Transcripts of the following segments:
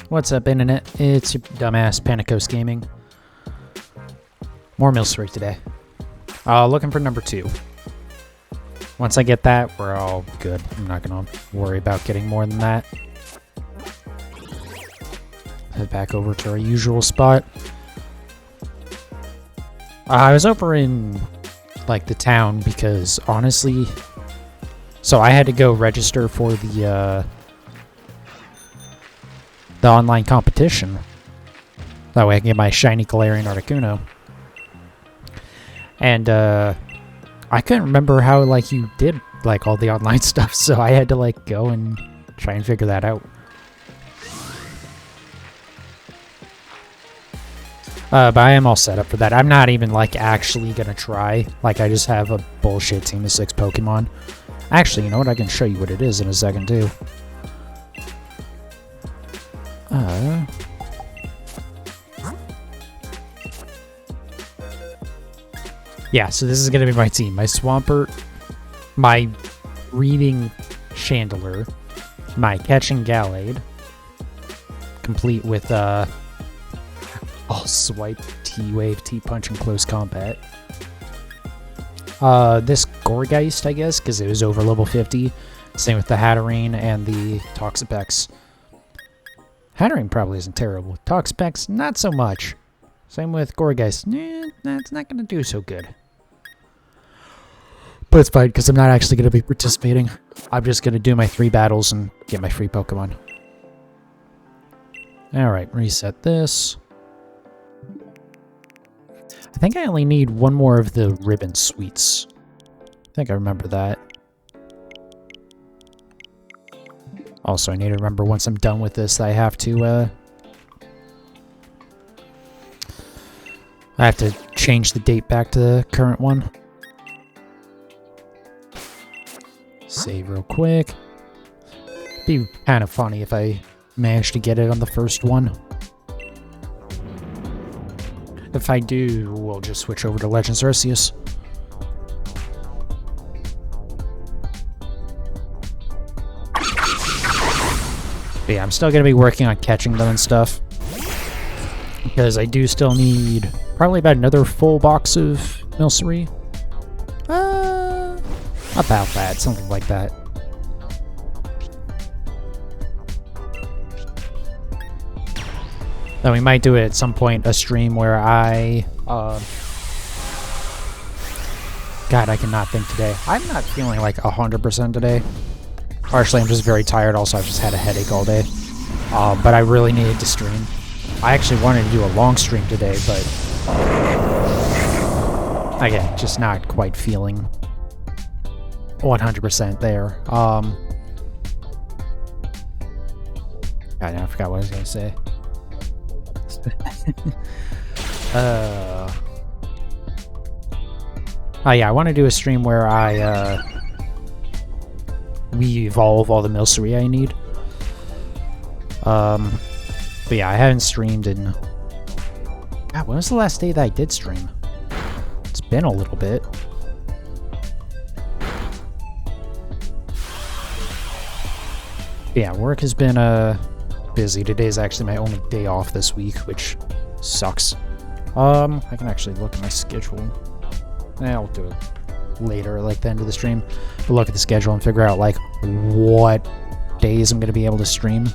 What's up, internet? It's your dumbass Panicos Gaming. More Milcery today. Looking for number 2. Once I get that, we're all good. I'm not gonna worry about getting more than that. Head back over to our usual spot. I was over in, like, the town because, honestly... So I had to go register for the online competition. That way I can get my shiny Galarian Articuno. And, I couldn't remember how, like, you did, like, all the online stuff, so I had to, like, go and try and figure that out. But I am all set up for that. I'm not even, like, actually gonna try. Like, I just have a bullshit team of 6 Pokemon. Actually, you know what? I can show you what it is in a second, too. Yeah, so this is going to be my team. My Swampert, my Reading Chandelure, my Catching Gallade, complete with all Swipe, T-Wave, T-Punch, and Close Combat. This Gourgeist, I guess, because it was over level 50. Same with the Hatterene and the Toxapex. Hatterene probably isn't terrible. Toxapex, not so much. Same with Gourgeist. That's not going to do so good. But it's fine, because I'm not actually going to be participating. I'm just going to do my 3 battles and get my free Pokemon. Alright, reset this. I think I only need 1 more of the Ribbon Sweets. I think I remember that. Also, I need to remember once I'm done with this, I have to change the date back to the current one. Save real quick. Be kind of funny if I managed to get it on the first one. If I do, we'll just switch over to Legends Arceus. But yeah, I'm still going to be working on catching them and stuff. Because I do still need probably about another full box of Milcery. About that, something like that. Then we might do it at some point, a stream where I... God, I cannot think today. I'm not feeling like 100% today. Partially, I'm just very tired. Also, I've just had a headache all day. But I really needed to stream. I actually wanted to do a long stream today, but... Again, just not quite feeling 100% there. God, I forgot what I was going to say. Oh yeah, I want to do a stream where I re-evolve all the Milcery I need. But yeah, I haven't streamed in... God, when was the last day that I did stream? It's been a little bit. Yeah, work has been busy. Today's actually my only day off this week, which sucks. I can actually look at my schedule. I'll do it later, like the end of the stream. But look at the schedule and figure out like what days I'm going to be able to stream.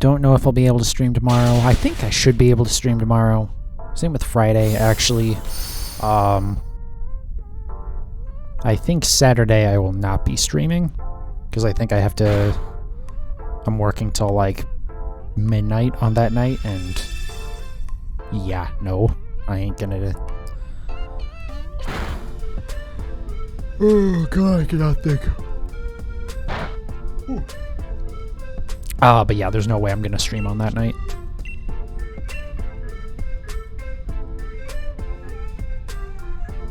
Don't know if I'll be able to stream tomorrow. I think I should be able to stream tomorrow. Same with Friday, actually. I think Saturday I will not be streaming, because I think I have to... I'm working till, like, midnight on that night, and... Yeah, no. I ain't gonna... Oh, God, I cannot think. But yeah, there's no way I'm gonna stream on that night.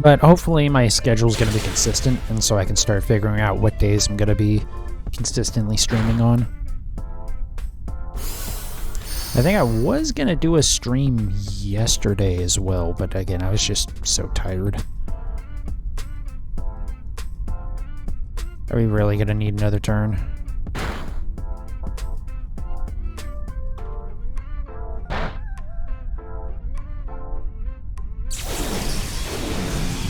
But hopefully my schedule's going to be consistent, and so I can start figuring out what days I'm going to be consistently streaming on. I think I was going to do a stream yesterday as well, but again, I was just so tired. Are we really going to need another turn?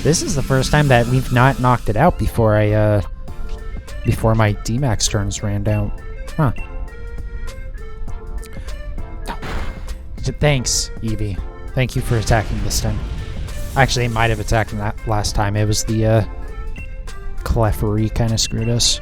This is the first time that we've not knocked it out before before my D-Max turns ran out. Huh. Thanks, Evie. Thank you for attacking this time. Actually, it might have attacked that last time. It was the Clefairy kind of screwed us.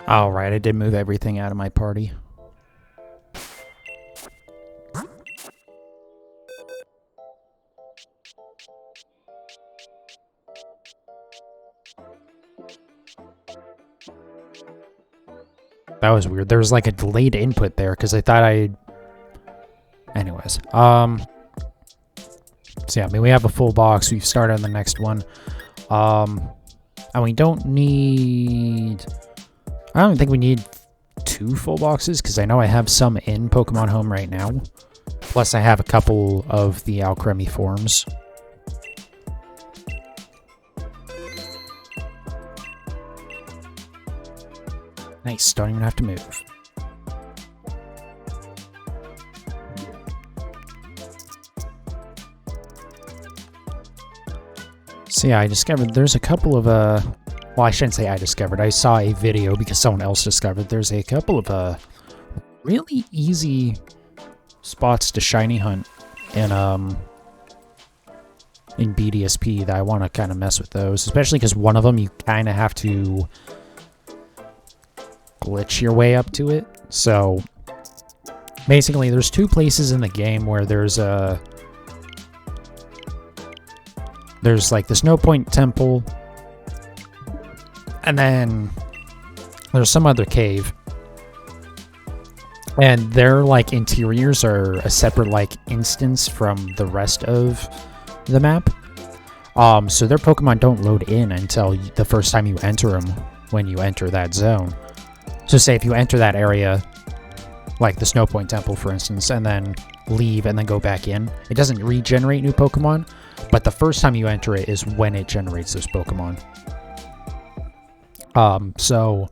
Alright, I did move everything out of my party. That was weird. There was like a delayed input there because I thought I... Anyways. So yeah, I mean, we have a full box. We've started on the next one. And we don't need... I don't think we need 2 full boxes, because I know I have some in Pokemon Home right now. Plus, I have a couple of the Alcremie forms. Nice, don't even have to move. So yeah, I discovered there's a couple of, well, I shouldn't say I discovered. I saw a video because someone else discovered there's a couple of really easy spots to shiny hunt in BDSP that I want to kind of mess with those, especially because one of them you kind of have to glitch your way up to it. So basically, there's 2 places in the game where there's like the Snow Point Temple. And then there's some other cave. And their, like, interiors are a separate, like, instance from the rest of the map. So their Pokemon don't load in until the first time you enter them when you enter that zone. So say if you enter that area, like the Snow Point Temple, for instance, and then leave and then go back in, it doesn't regenerate new Pokemon, but the first time you enter it is when it generates those Pokemon. So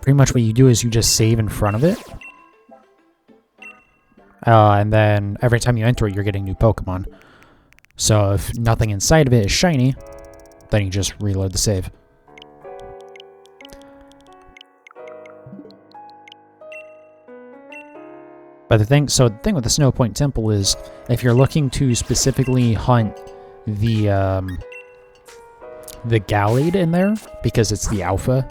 pretty much what you do is you just save in front of it. And then every time you enter it, you're getting new Pokemon. So if nothing inside of it is shiny, then you just reload the save. But the thing with the Snow Point Temple is, if you're looking to specifically hunt the Gallade in there, because it's the alpha,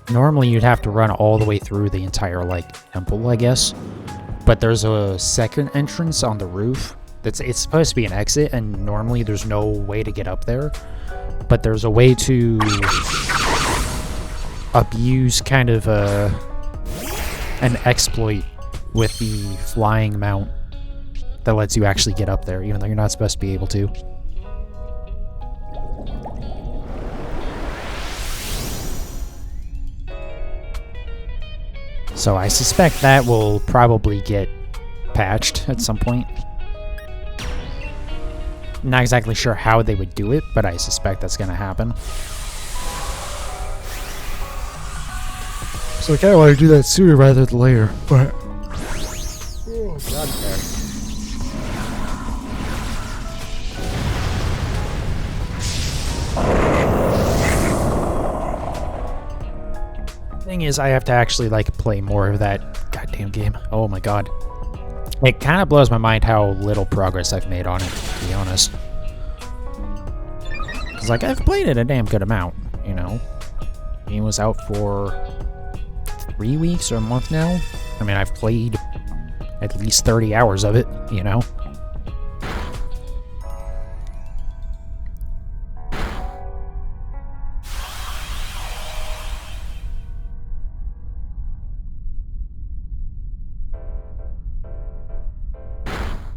normally you'd have to run all the way through the entire, like, temple, I guess. But there's a second entrance on the roof. It's supposed to be an exit, and normally there's no way to get up there. But there's a way to abuse kind of an exploit with the flying mount that lets you actually get up there, even though you're not supposed to be able to. So I suspect that will probably get patched at some point. Not exactly sure how they would do it, but I suspect that's going to happen. So I kind of want to do that sooner rather than later, but... Oh, God, thing is, I have to actually, like, play more of that goddamn game. Oh my god. It kind of blows my mind how little progress I've made on it, to be honest. Because, like, I've played it a damn good amount, you know? The game was out for 3 weeks or a month now. I mean, I've played at least 30 hours of it, you know?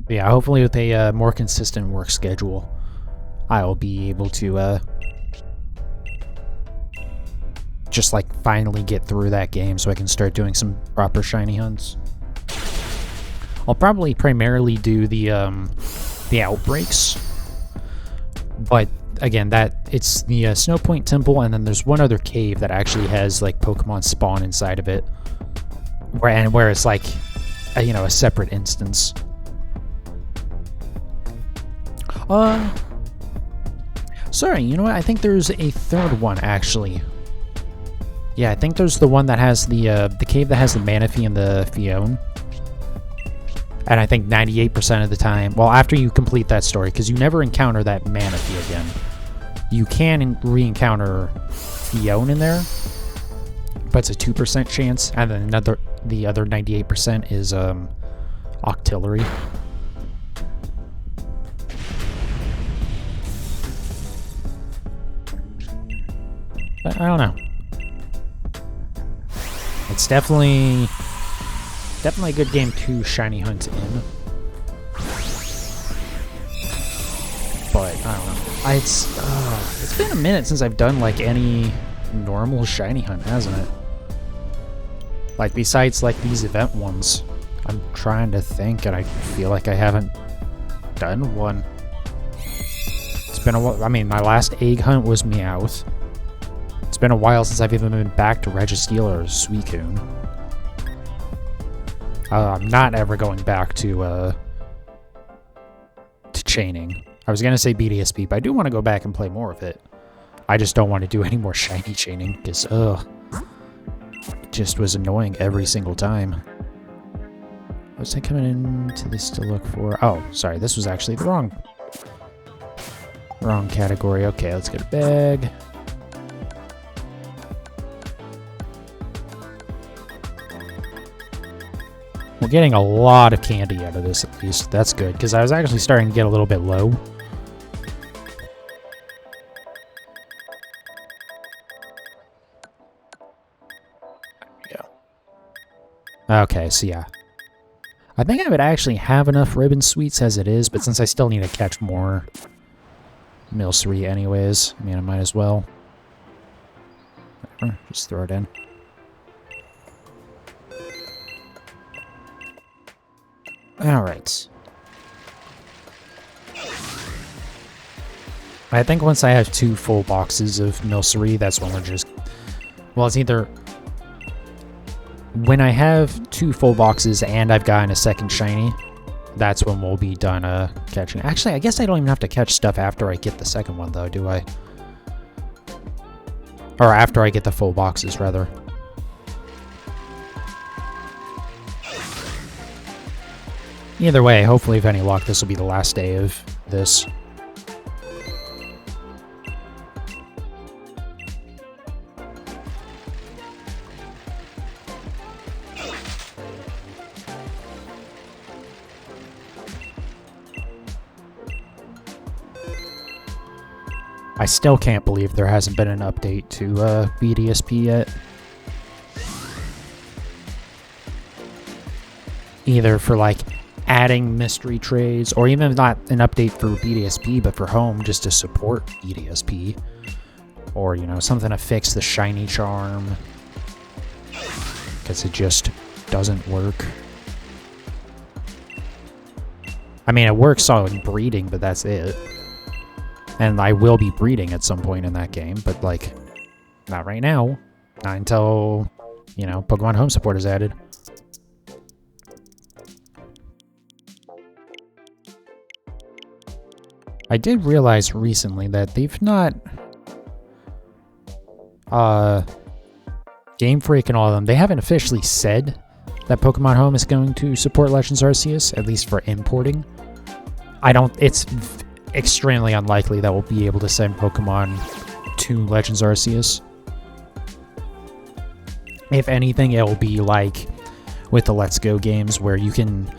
Yeah, hopefully with a more consistent work schedule, I'll be able to just like finally get through that game so I can start doing some proper shiny hunts. I'll probably primarily do the outbreaks, but again, it's the Snow Point Temple, and then there's one other cave that actually has like Pokemon spawn inside of it, where it's like a separate instance. Sorry, you know what? I think there's a third one actually. Yeah, I think there's the one that has the cave that has the Manaphy and the Fione. And I think 98% of the time, well, after you complete that story, because you never encounter that Manaphy again, you can re-encounter Fione in there, but it's a 2% chance, and then the other 98% is Octillery. But I don't know. It's definitely a good game to shiny hunt in. But I don't know. It's been a minute since I've done like any normal shiny hunt, hasn't it? Like besides like these event ones. I'm trying to think, and I feel like I haven't done one. It's been a while. I mean, my last egg hunt was Meowth. It's been a while since I've even been back to Registeel or Suicune. I'm not ever going back to chaining. I was gonna say BDSP, but I do want to go back and play more of it. I just don't want to do any more shiny chaining because it just was annoying every single time. What was I coming into this to look for? Oh, sorry, this was actually the wrong category. Okay, let's get a bag. We're getting a lot of candy out of this, at least. That's good, because I was actually starting to get a little bit low. Yeah. Okay, so yeah. I think I would actually have enough ribbon sweets as it is, but since I still need to catch more Milcery anyways, I mean, I might as well. Whatever, just throw it in. Alright. I think once I have 2 full boxes of Milcery, that's when we're just... Well, it's either... When I have 2 full boxes and I've gotten a second shiny, that's when we'll be done catching. Actually, I guess I don't even have to catch stuff after I get the second one, though, do I? Or after I get the full boxes, rather. Either way, hopefully, if any luck, this will be the last day of this. I still can't believe there hasn't been an update to BDSP yet. Either for, like, adding mystery trades, or even not an update for BDSP, but for home, just to support BDSP. Or, you know, something to fix the shiny charm. Because it just doesn't work. I mean, it works on breeding, but that's it. And I will be breeding at some point in that game, but, like, not right now. Not until, you know, Pokemon Home support is added. I did realize recently that they've not... Game Freak and all of them, they haven't officially said that Pokemon Home is going to support Legends Arceus, at least for importing. It's extremely unlikely that we'll be able to send Pokemon to Legends Arceus. If anything, it'll be like with the Let's Go games where you can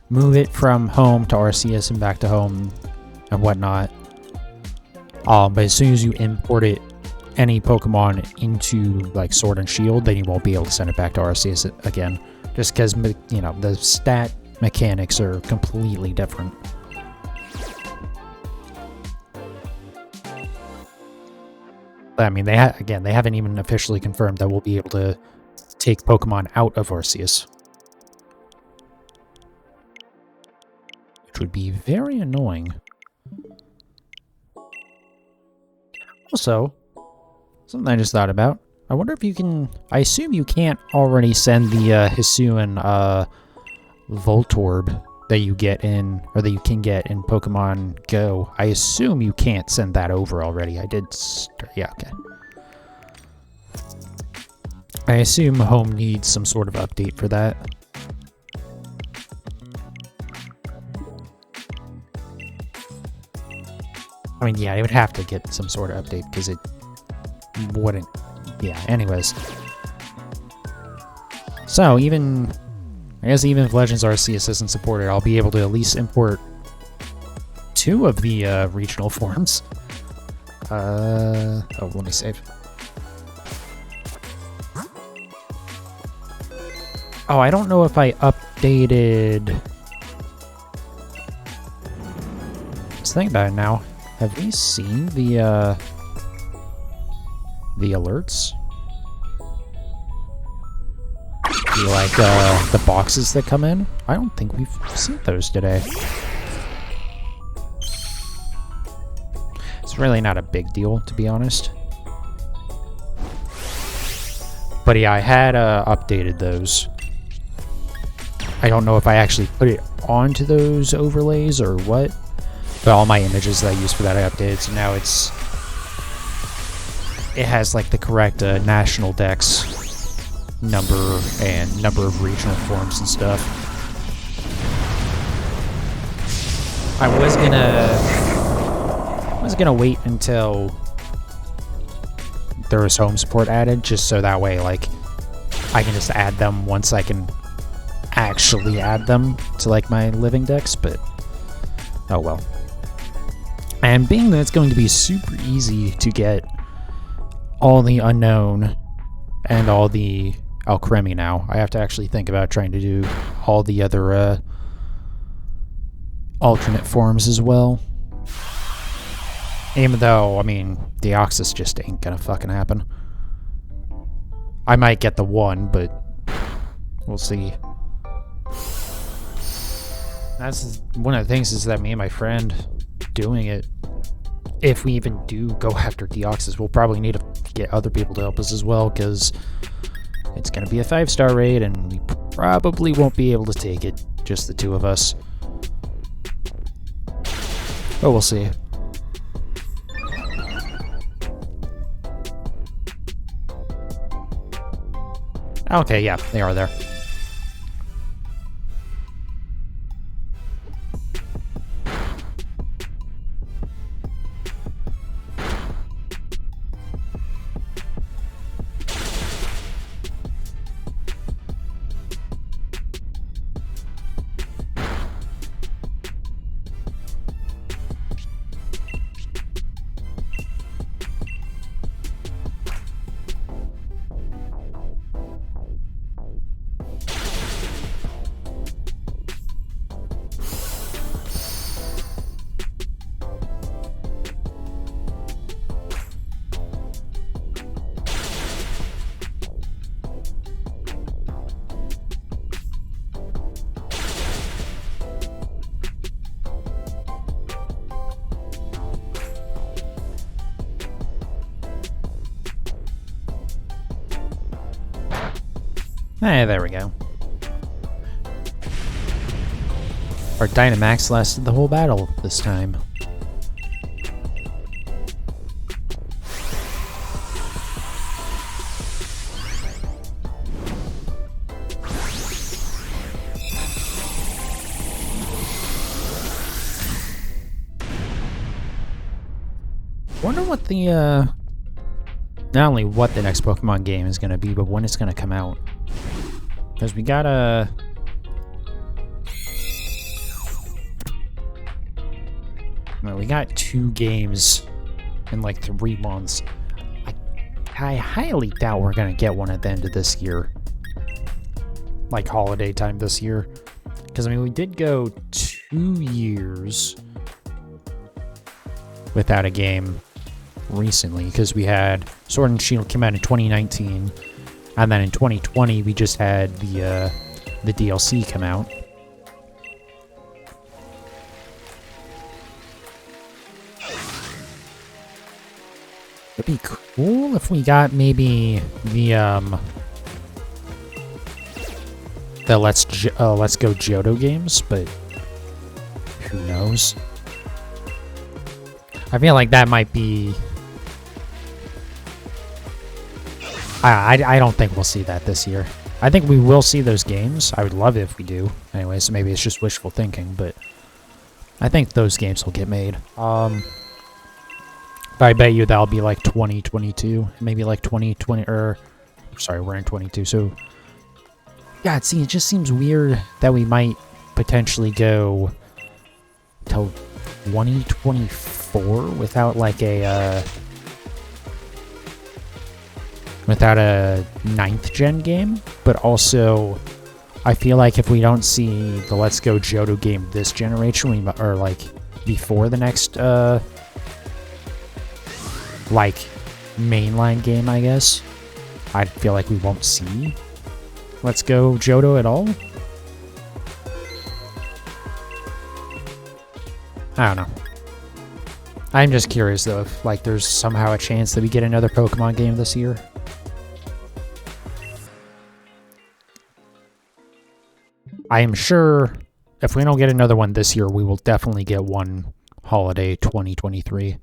move it from home to Arceus and back to home and whatnot. But as soon as you import it, any Pokemon into like Sword and Shield, then you won't be able to send it back to Arceus again. Just because, you know, the stat mechanics are completely different. I mean, again, they haven't even officially confirmed that we'll be able to take Pokemon out of Arceus. Which would be very annoying. Also, something I just thought about. I wonder if you can... I assume you can't already send the Hisuian Voltorb that you get in... or that you can get in Pokemon Go. I assume you can't send that over already. I did... yeah, okay. I assume Home needs some sort of update for that. I mean, yeah, it would have to get some sort of update because it wouldn't... yeah, anyways. So, even... I guess even if Legends Arceus isn't supported, I'll be able to at least import 2 of the regional forms. Oh, let me save. Oh, I don't know if I updated... Let's think about it now. Have we seen the alerts? Like, the boxes that come in? I don't think we've seen those today. It's really not a big deal, to be honest. But yeah, I had updated those. I don't know if I actually put it onto those overlays or what. But all my images that I used for that I updated, so now it has like the correct national dex number and number of regional forms and stuff. I was gonna wait until there was home support added, just so that way like I can just add them once I can actually add them to like my living dex, but oh well. And being that it's going to be super easy to get all the unknown and all the Alcremie now, I have to actually think about trying to do all the other alternate forms as well. Even though, I mean, Deoxys just ain't gonna fucking happen. I might get the one, but we'll see. That's one of the things is that me and my friend doing it, if we even do go after Deoxys, we'll probably need to get other people to help us as well, because it's going to be a 5-star raid, and we probably won't be able to take it, just the 2 of us. But we'll see. Okay, yeah, they are there. Hey, there we go. Our Dynamax lasted the whole battle this time. Wonder what the, not only what the next Pokemon game is gonna be, but when it's gonna come out. Because we gotta... well, we got 2 games in like 3 months. I highly doubt we're gonna get one at the end of this year. Like holiday time this year. Because, I mean, we did go 2 years without a game recently, because we had Sword and Shield came out in 2019, and then in 2020 we just had the DLC come out. It'd be cool if we got maybe the Let's Go Johto games, but who knows? I feel like that might be... I don't think we'll see that this year. I think we will see those games. I would love it if we do. Anyway, so maybe it's just wishful thinking, but I think those games will get made. But I bet you that'll be like 2022, maybe like 2020, or... Sorry, we're in 22, so... Yeah, see, it just seems weird that we might potentially go till 2024 without like a without a 9th gen game, but also I feel like if we don't see the Let's Go Johto game this generation, or like before the next like mainline game, I guess, I feel like we won't see Let's Go Johto at all. I don't know. I'm just curious though if like there's somehow a chance that we get another Pokemon game this year. I am sure if we don't get another one this year, we will definitely get one holiday 2023.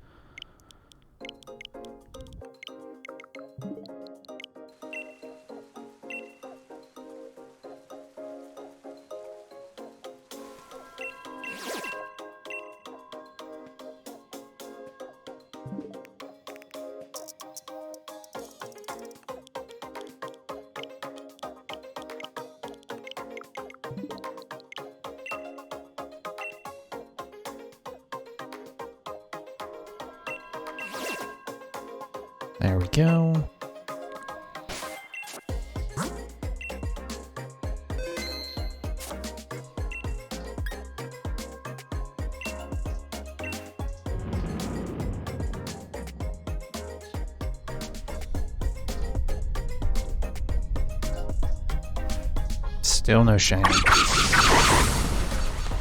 There we go. Still no shiny.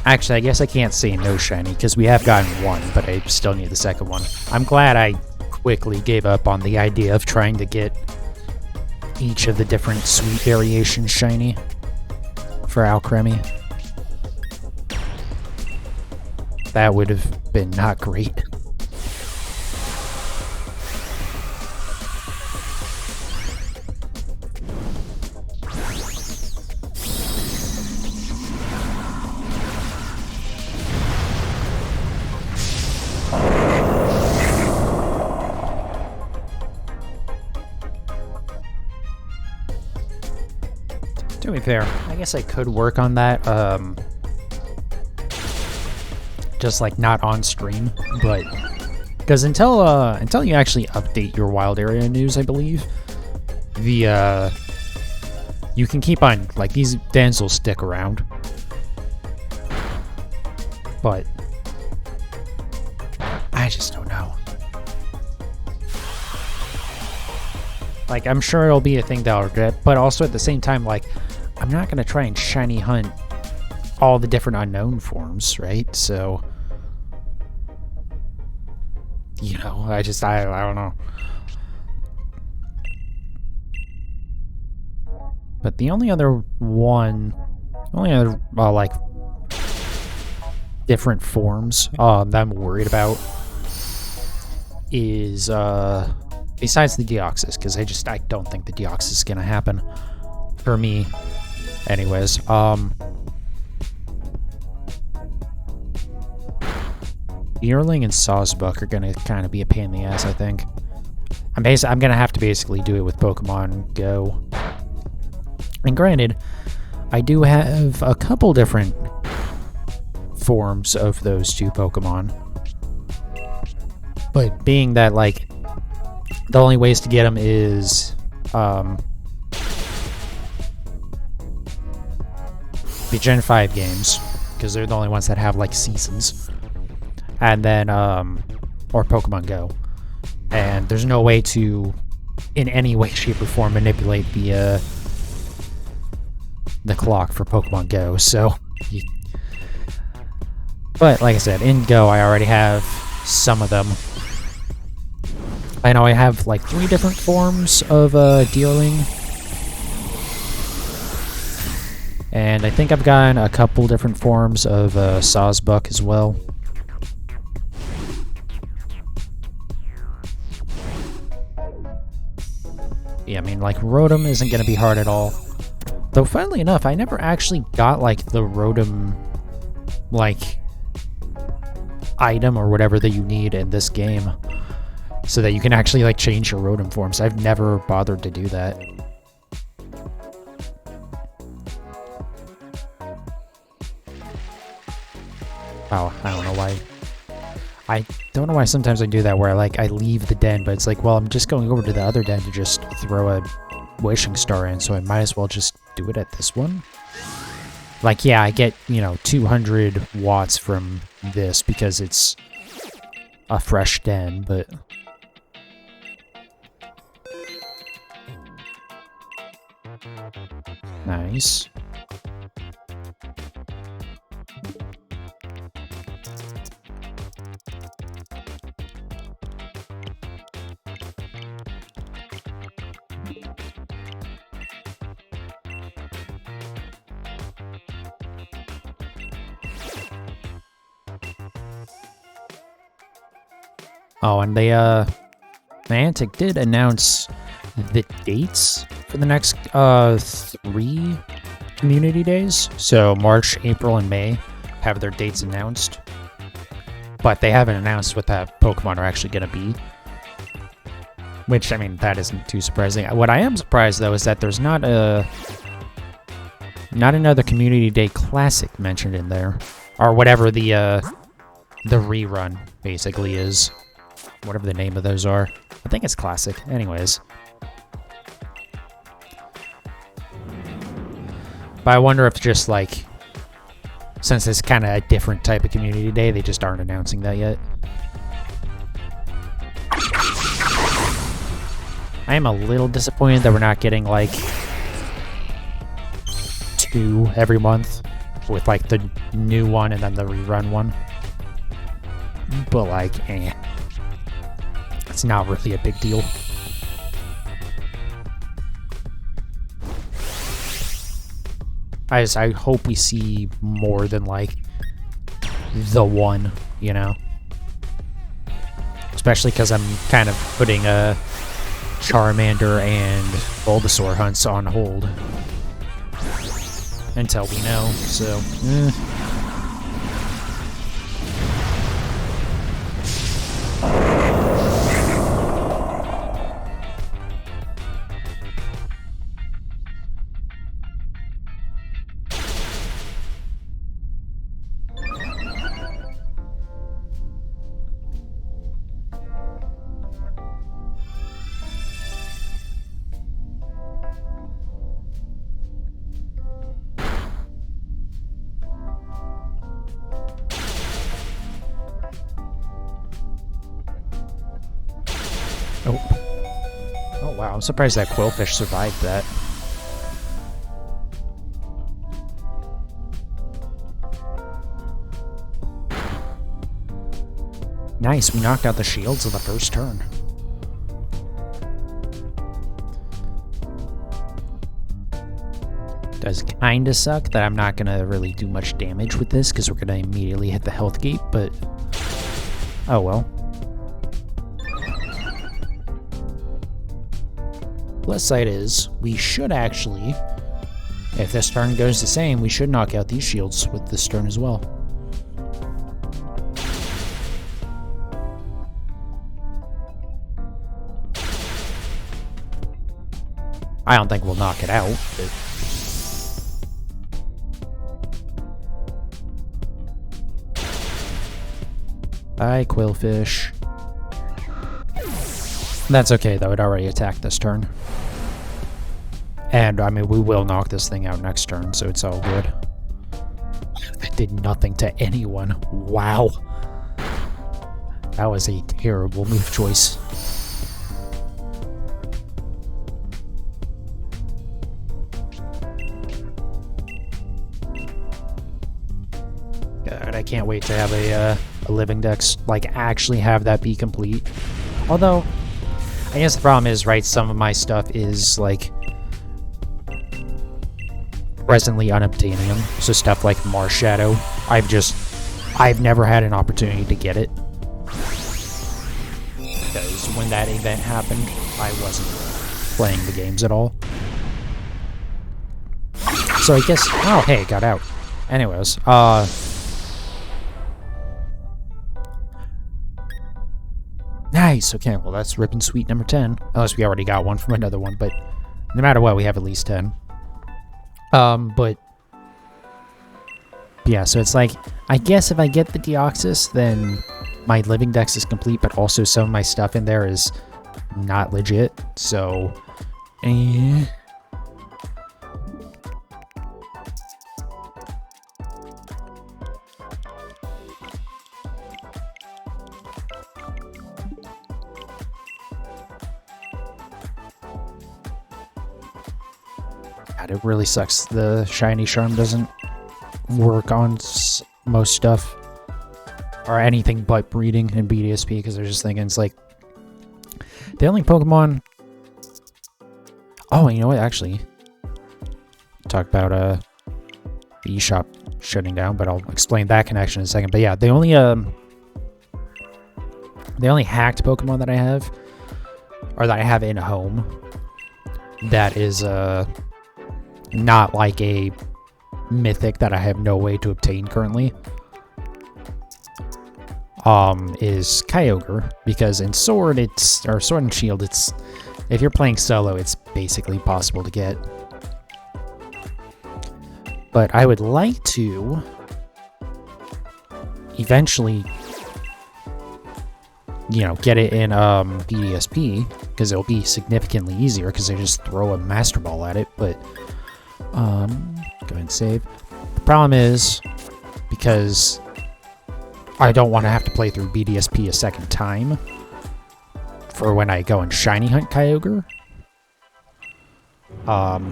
Actually, I guess I can't say no shiny because we have gotten one, but I still need the second one. I'm glad I quickly gave up on the idea of trying to get each of the different sweet variations shiny for Alcremie. That would have been not great. To be fair, I guess I could work on that, just like not on stream, but because until you actually update your wild area news, I believe the you can keep on, like, these dens will stick around, but I just don't know. Like, I'm sure it'll be a thing that I'll regret, but also at the same time, like, I'm not going to try and shiny hunt all the different unknown forms, right? So, you know, I don't know. But the only other like, different forms that I'm worried about is, besides the Deoxys, because I don't think the Deoxys is going to happen for me. Anyways, Yearling and Sawsbuck are gonna kind of be a pain in the ass, I think. I'm gonna have to basically do it with Pokemon Go. And granted, I do have a couple different forms of those two Pokemon. But being that, like, the only ways to get them is, the Gen 5 games, because they're the only ones that have like seasons. And then, or Pokemon Go. And there's no way to, in any way, shape, or form, manipulate the clock for Pokemon Go. So, but like I said, in Go, I already have some of them. I know I have like 3 different forms of dealing. And I think I've gotten a couple different forms of Sawsbuck as well. Yeah, I mean, like, Rotom isn't going to be hard at all. Though, funnily enough, I never actually got, like, the Rotom, like, item or whatever that you need in this game. So that you can actually, like, change your Rotom forms. I've never bothered to do that. Oh, I don't know why. I don't know why sometimes I do that where, like, I leave the den, but it's like, well, I'm just going over to the other den to just throw a wishing star in, so I might as well just do it at this one. Like, yeah, I get, you know, 200 watts from this because it's a fresh den, but... Nice. Oh, and they, Niantic did announce the dates for the next, 3 community days. So March, April, and May have their dates announced. But they haven't announced what that Pokemon are actually going to be. Which, I mean, that isn't too surprising. What I am surprised, though, is that there's not another Community Day Classic mentioned in there. Or whatever the rerun, basically, is. Whatever the name of those are. I think it's Classic. Anyways. But I wonder if just, like, since it's kind of a different type of Community Day, they just aren't announcing that yet. I am a little disappointed that we're not getting, like, 2 every month with, like, the new one and then the rerun one. But, like, it's not really a big deal. I hope we see more than, like, the one, you know? Especially because I'm kind of putting a Charmander and Bulbasaur hunts on hold. Until we know, so... Oh wow, I'm surprised that Quillfish survived that. Nice, we knocked out the shields of the first turn. Does kinda suck that I'm not gonna really do much damage with this because we're gonna immediately hit the health gate, but oh well. Plus side is, we should actually, if this turn goes the same, we should knock out these shields with this turn as well. I don't think we'll knock it out, but... Bye, Quillfish. That's okay, though. It already attacked this turn. And, I mean, we will knock this thing out next turn, so it's all good. did nothing to anyone. Wow. That was a terrible move choice. God, I can't wait to have a living dex, like, actually have that be complete. Although, I guess the problem is, right, some of my stuff is, like, presently unobtainium. So stuff like Mars Shadow, I've never had an opportunity to get it. Because when that event happened, I wasn't playing the games at all. So I guess, oh, hey, got out. Anyways, nice, okay, well that's ripping sweet number 10. Unless we already got one from another one, but no matter what, we have at least 10. But yeah, so it's like, I guess if I get the Deoxys, then my living dex is complete, but also some of my stuff in there is not legit, so God, it really sucks the shiny charm doesn't work on most stuff. Or anything but breeding in BDSP, because they're just thinking it's like... The only Pokemon... Oh, you know what, actually... Talk about the eShop shutting down, but I'll explain that connection in a second. But yeah, the only hacked Pokemon that I have, or that I have in home, that is not like a mythic that I have no way to obtain currently, is Kyogre, because in Sword or Sword and Shield, it's, if you're playing solo, it's basically possible to get. But I would like to eventually, you know, get it in BDSP, because it'll be significantly easier, because they just throw a Master Ball at it. But go ahead and save. The problem is, because I don't want to have to play through BDSP a second time for when I go and shiny hunt Kyogre. I'll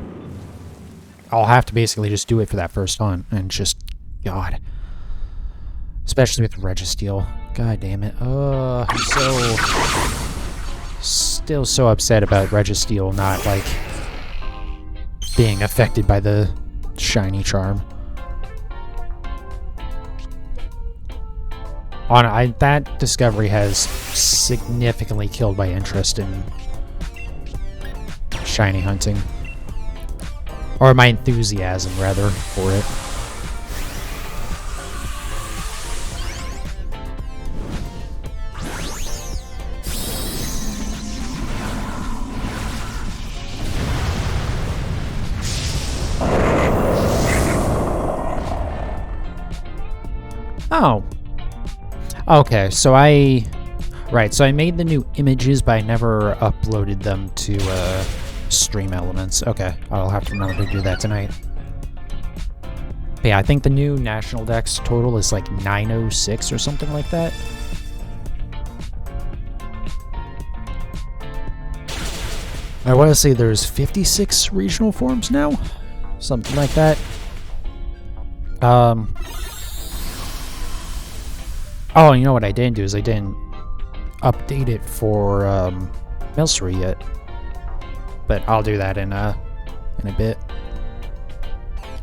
have to basically just do it for that first hunt, and just, God. Especially with Registeel. God damn it. I'm still so upset about Registeel not, like, being affected by the shiny charm. That discovery has significantly killed my interest in shiny hunting. Or my enthusiasm, rather, for it. Oh. Okay, so Right, so I made the new images, but I never uploaded them to, Stream Elements. Okay, I'll have to remember to do that tonight. But yeah, I think the new National Dex total is like 906 or something like that. I want to say there's 56 regional forms now? Something like that. Oh, you know what I didn't do is I didn't update it for Milcery yet. But I'll do that in a bit.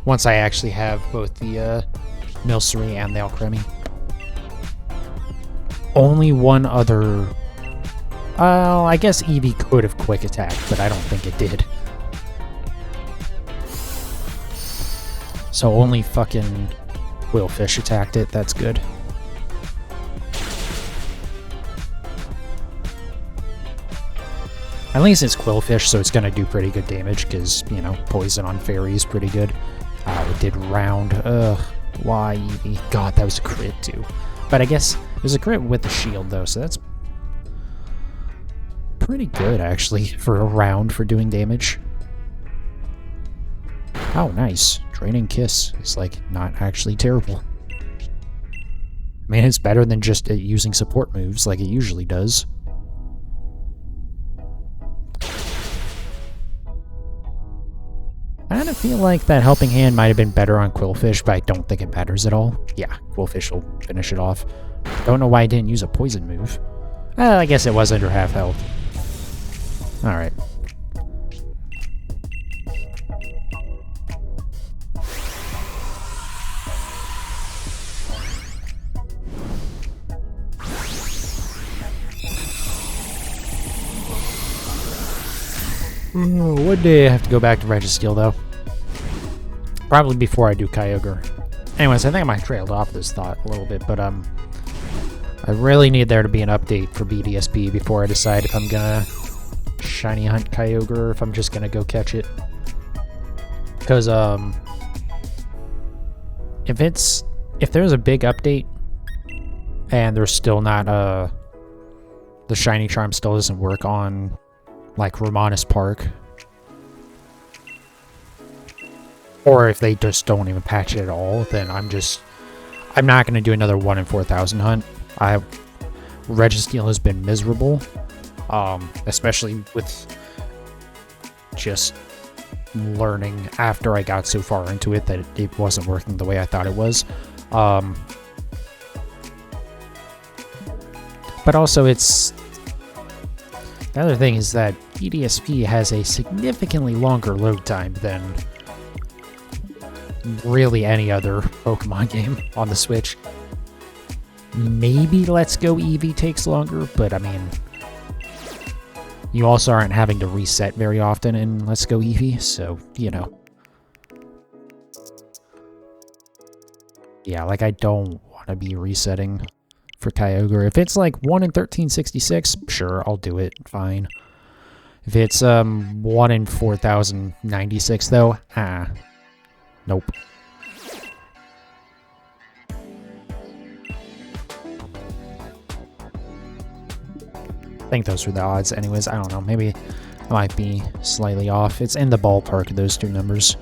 Once I actually have both the Milcery and the Alcremie. Only one other... Well, I guess Eevee could have quick attacked, but I don't think it did. So only fucking Quillfish attacked it, that's good. At least it's Quillfish, so it's gonna do pretty good damage, because, you know, poison on fairy is pretty good. It did round. Ugh, why Eevee? God, that was a crit too. But I guess it was a crit with the shield, though, so that's pretty good, actually, for a round for doing damage. Oh, nice. Draining Kiss is, like, not actually terrible. I mean, it's better than just using support moves like it usually does. I kind of feel like that helping hand might have been better on Quillfish, but I don't think it matters at all. Yeah, Quillfish will finish it off. Don't know why I didn't use a poison move. I guess it was under half health. Alright. One day I have to go back to Registeel, though. Probably before I do Kyogre. Anyways, I think I might have trailed off this thought a little bit, but I really need there to be an update for BDSP before I decide if I'm gonna shiny hunt Kyogre or if I'm just gonna go catch it. Because if there's a big update and there's still not the shiny charm still doesn't work on like Romanus Park, or if they just don't even patch it at all, then I'm not going to do another 1 in 4,000 hunt. Registeel has been miserable, especially with just learning after I got so far into it that it wasn't working the way I thought it was. But also the other thing is that BDSP has a significantly longer load time than really any other Pokemon game on the Switch. Maybe Let's Go Eevee takes longer, but I mean, you also aren't having to reset very often in Let's Go Eevee, so, you know. Yeah, like, I don't want to be resetting for Kyogre. If it's like 1 in 1366, sure, I'll do it, fine. If it's 1 in 4096 though, nope. I think those were the odds anyways. I don't know, maybe I might be slightly off. It's in the ballpark of those two numbers.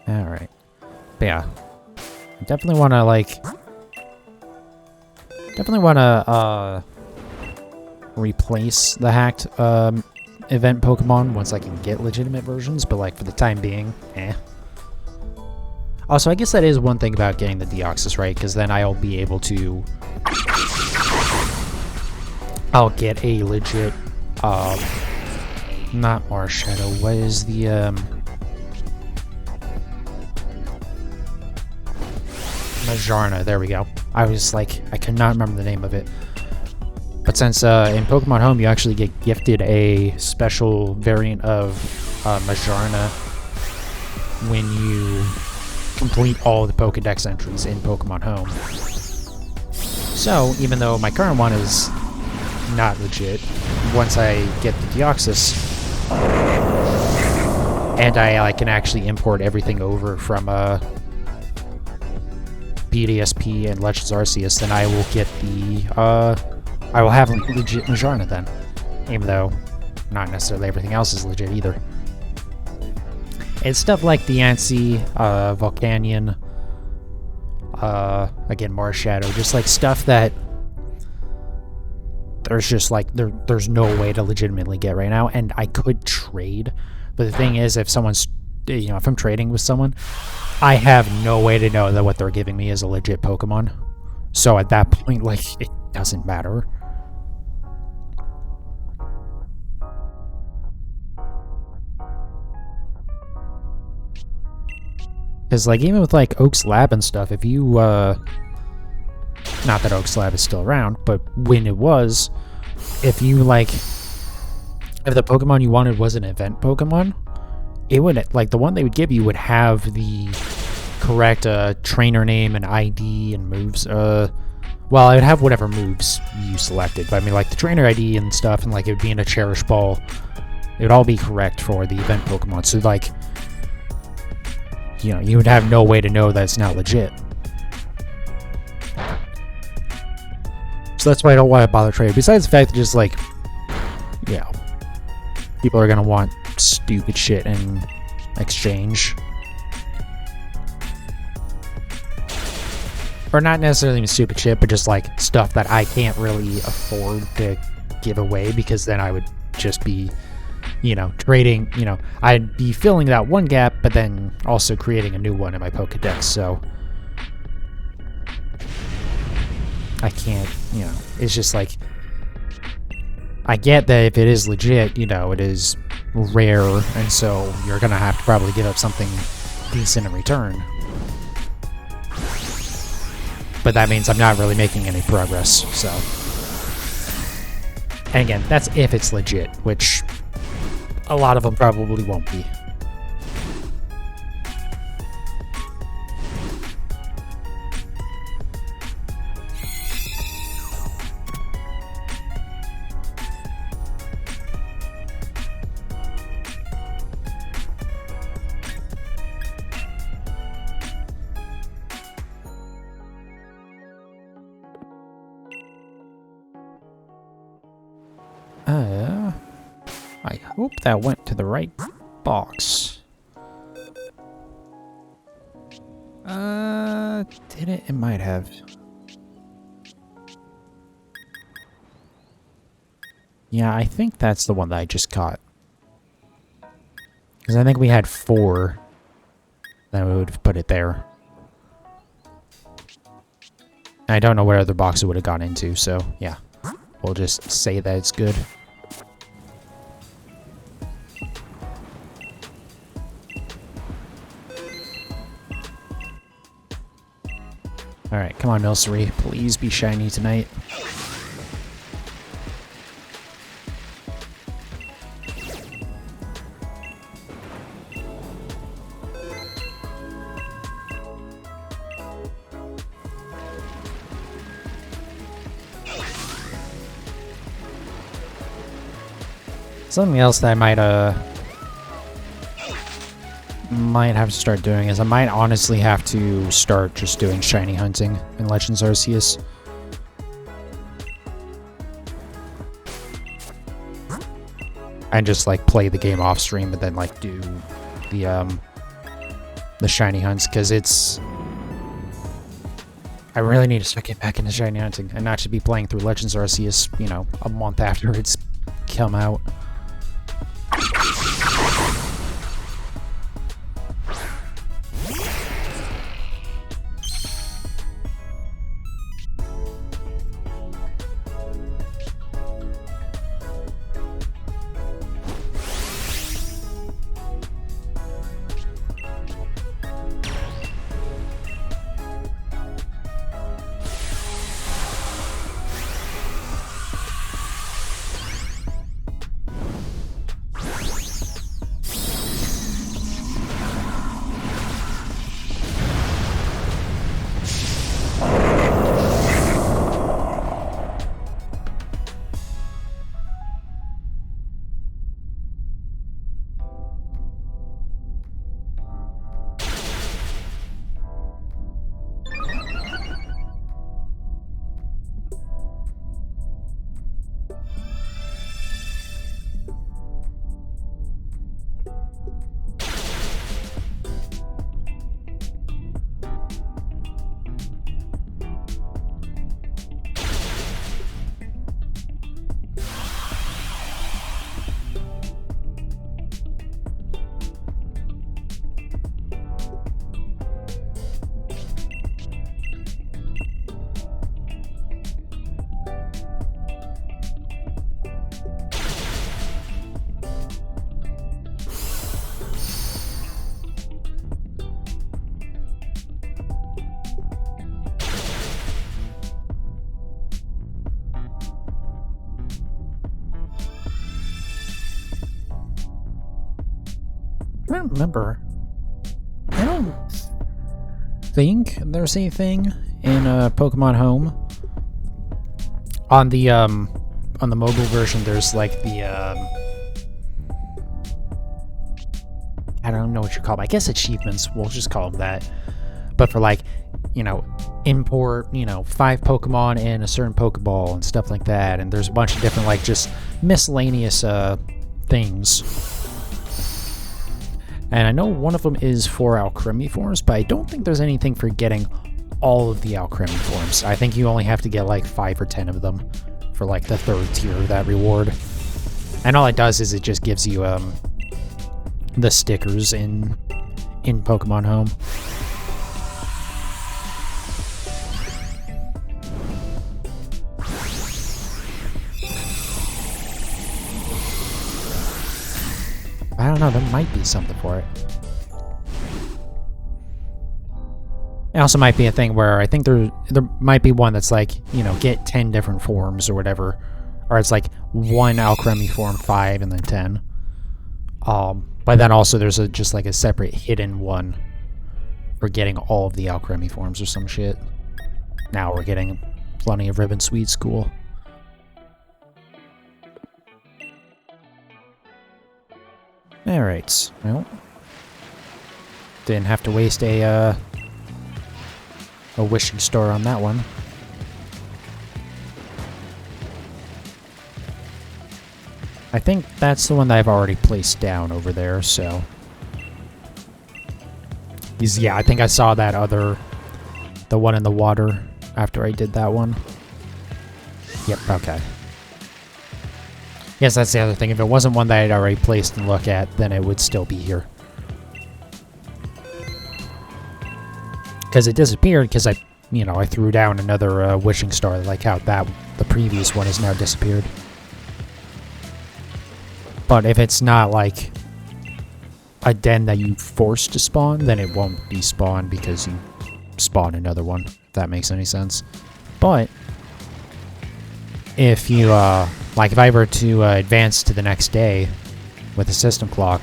Alright. But yeah. I definitely want to, replace the hacked, event Pokemon once I can get legitimate versions, but like for the time being, Also, I guess that is one thing about getting the Deoxys right, because then I'll be able to... I'll get a legit, not Marshadow, what is the, Majarna, there we go. I was like, I could not remember the name of it. But since in Pokemon Home you actually get gifted a special variant of Majarna when you complete all the Pokedex entries in Pokemon Home. So, even though my current one is not legit, once I get the Deoxys, and I can actually import everything over from BDSP and Legends Arceus, then I will get the, I will have a legit Majarna then. Even though not necessarily everything else is legit either. It's stuff like the Antsy, Volcanion, again, Marshadow, just like stuff that there's just like, there's no way to legitimately get right now, and I could trade, but the thing is, if someone's, you know, if I'm trading with someone, I have no way to know that what they're giving me is a legit Pokemon. So at that point, like, it doesn't matter. Because, like, even with, like, Oak's Lab and stuff, if you, not that Oak's Lab is still around, but when it was, if you, like, if the Pokemon you wanted was an event Pokemon, it would, like, the one they would give you would have the correct, trainer name and ID and moves, well, it would have whatever moves you selected, but I mean, like, the trainer ID and stuff, and, like, it would be in a Cherish Ball, it would all be correct for the event Pokemon, so, like, you know, you would have no way to know that it's not legit. So that's why I don't want to bother trading. Besides the fact that just, like, yeah, people are gonna want stupid shit in exchange. Or not necessarily even stupid shit, but just like stuff that I can't really afford to give away, because then I would just be, you know, trading, you know, I'd be filling that one gap, but then also creating a new one in my Pokedex, so I can't, you know, it's just like, I get that if it is legit, you know, it is rare, and so you're gonna have to probably give up something decent in return. But that means I'm not really making any progress, so. And again, that's if it's legit, which a lot of them probably won't be. I hope that went to the right box. Did it? It might have. Yeah, I think that's the one that I just caught. Because I think we had 4. Then we would have put it there. I don't know where other box it would have gone into, so yeah. We'll just say that it's good. Alright, come on, Milcery. Please be shiny tonight. Something else that I might have to start doing is I might honestly have to start just doing shiny hunting in Legends Arceus. And just like play the game off stream, but then like do the shiny hunts, because it's, I really need to start getting back into shiny hunting and not to be playing through Legends Arceus, you know, a month after it's come out. I don't remember. I don't think there's anything in Pokemon Home. On the mobile version, there's like the I don't know what you call them. I guess achievements. We'll just call them that. But for like you know, import, 5 Pokemon in a certain Pokeball and stuff like that. And there's a bunch of different, like, just miscellaneous things. And I know one of them is for Alcremie forms, but I don't think there's anything for getting all of the Alcremie forms. I think you only have to get like 5 or 10 of them for like the 3rd tier of that reward. And all it does is it just gives you the stickers in Pokemon Home. I don't know, there might be something for it. It also might be a thing where I think there might be one that's like, get 10 different forms or whatever. Or it's like 1 Alcremie form, 5, and then 10. But then also there's just like a separate hidden one for getting all of the Alcremie forms or some shit. Now we're getting plenty of Ribbon Sweets, cool. Alright, well. Didn't have to waste a wishing star on that one. I think that's the one that I've already placed down over there, so... Yeah, I think I saw that the one in the water after I did that one. Yep, okay. Yes, that's the other thing. If it wasn't one that I'd already placed and looked at, then it would still be here. Because it disappeared because I threw down another wishing star, like how the previous one has now disappeared. But if it's not like a den that you force to spawn, then it won't be spawned because you spawn another one, if that makes any sense. But if you, if I were to advance to the next day with a system clock,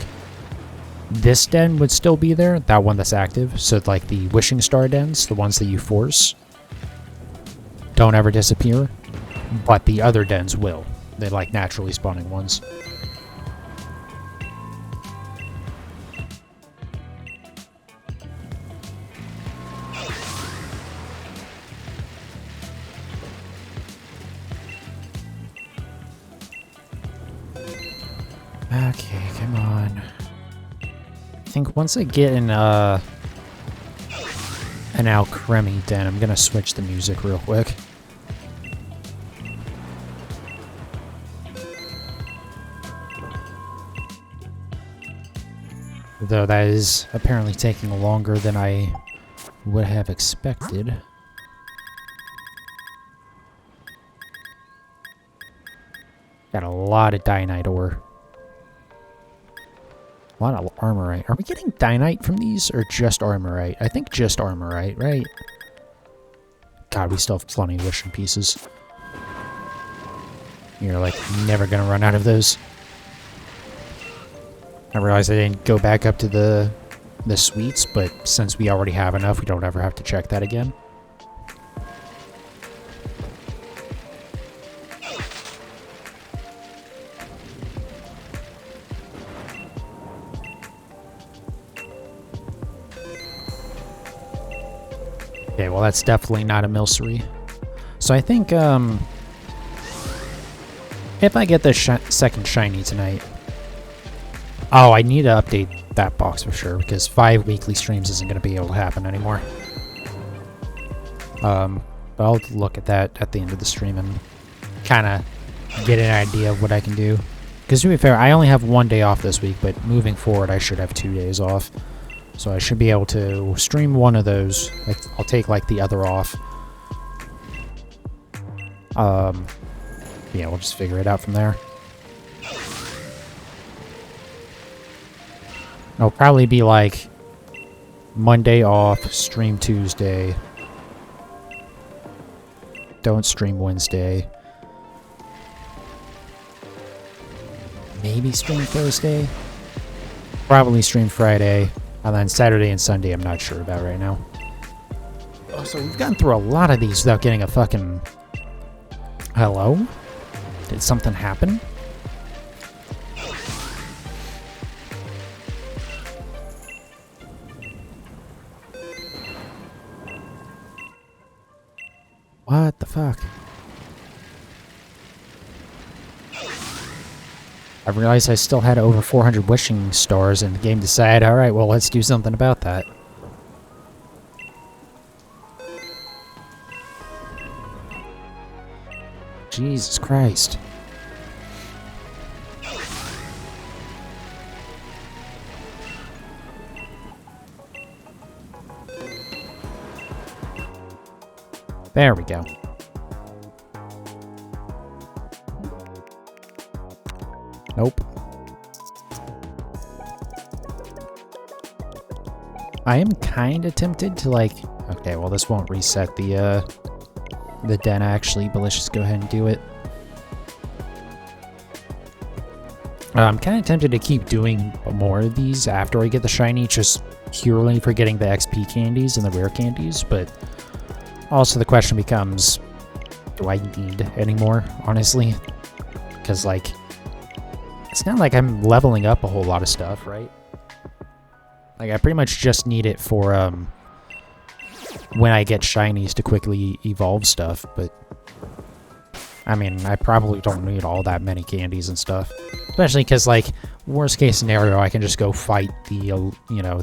this den would still be there, that one that's active. So, like, the wishing star dens, the ones that you force, don't ever disappear. But the other dens will. They're, like, naturally spawning ones. Okay, come on. I think once I get an Alcremie den, I'm gonna switch the music real quick. Though that is apparently taking longer than I would have expected. Got a lot of Dynite ore. A lot of Armorite. Are we getting Dynite from these, or just Armorite? I think just Armorite, right? God, we still have plenty of wishing pieces. You're, like, never gonna run out of those. I realized I didn't go back up to the sweets, but since we already have enough, we don't ever have to check that again. Okay, well that's definitely not a Milcery. So I think, if I get the second shiny tonight... Oh, I need to update that box for sure, because 5 weekly streams isn't going to be able to happen anymore. But I'll look at that at the end of the stream and kind of get an idea of what I can do. Because to be fair, I only have 1 day off this week, but moving forward I should have 2 days off. So I should be able to stream one of those. I'll take, like, the other off. Yeah, we'll just figure it out from there. It'll probably be, like, Monday off, stream Tuesday. Don't stream Wednesday. Maybe stream Thursday. Probably stream Friday. And then Saturday and Sunday, I'm not sure about right now. Oh, so we've gotten through a lot of these without getting a fucking... Hello? Did something happen? What the fuck? I realized I still had over 400 wishing stars, and the game decided, alright, well, let's do something about that. Jesus Christ. There we go. Nope. I am kind of tempted to, like... Okay, well, this won't reset the den, actually, but let's just go ahead and do it. I'm kind of tempted to keep doing more of these after I get the shiny, just purely for getting the XP candies and the rare candies, but also the question becomes, do I need any more, honestly? Because, like, it's not like I'm leveling up a whole lot of stuff, right? Like, I pretty much just need it for, when I get shinies to quickly evolve stuff, but... I mean, I probably don't need all that many candies and stuff. Especially because, like, worst case scenario, I can just go fight the, you know...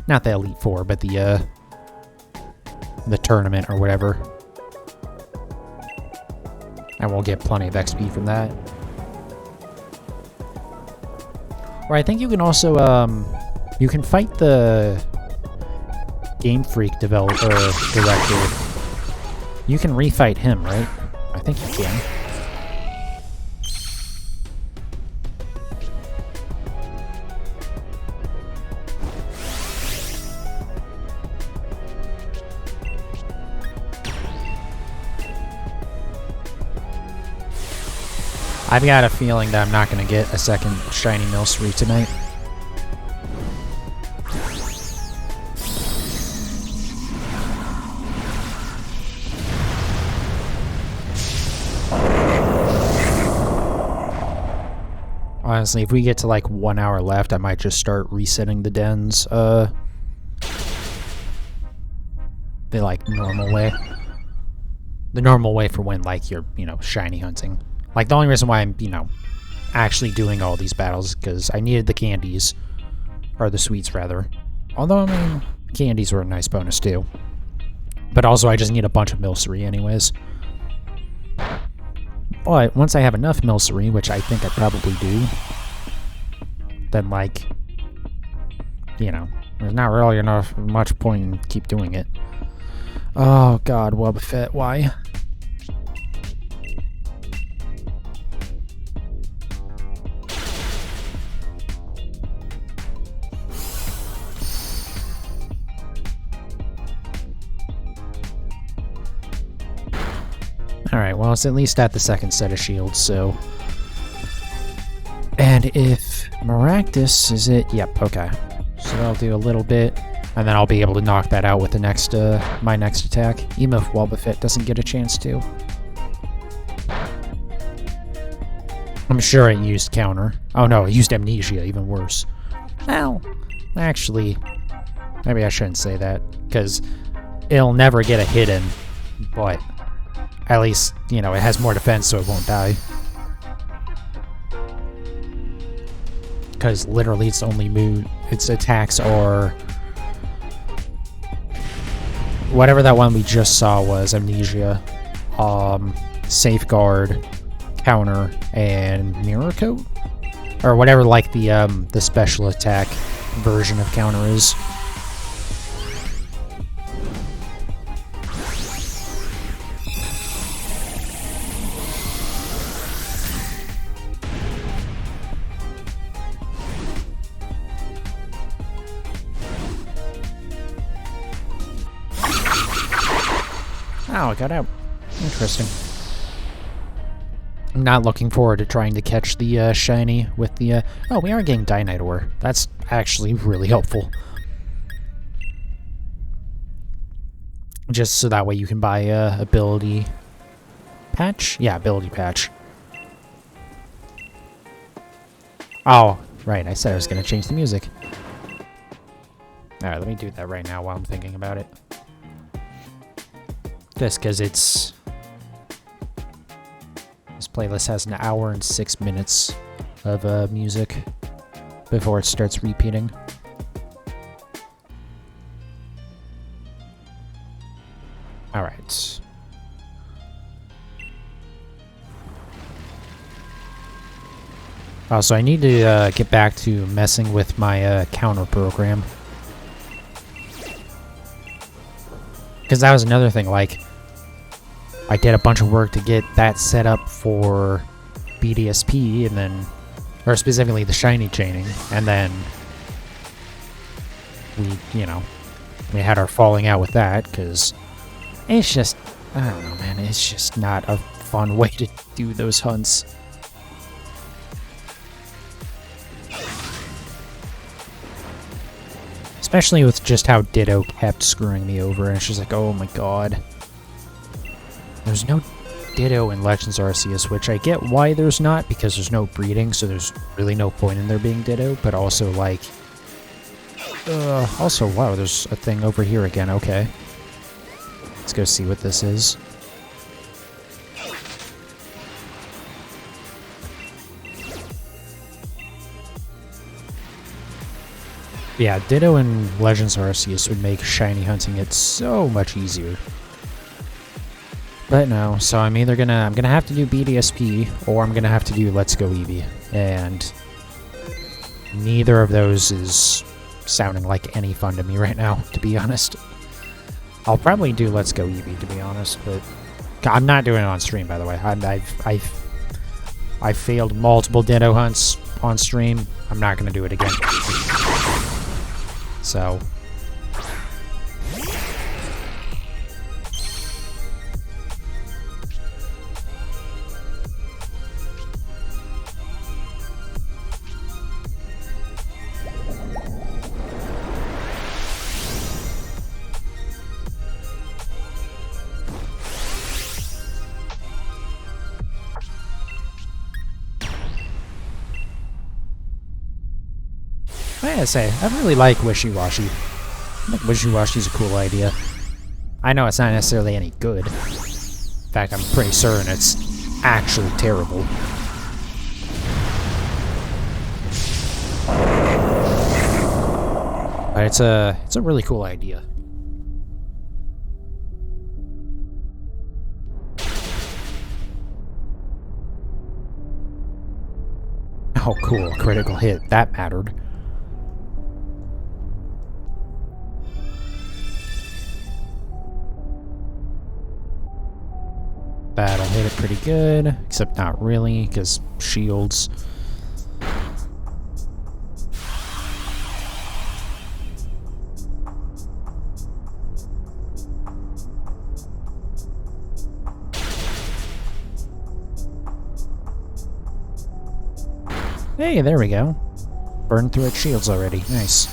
Not the Elite Four, but the tournament or whatever. And we'll get plenty of XP from that. Or I think you can also, you can fight the Game Freak director. You can refight him, right? I think you can. I've got a feeling that I'm not going to get a second shiny Milcery tonight. Honestly, if we get to like 1 hour left, I might just start resetting the dens, the like normal way. The normal way for when like you're, you know, shiny hunting. Like, the only reason why I'm, you know, actually doing all these battles is because I needed the candies. Or the sweets, rather. Although, I mean, candies were a nice bonus, too. But also, I just need a bunch of Milcery anyways. But, once I have enough Milcery, which I think I probably do, then, like, you know, there's not really much point in keep doing it. Oh, God, Wobbuffet, why? Alright, well, it's at least at the second set of shields, so... And if Maractus is it... Yep, okay. So I'll do a little bit, and then I'll be able to knock that out with the next, my next attack. Even if Wobbuffet doesn't get a chance to. I'm sure it used counter. Oh no, it used amnesia, even worse. Well, actually, maybe I shouldn't say that, because it'll never get a hit in, but... At least, you know, it has more defense, so it won't die. Because literally its only move, its attacks are... Whatever that one we just saw was, Amnesia, Safeguard, Counter, and Mirror Coat? Or whatever, like, the special attack version of Counter is. Oh, it got out. Interesting. I'm not looking forward to trying to catch the shiny with the... Oh, we are getting Dynite Ore. That's actually really helpful. Just so that way you can buy ability patch? Yeah, ability patch. Oh, right. I said I was going to change the music. Alright, let me do that right now while I'm thinking about it. Just because it's playlist has an hour and 6 minutes of music before it starts repeating. Alright. So I need to get back to messing with my counter program. Because that was another thing, like, I did a bunch of work to get that set up for BDSP, and then, or specifically the shiny chaining, and then we had our falling out with that, because it's just, I don't know, man, it's just not a fun way to do those hunts. Especially with just how Ditto kept screwing me over, and it's just like, oh my god. There's no Ditto in Legends Arceus, which I get why there's not, because there's no breeding, so there's really no point in there being Ditto, but also, like... also, wow, there's a thing over here again, okay. Let's go see what this is. Yeah, Ditto in Legends Arceus would make shiny hunting it so much easier. But no, so I'm gonna have to do BDSP, or I'm gonna have to do Let's Go Eevee, and neither of those is sounding like any fun to me right now, to be honest. I'll probably do Let's Go Eevee, to be honest, but I'm not doing it on stream, by the way. I've failed multiple Ditto hunts on stream. I'm not gonna do it again. So... I gotta say, I really like Wishy-Washy. I think Wishy-Washy's a cool idea. I know it's not necessarily any good. In fact, I'm pretty certain it's actually terrible. But it's a really cool idea. Oh, cool. Critical hit. That mattered. That'll hit it pretty good, except not really, because shields. Hey, there we go. Burned through its shields already. Nice.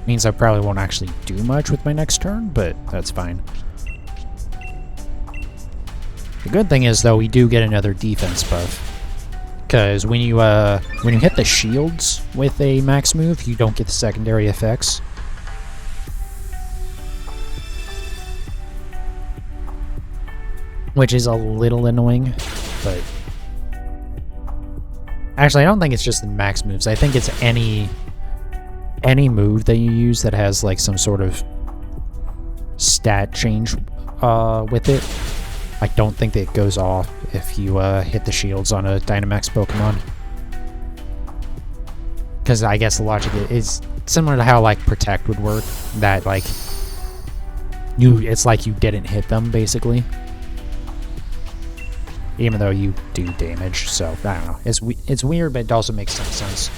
Means I probably won't actually do much with my next turn, but that's fine. The good thing is, though, we do get another defense buff. Because when you hit the shields with a max move, you don't get the secondary effects. Which is a little annoying, but... Actually, I don't think it's just the max moves. I think it's any move that you use that has, like, some sort of stat change with it. I don't think that it goes off if you hit the shields on a Dynamax Pokemon. Because I guess the logic is similar to how, like, Protect would work. That, like, it's like you didn't hit them, basically. Even though you do damage, so, I don't know. It's weird, but it also makes some sense.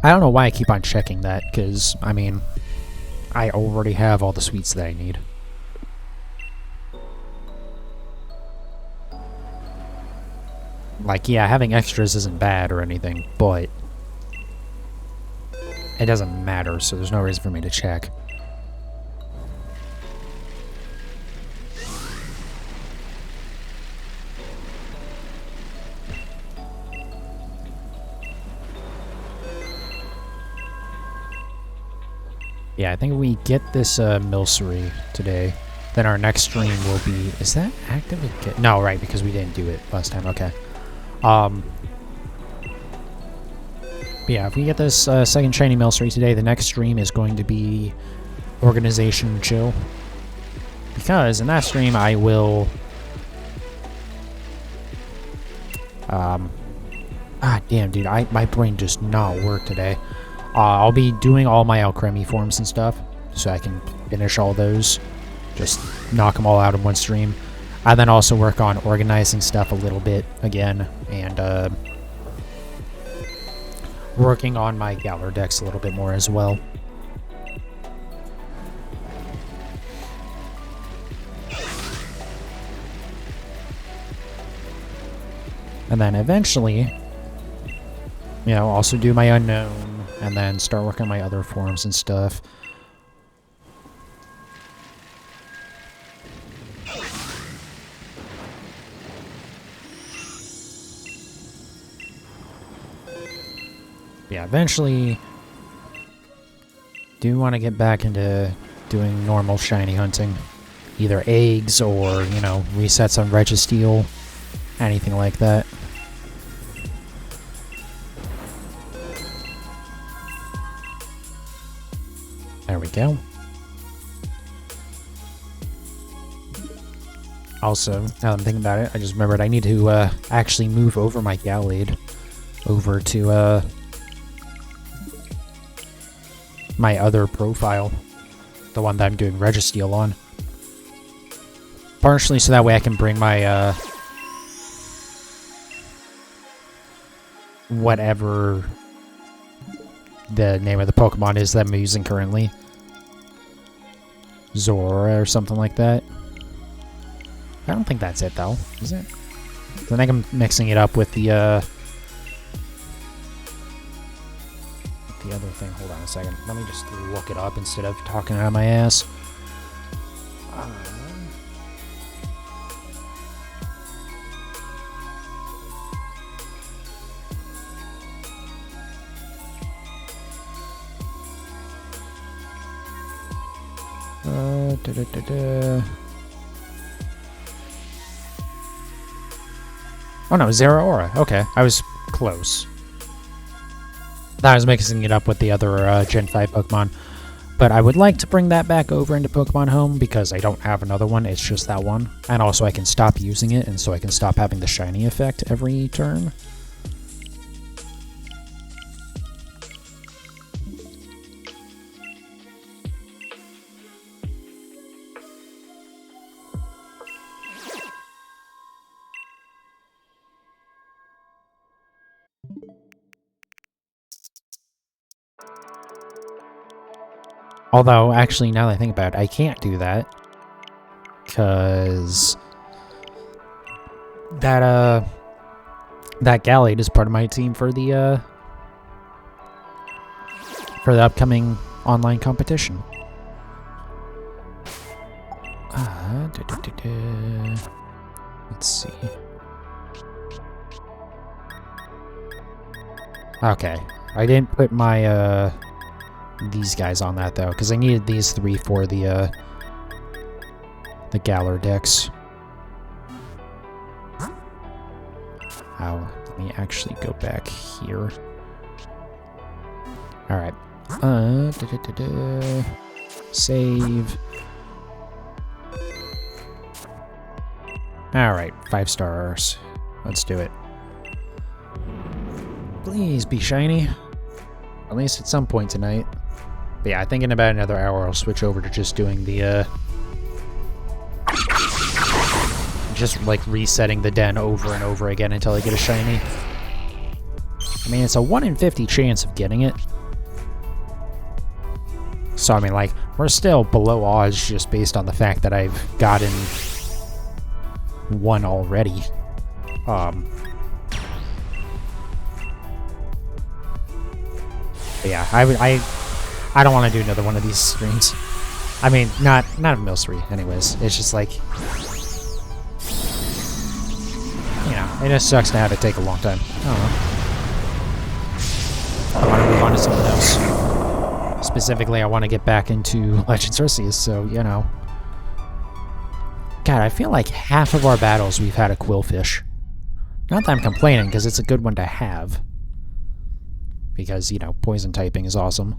I don't know why I keep on checking that, because, I mean, I already have all the sweets that I need. Like, yeah, having extras isn't bad or anything, but it doesn't matter, so there's no reason for me to check. Yeah, I think we get this Milcery today. Then our next stream will be... Is that active again? No, right, because we didn't do it last time. Okay. Yeah, if we get this second shiny Milcery today, the next stream is going to be Organization Chill. Because in that stream, I will... damn, dude, my brain does not work today. I'll be doing all my Alcremie forms and stuff, so I can finish all those. Just knock them all out in one stream. I then also work on organizing stuff a little bit again, and working on my Galar decks a little bit more as well. And then eventually, you know, also do my Unknown, and then start working on my other forms and stuff. Yeah, eventually do want to get back into doing normal shiny hunting. Either eggs or, you know, resets on Registeel, anything like that. There we go. Also, now that I'm thinking about it, I just remembered I need to actually move over my Gallade over to my other profile, the one that I'm doing Registeel on. Partially so that way I can bring my whatever the name of the Pokemon is that I'm using currently. Zora or something like that. I don't think that's it though, is it? I think I'm mixing it up with the other thing. Hold on a second. Let me just look it up instead of talking out of my ass. Oh no, Zeraora. Okay, I was close. I was mixing it up with the other Gen 5 Pokemon. But I would like to bring that back over into Pokemon Home because I don't have another one, it's just that one. And also I can stop using it, and so I can stop having the shiny effect every turn. Although, actually, now that I think about it, I can't do that. Because that Gallade is part of my team for the upcoming online competition. Let's see. Okay, I didn't put my these guys on that though, because I needed these three for the Galar decks. Oh, let me actually go back here. Alright. Save. Alright, 5 stars. Let's do it. Please be shiny. At least at some point tonight. But yeah, I think in about another hour I'll switch over to just doing the just like resetting the den over and over again until I get a shiny. I mean, it's a 1 in 50 chance of getting it. So, I mean, like, we're still below odds just based on the fact that I've gotten one already. But yeah, I don't want to do another one of these streams. I mean, not Milcery, anyways. It's just like, you know, it just sucks to have it take a long time. I want to move on to something else. Specifically, I want to get back into Legends Arceus, so, you know. God, I feel like half of our battles we've had a Quillfish. Not that I'm complaining, because it's a good one to have. Because, you know, poison typing is awesome.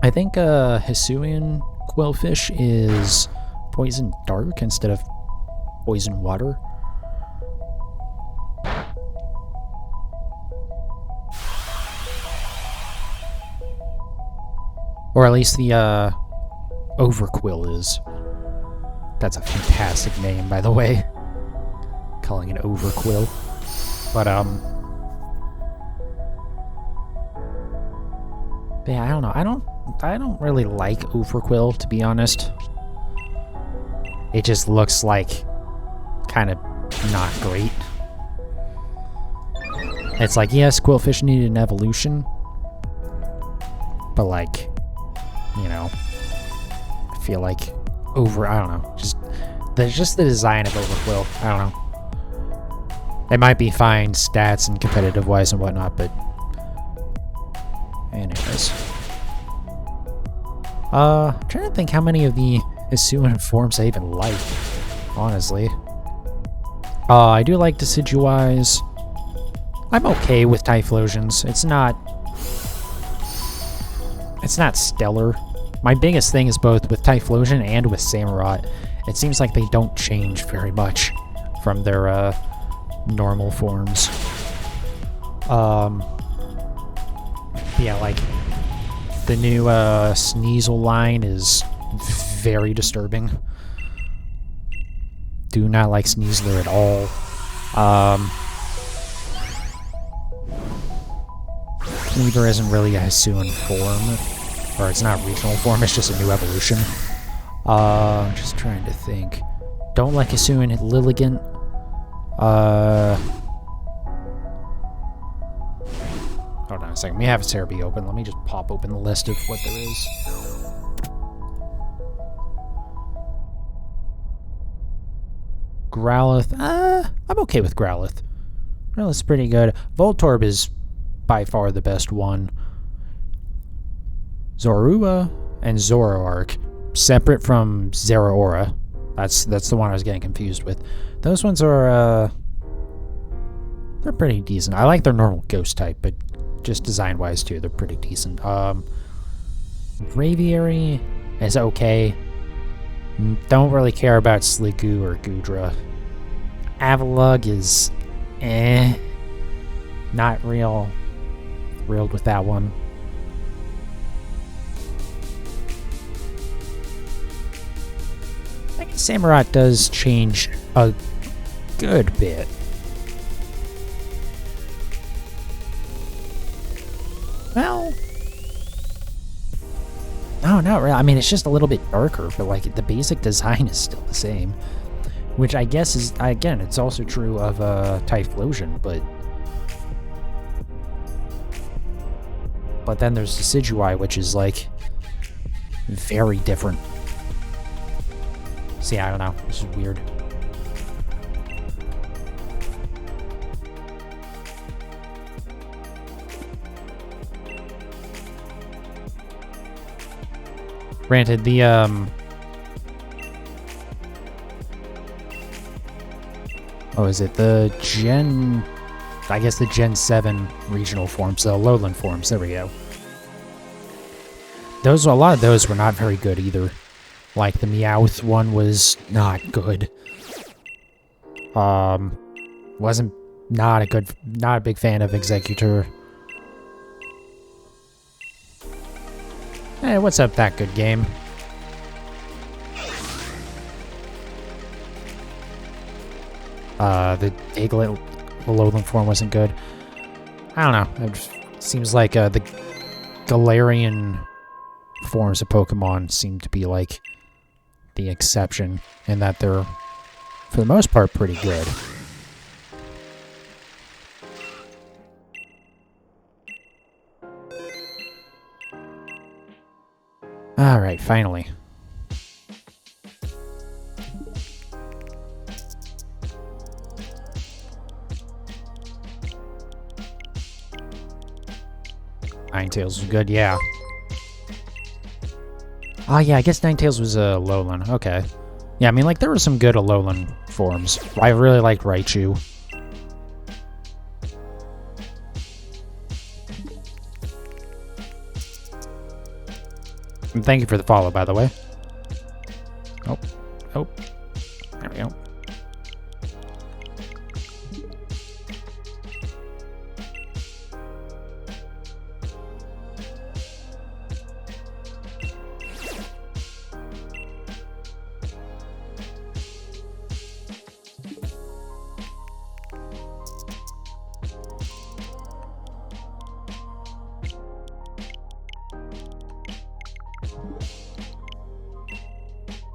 I think Hisuian Quillfish is poison dark instead of poison water. Or at least the Overquill is. That's a fantastic name, by the way. Calling it Overquill. But yeah, I don't know. I don't really like Overquill, to be honest. It just looks like kind of not great. It's like, yes, Quillfish needed an evolution, but like, you know, I feel like I don't know, just the design of Overquill, I don't know. It might be fine stats and competitive wise and whatnot, but anyways. I'm trying to think how many of the Hisuian forms I even like, honestly. I do like Decidueyes. I'm okay with Typhlosions. It's not stellar. My biggest thing is both with Typhlosion and with Samurott. It seems like they don't change very much from their normal forms. Yeah, like the new Sneasel line is very disturbing. Do not like Sneasler at all. Neither isn't really a Hisuian form. Or it's not regional form, it's just a new evolution. I'm just trying to think. Don't like Hisuian Lilligant. Hold on a second. We have a Cerebi open. Let me just pop open the list of what there is. Growlithe. I'm okay with Growlithe. Growlithe's pretty good. Voltorb is by far the best one. Zorua and Zoroark, separate from Zeraora. That's the one I was getting confused with. Those ones are, they're pretty decent. I like their normal ghost type, but just design-wise, too, they're pretty decent. Braviary is okay. Don't really care about Sliggoo or Goodra. Avalugg is not real thrilled with that one. I guess Samurott does change a good bit. Well, no, not really. I mean, it's just a little bit darker, but like the basic design is still the same. Which I guess is, again, it's also true of Typhlosion, but then there's Decidueye, which is like very different. See, I don't know. This is weird. Granted, the oh, is it the Gen? I guess the Gen 7 regional forms, the lowland forms. There we go. A lot of those were not very good either. Like the Meowth one was not good. Not a big fan of Executor. Hey, what's up, that good game? The Diglett Alolan form wasn't good. I don't know. It just seems like the Galarian forms of Pokemon seem to be like the exception, in that they're, for the most part, pretty good. Alright, finally. Ninetales was good, yeah. Ah, yeah, I guess Ninetales was a Alolan. Okay. Yeah, I mean, like, there were some good Alolan forms. I really liked Raichu. And thank you for the follow, by the way. Oh. Oh. There we go.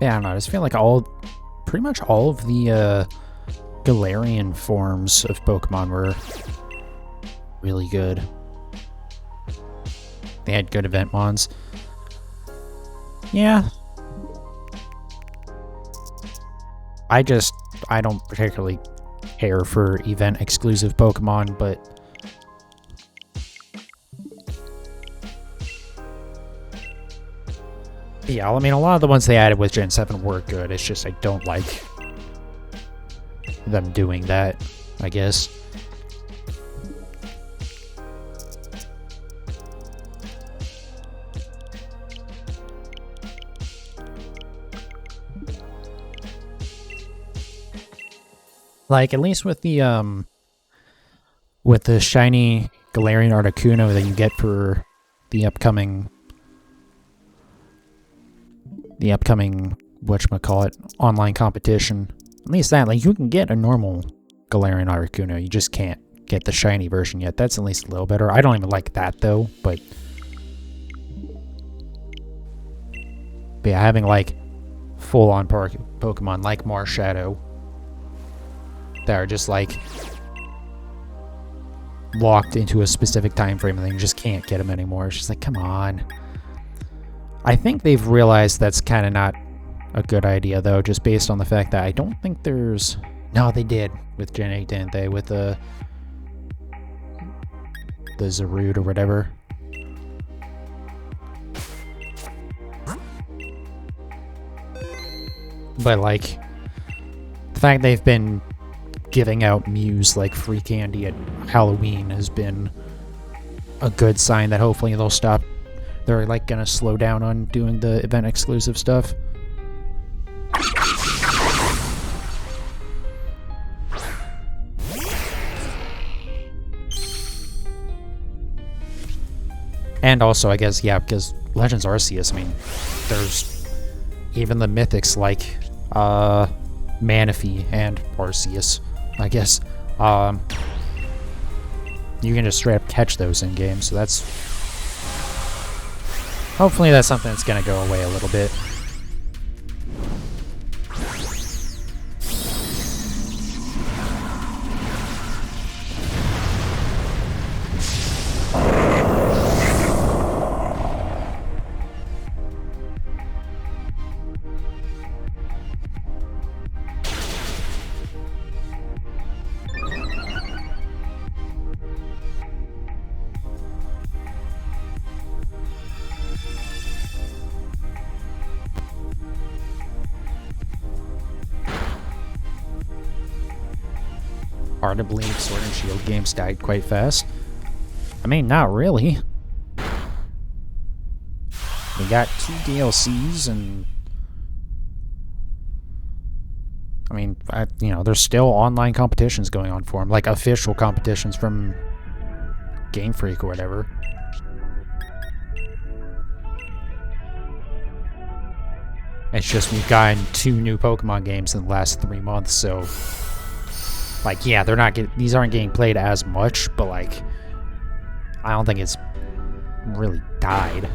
Yeah, I don't know. I just feel like pretty much all of the Galarian forms of Pokemon were really good. They had good event mons. Yeah. I don't particularly care for event exclusive Pokemon, but yeah, I mean, a lot of the ones they added with Gen 7 were good. It's just I don't like them doing that, I guess. Like, at least with the shiny Galarian Articuno that you get for the upcoming whatchamacallit, online competition. At least that, like, you can get a normal Galarian Articuno. You just can't get the shiny version yet. That's at least a little better. I don't even like that, though, but yeah, having, like, full-on Pokemon like Marshadow that are just, like, locked into a specific time frame and then you just can't get them anymore. It's just like, come on. I think they've realized that's kind of not a good idea, though, just based on the fact that I don't think there's... No, they did with Gen 8, didn't they? With the Zarude or whatever. But, like, the fact they've been giving out Mews like free candy at Halloween has been a good sign that hopefully they'll stop. They're, like, gonna slow down on doing the event exclusive stuff. And also, I guess, yeah, because Legends Arceus, I mean, there's even the mythics like Manaphy and Arceus, I guess. You can just straight up catch those in game, so that's... Hopefully that's something that's gonna go away a little bit. Hard to believe Sword and Shield games died quite fast. I mean, not really. We got 2 DLCs and... I mean, you know, there's still online competitions going on for them. Like, official competitions from Game Freak or whatever. It's just we've gotten 2 new Pokemon games in the last 3 months, so... Like, yeah, they're not these aren't getting played as much, but like, I don't think it's really died.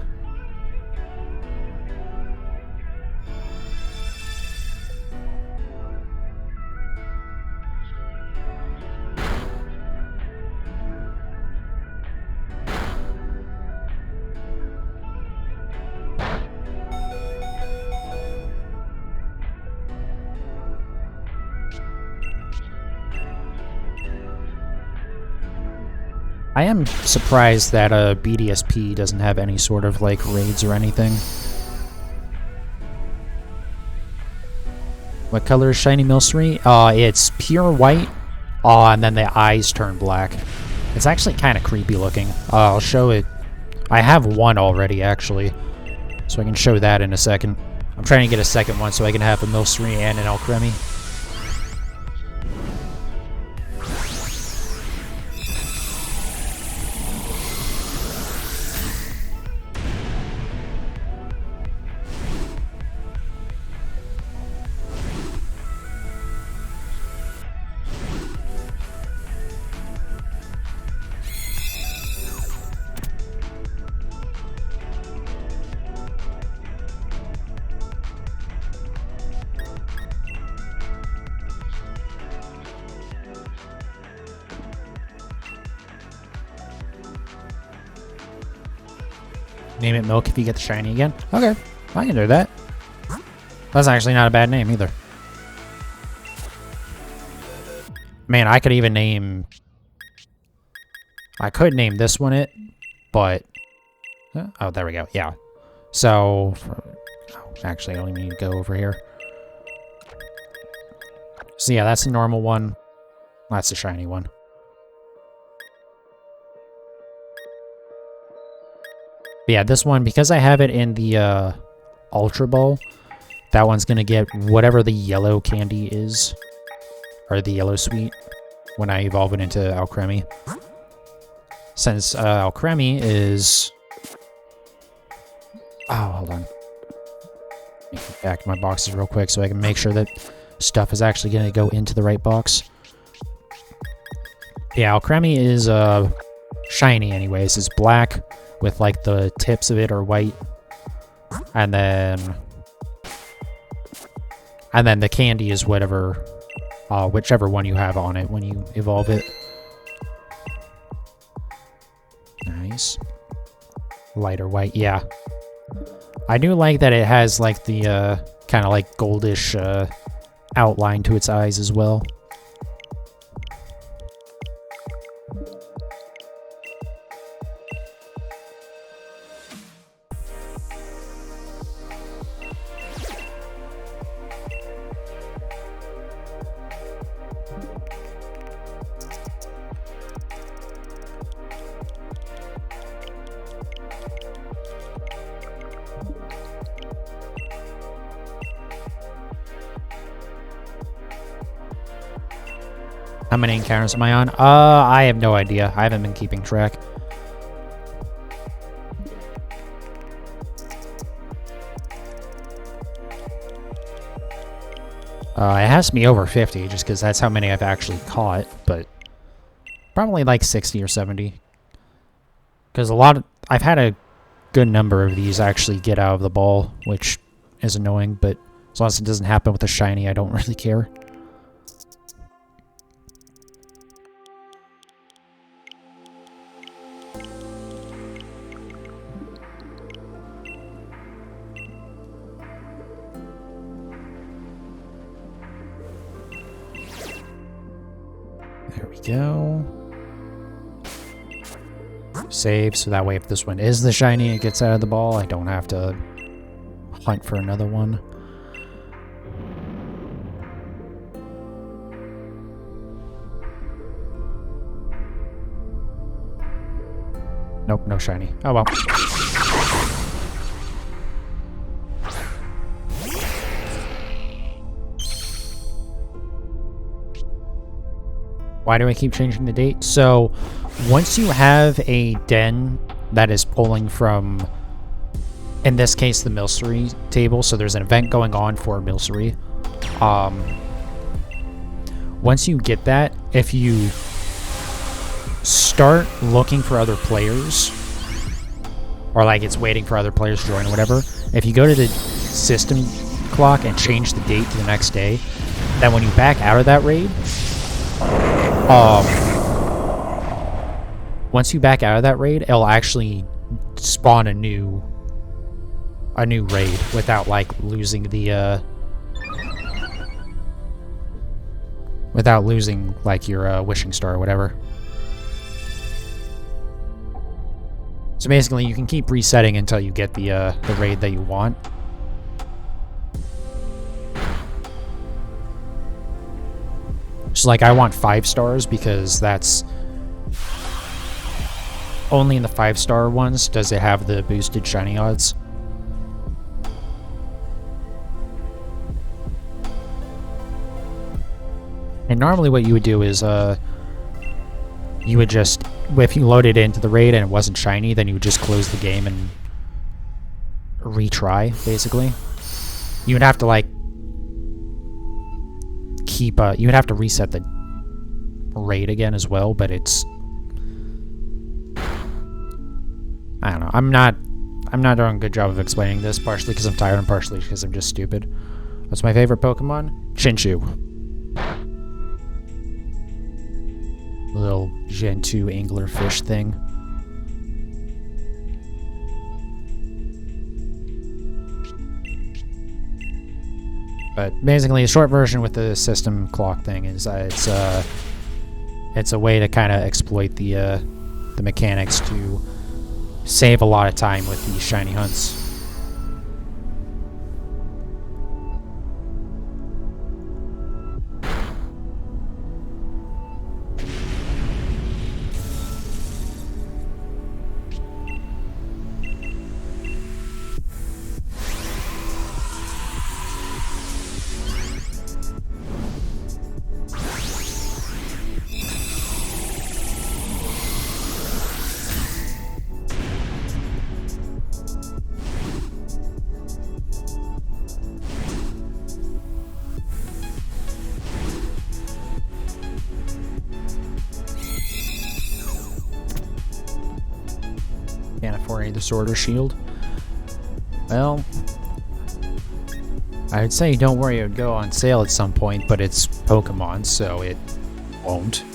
I am surprised that BDSP doesn't have any sort of like raids or anything. What color is shiny Milcery? It's pure white, and then the eyes turn black. It's actually kind of creepy looking. I'll show it. I have one already actually, so I can show that in a second. I'm trying to get a second one so I can have a Milcery and an Alcremie. Name it Milk if you get the shiny again. Okay, I can do that. That's actually not a bad name either. Man, I could even name... I could name this one it, but... Oh, there we go. Yeah. So... actually, I don't even need to go over here. So yeah, that's the normal one. That's the shiny one. But yeah, this one, because I have it in the Ultra Ball, that one's going to get whatever the yellow candy is, or the yellow sweet, when I evolve it into Alcremie. Since Alcremie is... Oh, hold on. Let me get back to my boxes real quick so I can make sure that stuff is actually going to go into the right box. Yeah, Alcremie is shiny anyways. It's black, with like the tips of it are white, and then the candy is whatever, whichever one you have on it when you evolve it. Nice. Lighter white, yeah. I do like that it has like the kind of like goldish outline to its eyes as well. How many encounters am I on? I have no idea. I haven't been keeping track. It has to be over 50, just because that's how many I've actually caught, but probably like 60 or 70. Because I've had a good number of these actually get out of the ball, which is annoying, but as long as it doesn't happen with a shiny, I don't really care. There we go. Save, so that way if this one is the shiny, it gets out of the ball. I don't have to hunt for another one. Nope, no shiny. Oh well. Why do I keep changing the date? So, once you have a den that is pulling from, in this case, the Milcery table, so there's an event going on for Milcery. once you get that, if you start looking for other players, or like it's waiting for other players to join or whatever, if you go to the system clock and change the date to the next day, then when you back out of that raid, once you back out of that raid, it'll actually spawn a new raid without like losing the without losing like your wishing star or whatever. So basically, you can keep resetting until you get the raid that you want. Just like I want 5 stars because that's only in the 5-star ones does it have the boosted shiny odds. And normally what you would do is you would just, if you loaded into the raid and it wasn't shiny, then you would just close the game and retry, basically. You would have to like keep you would have to reset the raid again as well, but it's, I don't know. I'm not doing a good job of explaining this, partially because I'm tired and partially because I'm just stupid. What's my favorite Pokemon? Chinchu. Little Gen 2 anglerfish thing. But basically, a short version with the system clock thing is it's a way to kind of exploit the mechanics to save a lot of time with these shiny hunts. Can't afford either sword or shield. Well, I would say don't worry, it would go on sale at some point, but it's Pokemon, so it won't.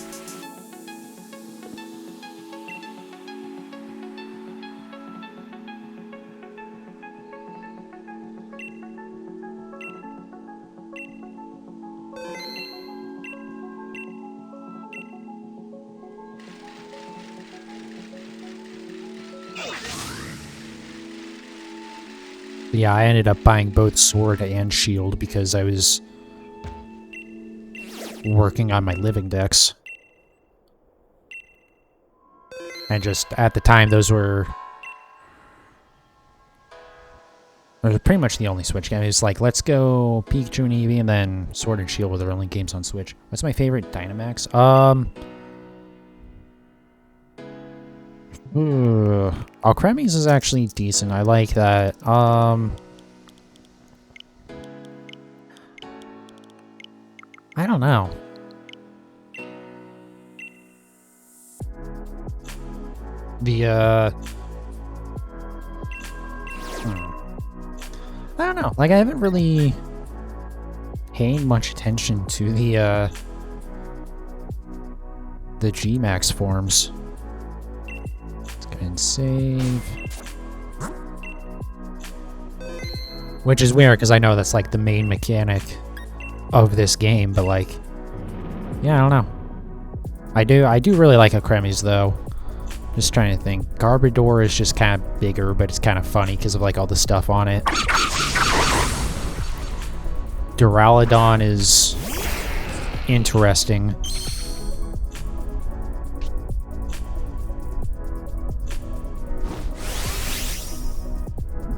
Yeah, I ended up buying both sword and shield because I was working on my living decks. And just at the time, those were pretty much the only Switch game. It was like, let's go Pikachu and Eevee, and then Sword and Shield were the only games on Switch. What's my favorite Dynamax? Alcremie's is actually decent. I like that. I don't know. I don't know. Like, I haven't really paid much attention to the G-Max forms. And save. Which is weird, because I know that's like the main mechanic of this game, but like, yeah, I don't know. I do really like Alcremie's though. Just trying to think. Garbodor is just kind of bigger, but it's kind of funny because of like all the stuff on it. Duraludon is interesting.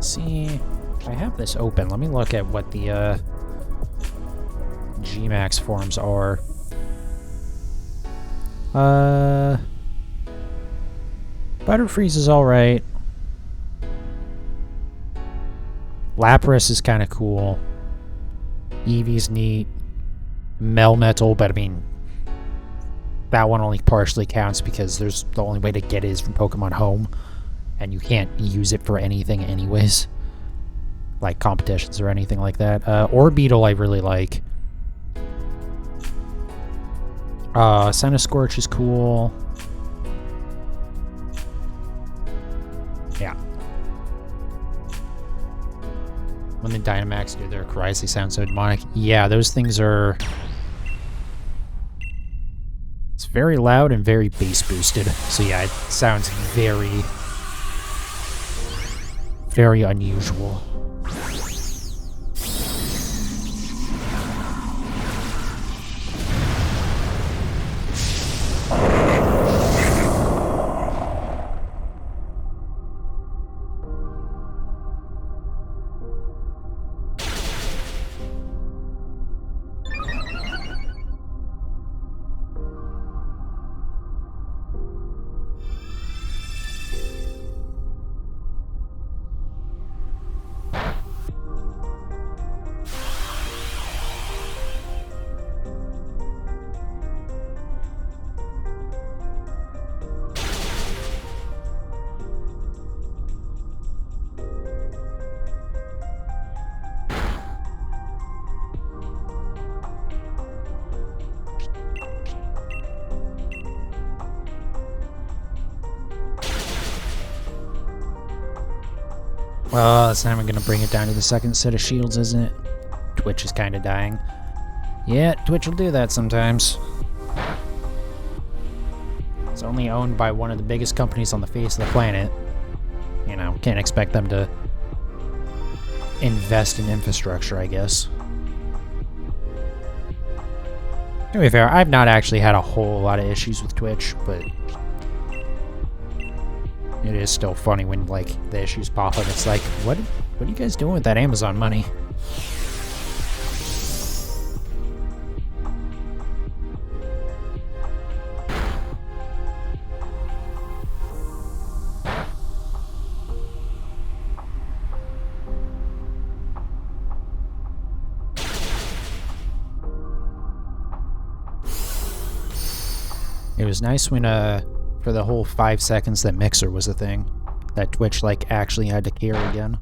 See, I have this open. Let me look at what the G-Max forms are. Butterfreeze is alright. Lapras is kind of cool. Eevee's neat. Melmetal, but I mean, that one only partially counts because there's the only way to get it is from Pokemon Home, and you can't use it for anything anyways, like competitions or anything like that. Orbeetle I really like. Centiskorch is cool. Yeah. When the Dynamax do their cries, they sound so demonic. Yeah, those things are... It's very loud and very bass boosted. So yeah, it sounds very, very unusual. Well, that's not even going to bring it down to the second set of shields, isn't it? Twitch is kind of dying. Yeah, Twitch will do that sometimes. It's only owned by one of the biggest companies on the face of the planet. You know, can't expect them to invest in infrastructure, I guess. To be fair, I've not actually had a whole lot of issues with Twitch, but it is still funny when, like, the issues pop up. It's like, what are you guys doing with that Amazon money? It was nice when, for the whole 5 seconds that Mixer was a thing, that Twitch, like, actually had to care again.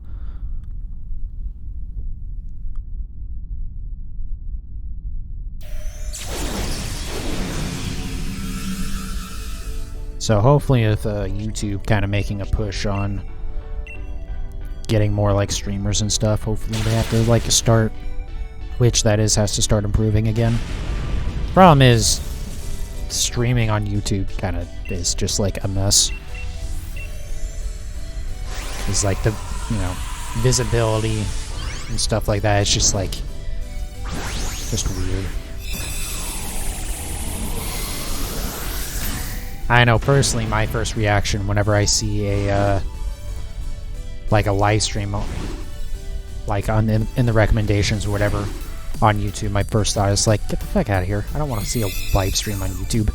So hopefully with YouTube kind of making a push on getting more, like, streamers and stuff, hopefully they have to, like, start... Twitch, that is, has to start improving again. Problem is, streaming on YouTube kind of is just like a mess. It's like the, you know, visibility and stuff like that. It's just like, just weird. I know personally, my first reaction whenever I see a like a live stream, like on in the recommendations or whatever on YouTube, my first thought is like, get the fuck out of here. I don't want to see a live stream on YouTube.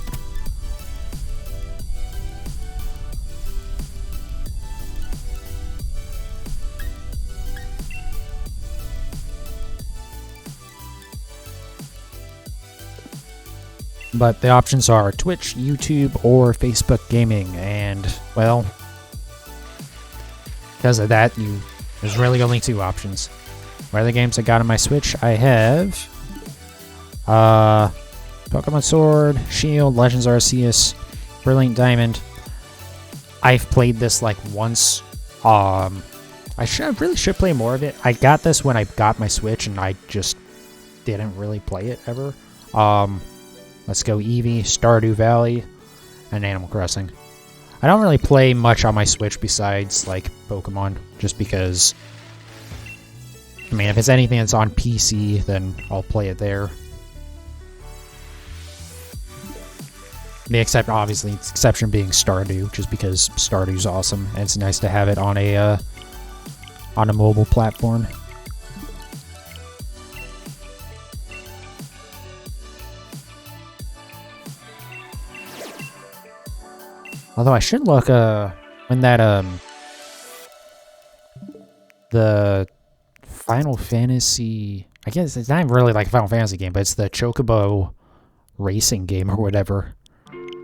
But the options are Twitch, YouTube, or Facebook Gaming, and, well, because of that, there's really only 2 options. What are the games I got on my Switch? I have Pokemon Sword, Shield, Legends Arceus, Brilliant Diamond. I've played this like once. I really should play more of it. I got this when I got my Switch and I just didn't really play it ever. Let's go Eevee, Stardew Valley, and Animal Crossing. I don't really play much on my Switch besides like Pokemon, just because, I mean, if it's anything that's on PC, then I'll play it there. The exception being Stardew, just because Stardew's awesome, and it's nice to have it on a mobile platform. Although I should look when that the Final Fantasy I guess it's not really like a Final Fantasy game, but it's the Chocobo racing game or whatever.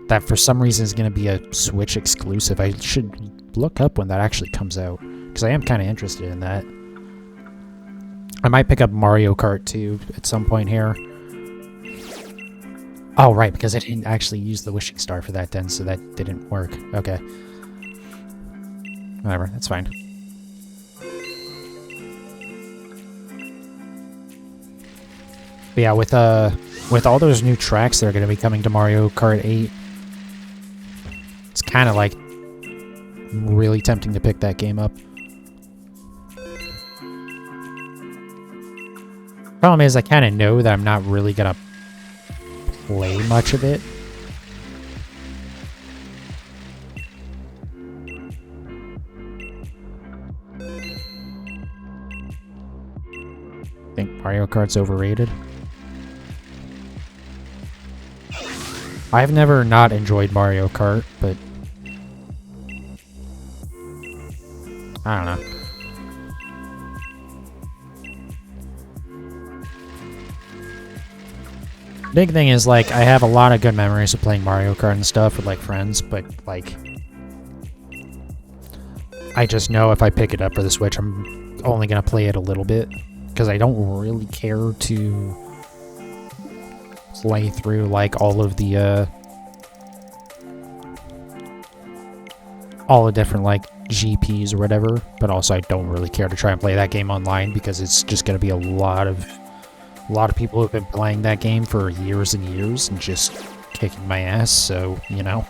That for some reason is going to be a Switch exclusive. I should look up when that actually comes out, because I am kind of interested in that. I might pick up Mario Kart 2 at some point here. Oh, right, because I didn't actually use the wishing star for that then, so that didn't work. Okay. Whatever, that's fine. But yeah, with all those new tracks that are going to be coming to Mario Kart 8, it's kind of like really tempting to pick that game up. Problem is, I kind of know that I'm not really going to play much of it. I think Mario Kart's overrated. I've never not enjoyed Mario Kart, but I don't know. Big thing is, like, I have a lot of good memories of playing Mario Kart and stuff with, like, friends, but, like, I just know if I pick it up for the Switch, I'm only gonna play it a little bit, because I don't really care to play through, like, all of the, all the different, like, GPs or whatever, but also I don't really care to try and play that game online, because it's just gonna be a lot of people who've been playing that game for years and years and just kicking my ass, so, you know.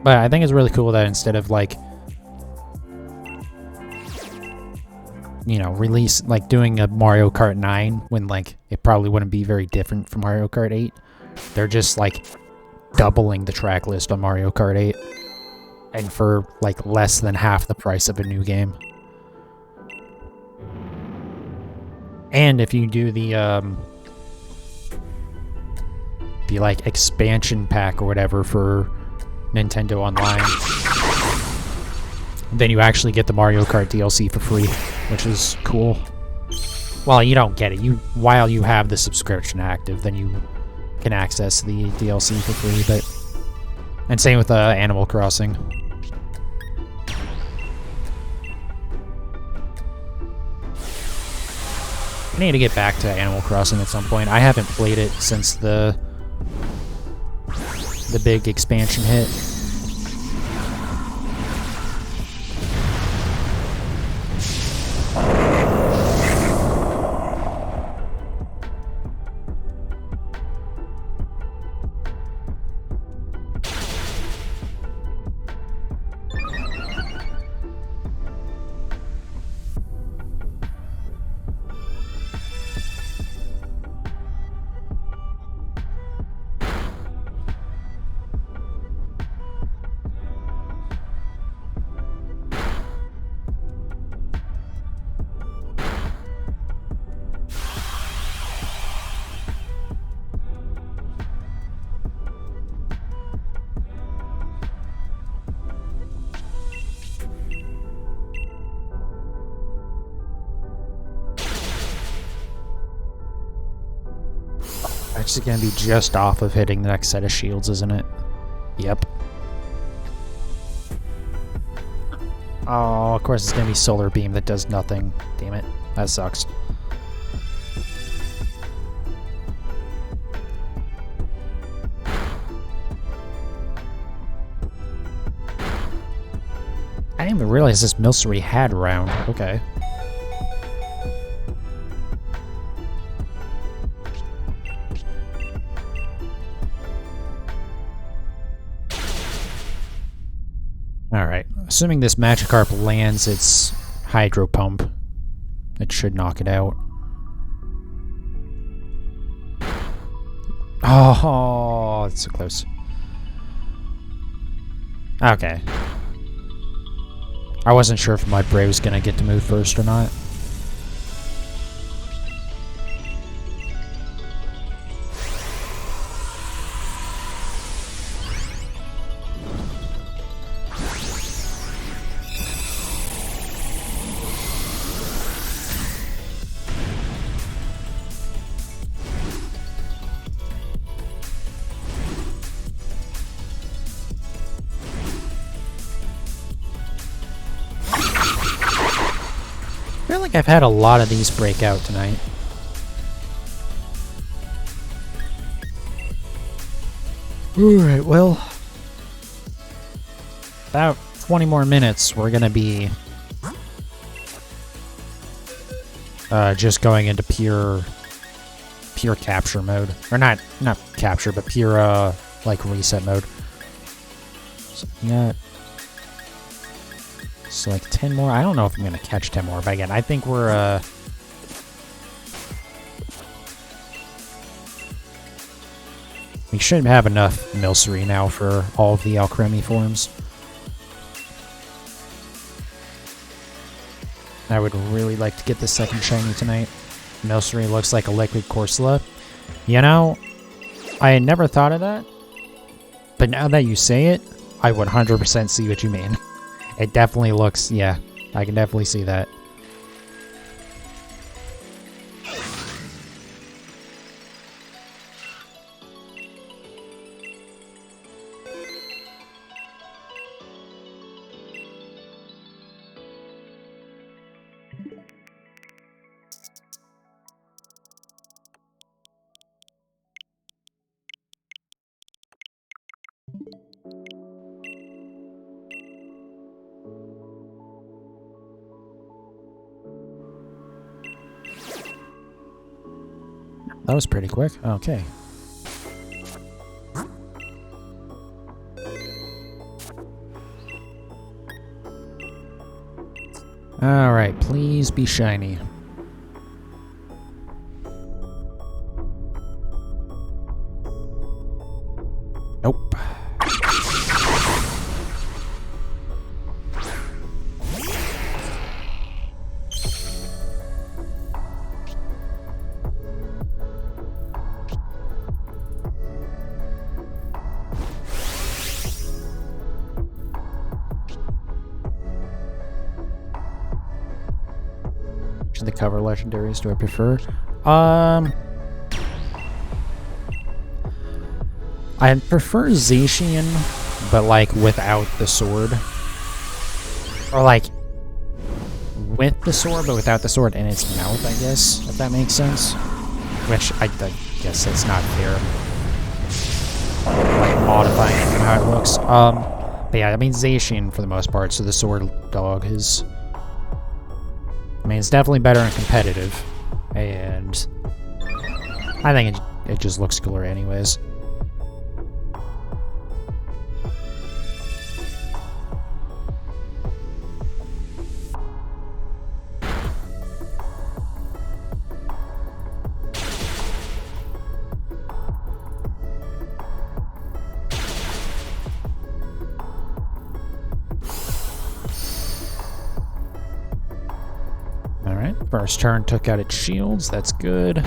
But I think it's really cool that instead of, like, you know, doing a Mario Kart 9 when, like, it probably wouldn't be very different from Mario Kart 8. They're just, like, doubling the track list on Mario Kart 8. And for, like, less than half the price of a new game. And if you do the like, expansion pack or whatever for Nintendo Online, then you actually get the Mario Kart DLC for free, which is cool. Well, you don't get it. While you have the subscription active, then you can access the DLC for free. But and same with Animal Crossing. I need to get back to Animal Crossing at some point. I haven't played it since the big expansion hit. It's gonna be just off of hitting the next set of shields, isn't it? Yep. Oh, of course it's gonna be Solar Beam that does nothing. Damn it. That sucks. I didn't even realize this Milcery had round. Okay. Alright, assuming this Magikarp lands its Hydro Pump, it should knock it out. Oh, it's so close. Okay. I wasn't sure if my Brave was gonna get to move first or not. like I've had a lot of these break out tonight. Alright, well, about 20 more minutes, we're gonna be just going into pure capture mode. Or not capture, but pure, like, reset mode. So, yeah. So, like, 10 more. I don't know if I'm gonna catch 10 more, but again, I think we're, we should have enough Milcery now for all of the Alcremie forms. I would really like to get the second shiny tonight. Milcery looks like a liquid Corsola. You know, I had never thought of that, but now that you say it, I would 100% see what you mean. It definitely looks, yeah, I can definitely see that. That was pretty quick. Okay. Alright, please be shiny. Nope. The cover legendaries do I prefer? I prefer Zacian, but like without the sword. Or like with the sword, but without the sword in its mouth, I guess, if that makes sense. Which I guess that's not fair. Like modifying it from how it looks. But yeah, I mean Zacian for the most part, so the sword dog is, I mean, it's definitely better in competitive, and I think it just looks cooler anyways. Alright, first turn took out its shields, that's good.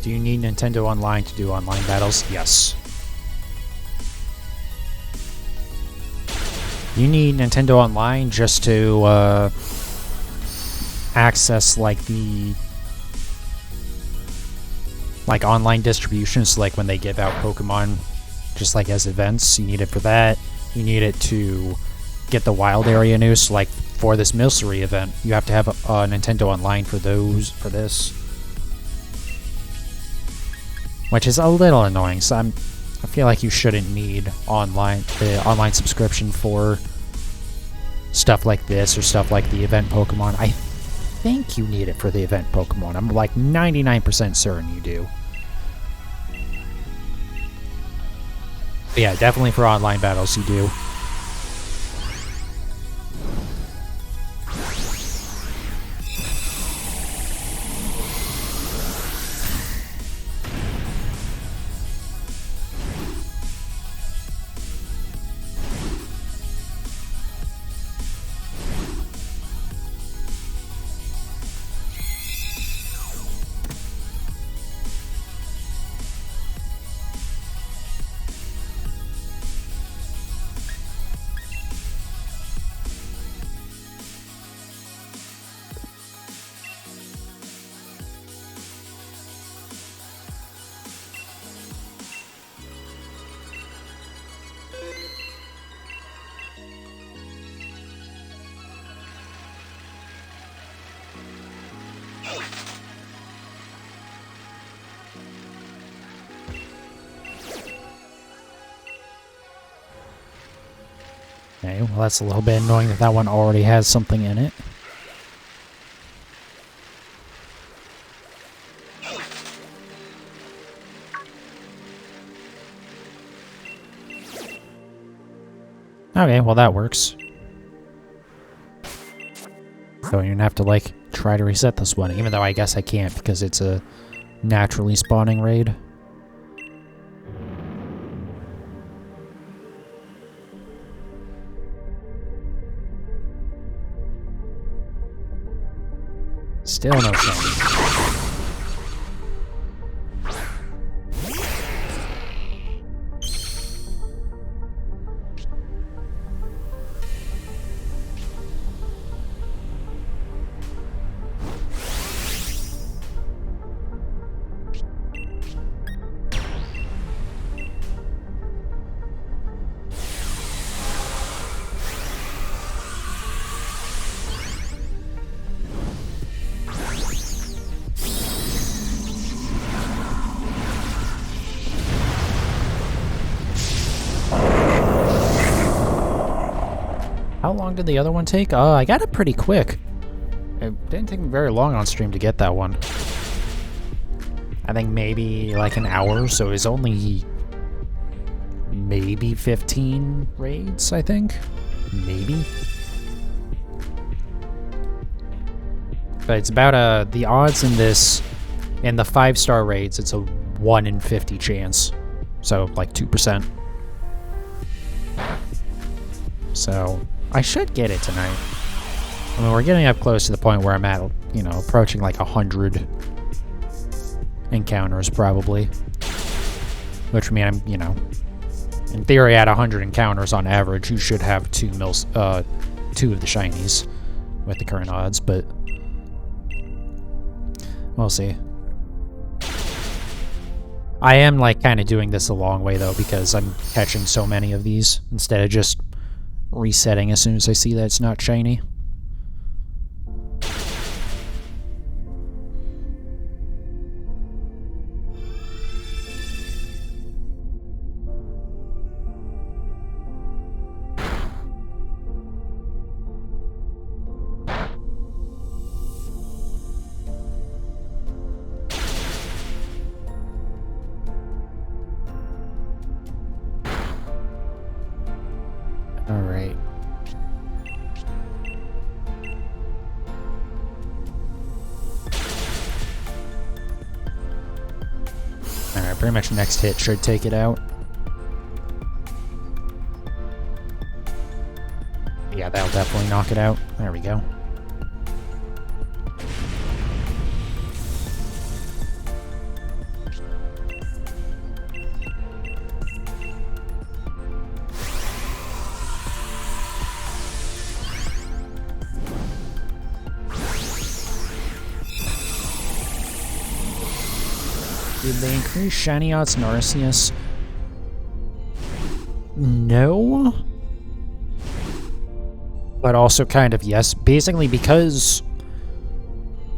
Do you need Nintendo Online to do online battles? Yes. You need Nintendo Online just to access like the online distributions, like when they give out Pokemon just like as events. You need it for that. You need it to get the wild area news. So like for this Milcery event, you have to have a Nintendo Online for this. Which is a little annoying, so I feel like you shouldn't need the online subscription for stuff like this or stuff like the event Pokemon. I think you need it for the event Pokemon. I'm like 99% certain you do. But yeah, definitely for online battles you do. Okay, well that's a little bit annoying that that one already has something in it. Okay, well that works. So you're gonna have to, like, try to reset this one, even though I guess I can't because it's a naturally spawning raid. Still no shiny. How long did the other one take? I got it pretty quick. It didn't take me very long on stream to get that one. I think maybe like an hour, so it's only maybe 15 raids, I think. Maybe. But it's about the odds in this, in the 5-star raids, it's a 1 in 50 chance. So like 2%. So I should get it tonight. I mean, we're getting up close to the point where I'm at, you know, approaching like 100 encounters probably. Which, I mean, I'm, you know, in theory at 100 encounters on average, you should have 2 of the shinies with the current odds, but we'll see. I am, like, kind of doing this a long way, though, because I'm catching so many of these instead of just resetting as soon as I see that it's not shiny. Alright. Alright, pretty much next hit should take it out. Yeah, that'll definitely knock it out. There we go. Did they increase shiny odds in Arceus? No. But also kind of yes. Basically because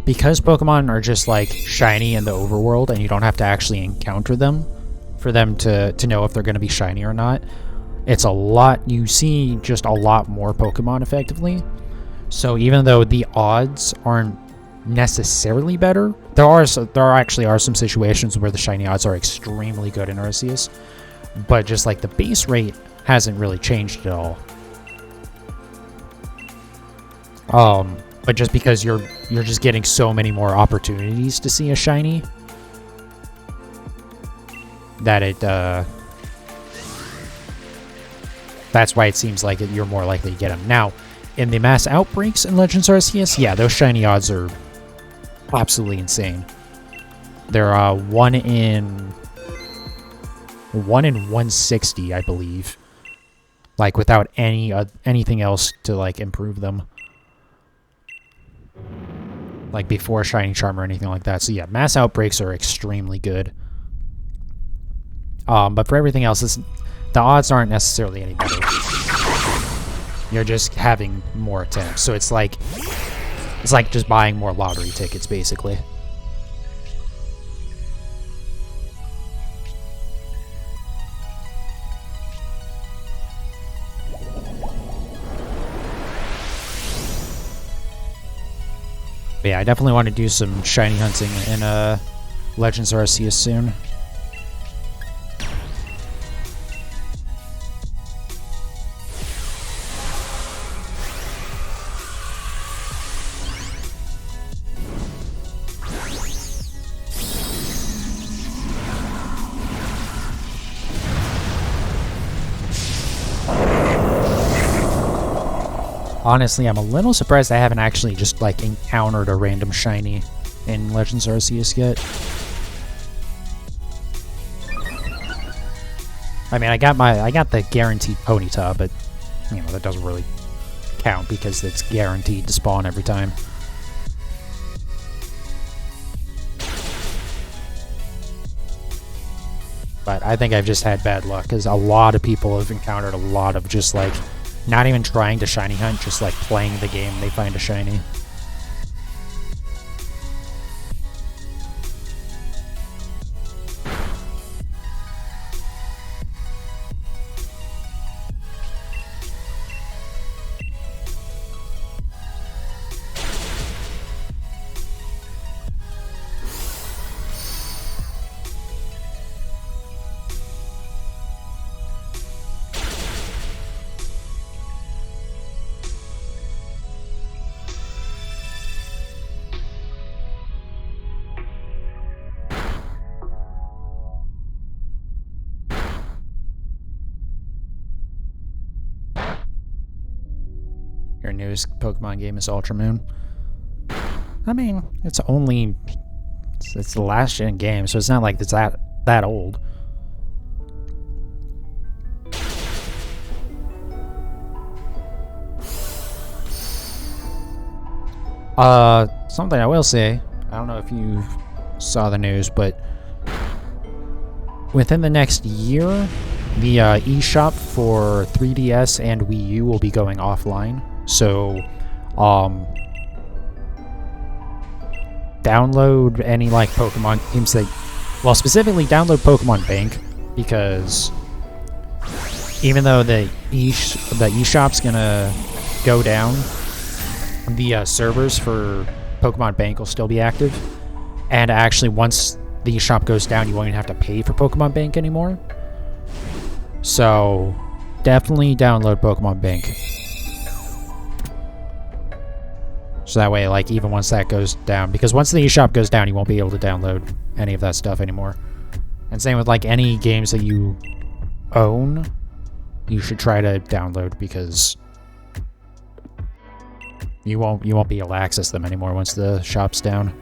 Pokemon are just like shiny in the overworld and you don't have to actually encounter them for them to know if they're going to be shiny or not. It's a lot, you see just a lot more Pokemon effectively. So even though the odds aren't necessarily better, there actually are some situations where the shiny odds are extremely good in Arceus, but just like the base rate hasn't really changed at all. But just because you're just getting so many more opportunities to see a shiny, that it that's why it seems like you're more likely to get them. Now, in the mass outbreaks in Legends Arceus, yeah, those shiny odds are absolutely insane. They're 1 in 160, I believe. Like without anything else to like improve them. Like before Shiny Charm or anything like that. So yeah, mass outbreaks are extremely good. But for everything else, the odds aren't necessarily any better. You're just having more attempts. So it's like just buying more lottery tickets, basically. But yeah, I definitely want to do some shiny hunting in Legends Arceus soon. Honestly, I'm a little surprised I haven't actually just, like, encountered a random shiny in Legends Arceus yet. I mean, I got the guaranteed Ponyta, but, you know, that doesn't really count because it's guaranteed to spawn every time. But I think I've just had bad luck, because a lot of people have encountered a lot of just, like, not even trying to shiny hunt, just like playing the game, they find a shiny. Your newest Pokemon game is Ultramoon. I mean, it's the last gen game, so it's not like it's that old. Something I will say, I don't know if you saw the news, but within the next year, the eShop for 3DS and Wii U will be going offline. So, download any, like, Pokemon games that... Well, specifically download Pokemon Bank, because even though the eShop's gonna go down, the servers for Pokemon Bank will still be active. And actually, once the eShop goes down, you won't even have to pay for Pokemon Bank anymore. So, definitely download Pokemon Bank. So that way, like, even once that goes down, because once the eShop goes down, you won't be able to download any of that stuff anymore. And same with, like, any games that you own, you should try to download, because you won't be able to access them anymore once the shop's down.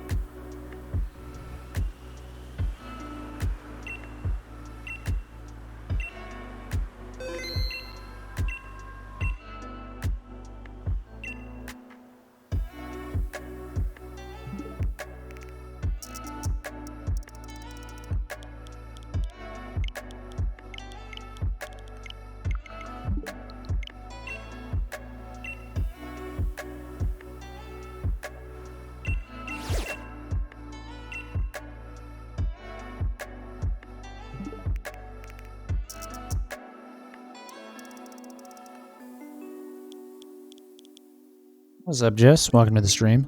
What's up, Jess? Welcome to the stream.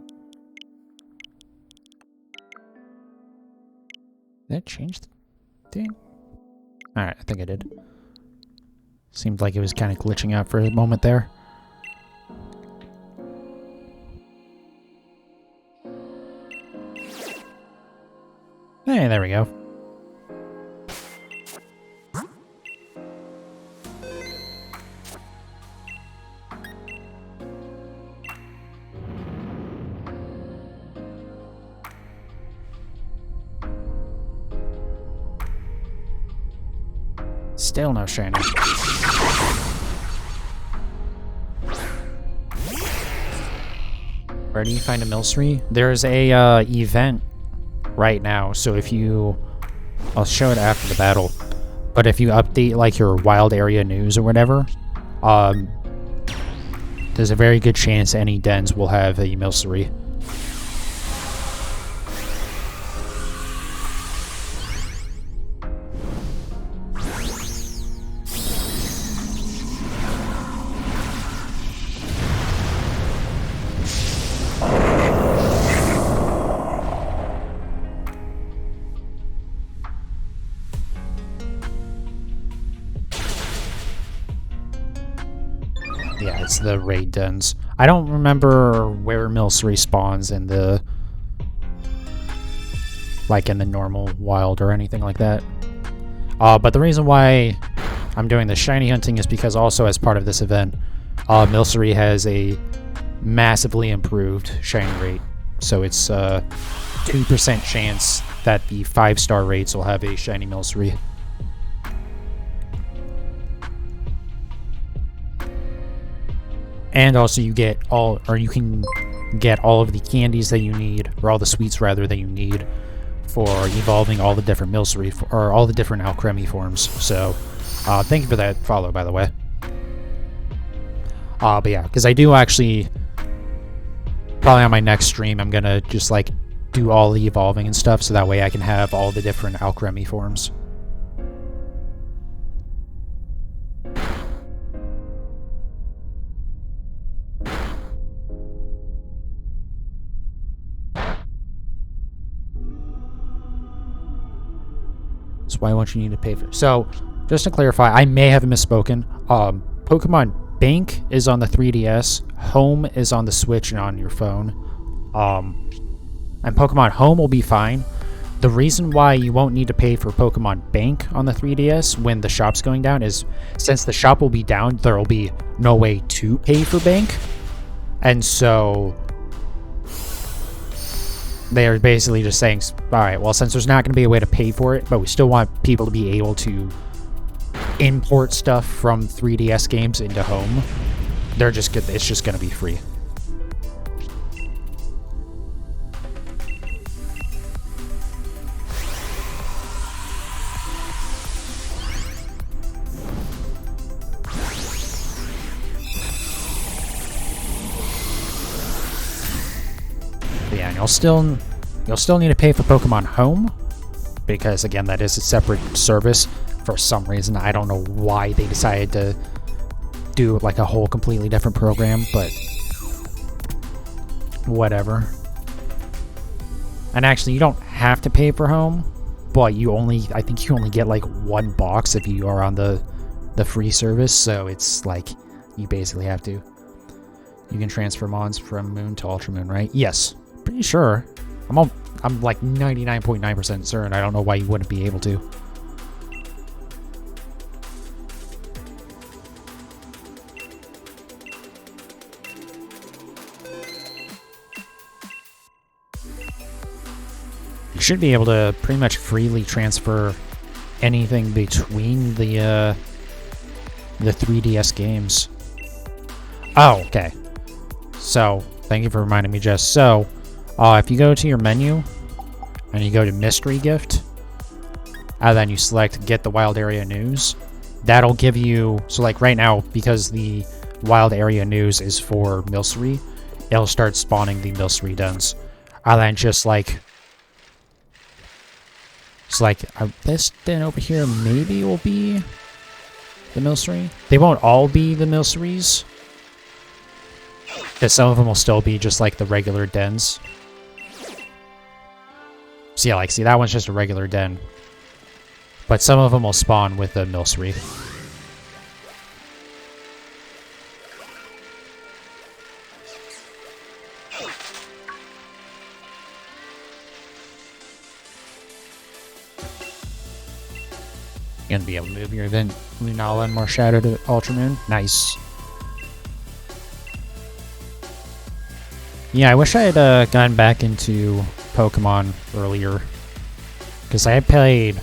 Did that change the thing? Alright, I think I did. Seemed like it was kind of glitching out for a moment there. Hey, there we go. Still no shiny. Where do you find a Milcery? There's a event right now, so if you... I'll show it after the battle. But if you update, like, your wild area news or whatever, there's a very good chance any dens will have a Milcery. it's the raid dens. I don't remember where Milcery spawns in the... like in the normal wild or anything like that. But the reason why I'm doing the shiny hunting is because also as part of this event, Milcery has a massively improved shiny rate. So it's 2% chance that the 5-star rates will have a shiny Milcery. And also you get all, or you can get all of the candies that you need, or all the sweets rather that you need for evolving all the different Milcery, or all the different Alcremie forms. So, thank you for that follow, by the way. But yeah, because I do actually, probably on my next stream, I'm gonna just like do all the evolving and stuff, so that way I can have all the different Alcremie forms. So why won't you need to pay for... So, just to clarify, I may have misspoken. Pokemon Bank is on the 3DS, Home is on the Switch and on your phone. And Pokemon Home will be fine. The reason why you won't need to pay for Pokemon Bank on the 3DS when the shop's going down is since the shop will be down, there will be no way to pay for Bank. And so they are basically just saying, alright, well, since there's not going to be a way to pay for it, but we still want people to be able to import stuff from 3DS games into Home, they're just good. It's just going to be free. But yeah, and you'll still need to pay for Pokemon Home, because again, that is a separate service. For some reason, I don't know why they decided to do like a whole completely different program, but whatever. And actually, you don't have to pay for Home, but I think you only get like 1 box if you are on the free service, so it's like you basically have to. You can transfer mons from Moon to Ultra Moon, right? Yes, pretty sure. I'm like 99.9% certain. I don't know why you wouldn't be able to. You should be able to pretty much freely transfer anything between the 3DS games. Oh, okay. So, thank you for reminding me, Jess. So, if you go to your menu, and you go to Mystery Gift, and then you select Get the Wild Area News, that'll give you... So, like, right now, because the Wild Area News is for Milcery, it'll start spawning the Milcery dens. And then just, like... It's like, this den over here maybe will be the Milcery. They won't all be the Milcerys, because some of them will still be just like the regular dens. So yeah, like, see, that one's just a regular den. But some of them will spawn with the Milcery. You're gonna be able to move your event Lunala and more Shadow to Ultra Moon. Nice. Yeah, I wish I had gotten back into Pokemon earlier, because I had played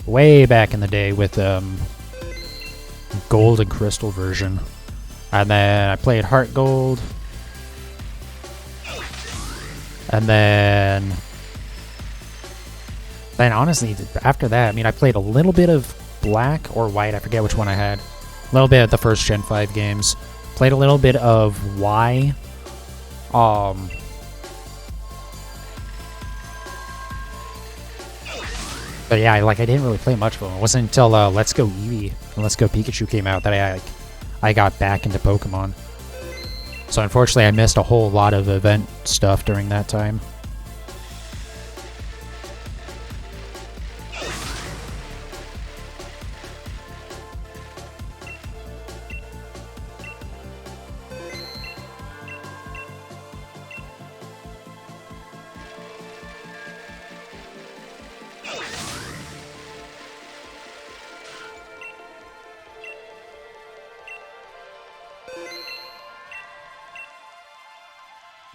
way back in the day with Gold and Crystal version, and then I played Heart Gold, and then honestly after that, I mean, I played a little bit of Black or White, I forget which one I had. A little bit of the first Gen 5 games. Played a little bit of Y. But yeah, I didn't really play much of them. It wasn't until Let's Go Eevee and Let's Go Pikachu came out that I got back into Pokemon. So unfortunately, I missed a whole lot of event stuff during that time.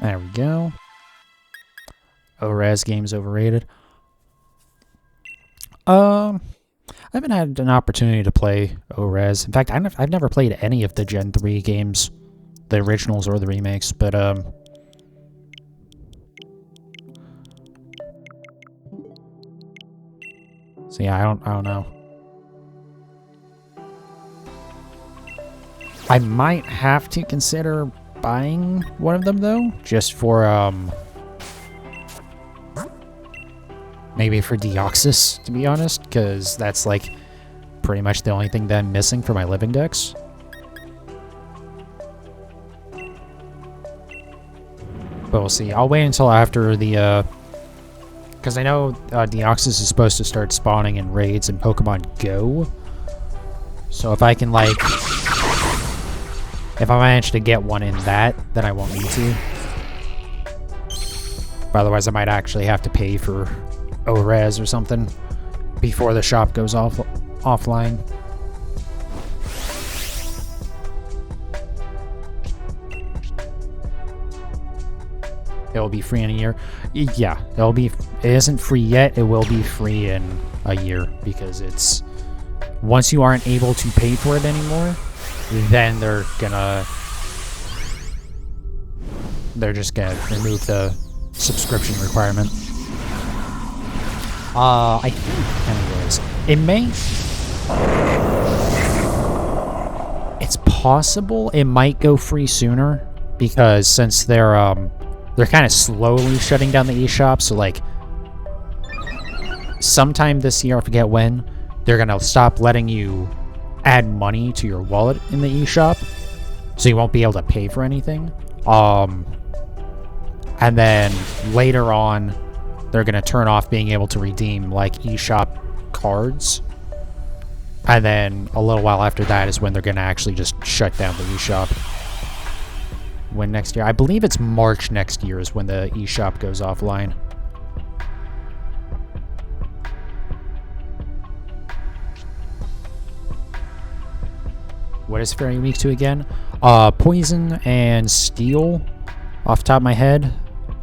There we go. ORAS game's overrated. I haven't had an opportunity to play ORAS. In fact, I've never played any of the Gen 3 games, the originals or the remakes, but so yeah, I don't know. I might have to consider buying one of them though, just for maybe for Deoxys, to be honest, because that's like pretty much the only thing that I'm missing for my living decks. But we'll see. I'll wait until after the because I know Deoxys is supposed to start spawning in raids in Pokemon Go. So if I can like, if I manage to get one in that, then I won't need to. But otherwise I might actually have to pay for ORAS or something before the shop goes offline. It'll be free in a year. Yeah, it isn't free yet. It will be free in a year because it's once you aren't able to pay for it anymore, then they're just gonna remove the subscription requirement. I think, anyways, it may. It's possible it might go free sooner because since they're kind of slowly shutting down the eShop, so like sometime this year, I forget when, they're gonna stop letting you add money to your wallet in the eShop, so you won't be able to pay for anything. And then later on, they're gonna turn off being able to redeem like eShop cards. And then a little while after that is when they're gonna actually just shut down the eShop. When next year? I believe it's March next year is when the eShop goes offline. What is Fairy weak to again? Poison and Steel, off the top of my head.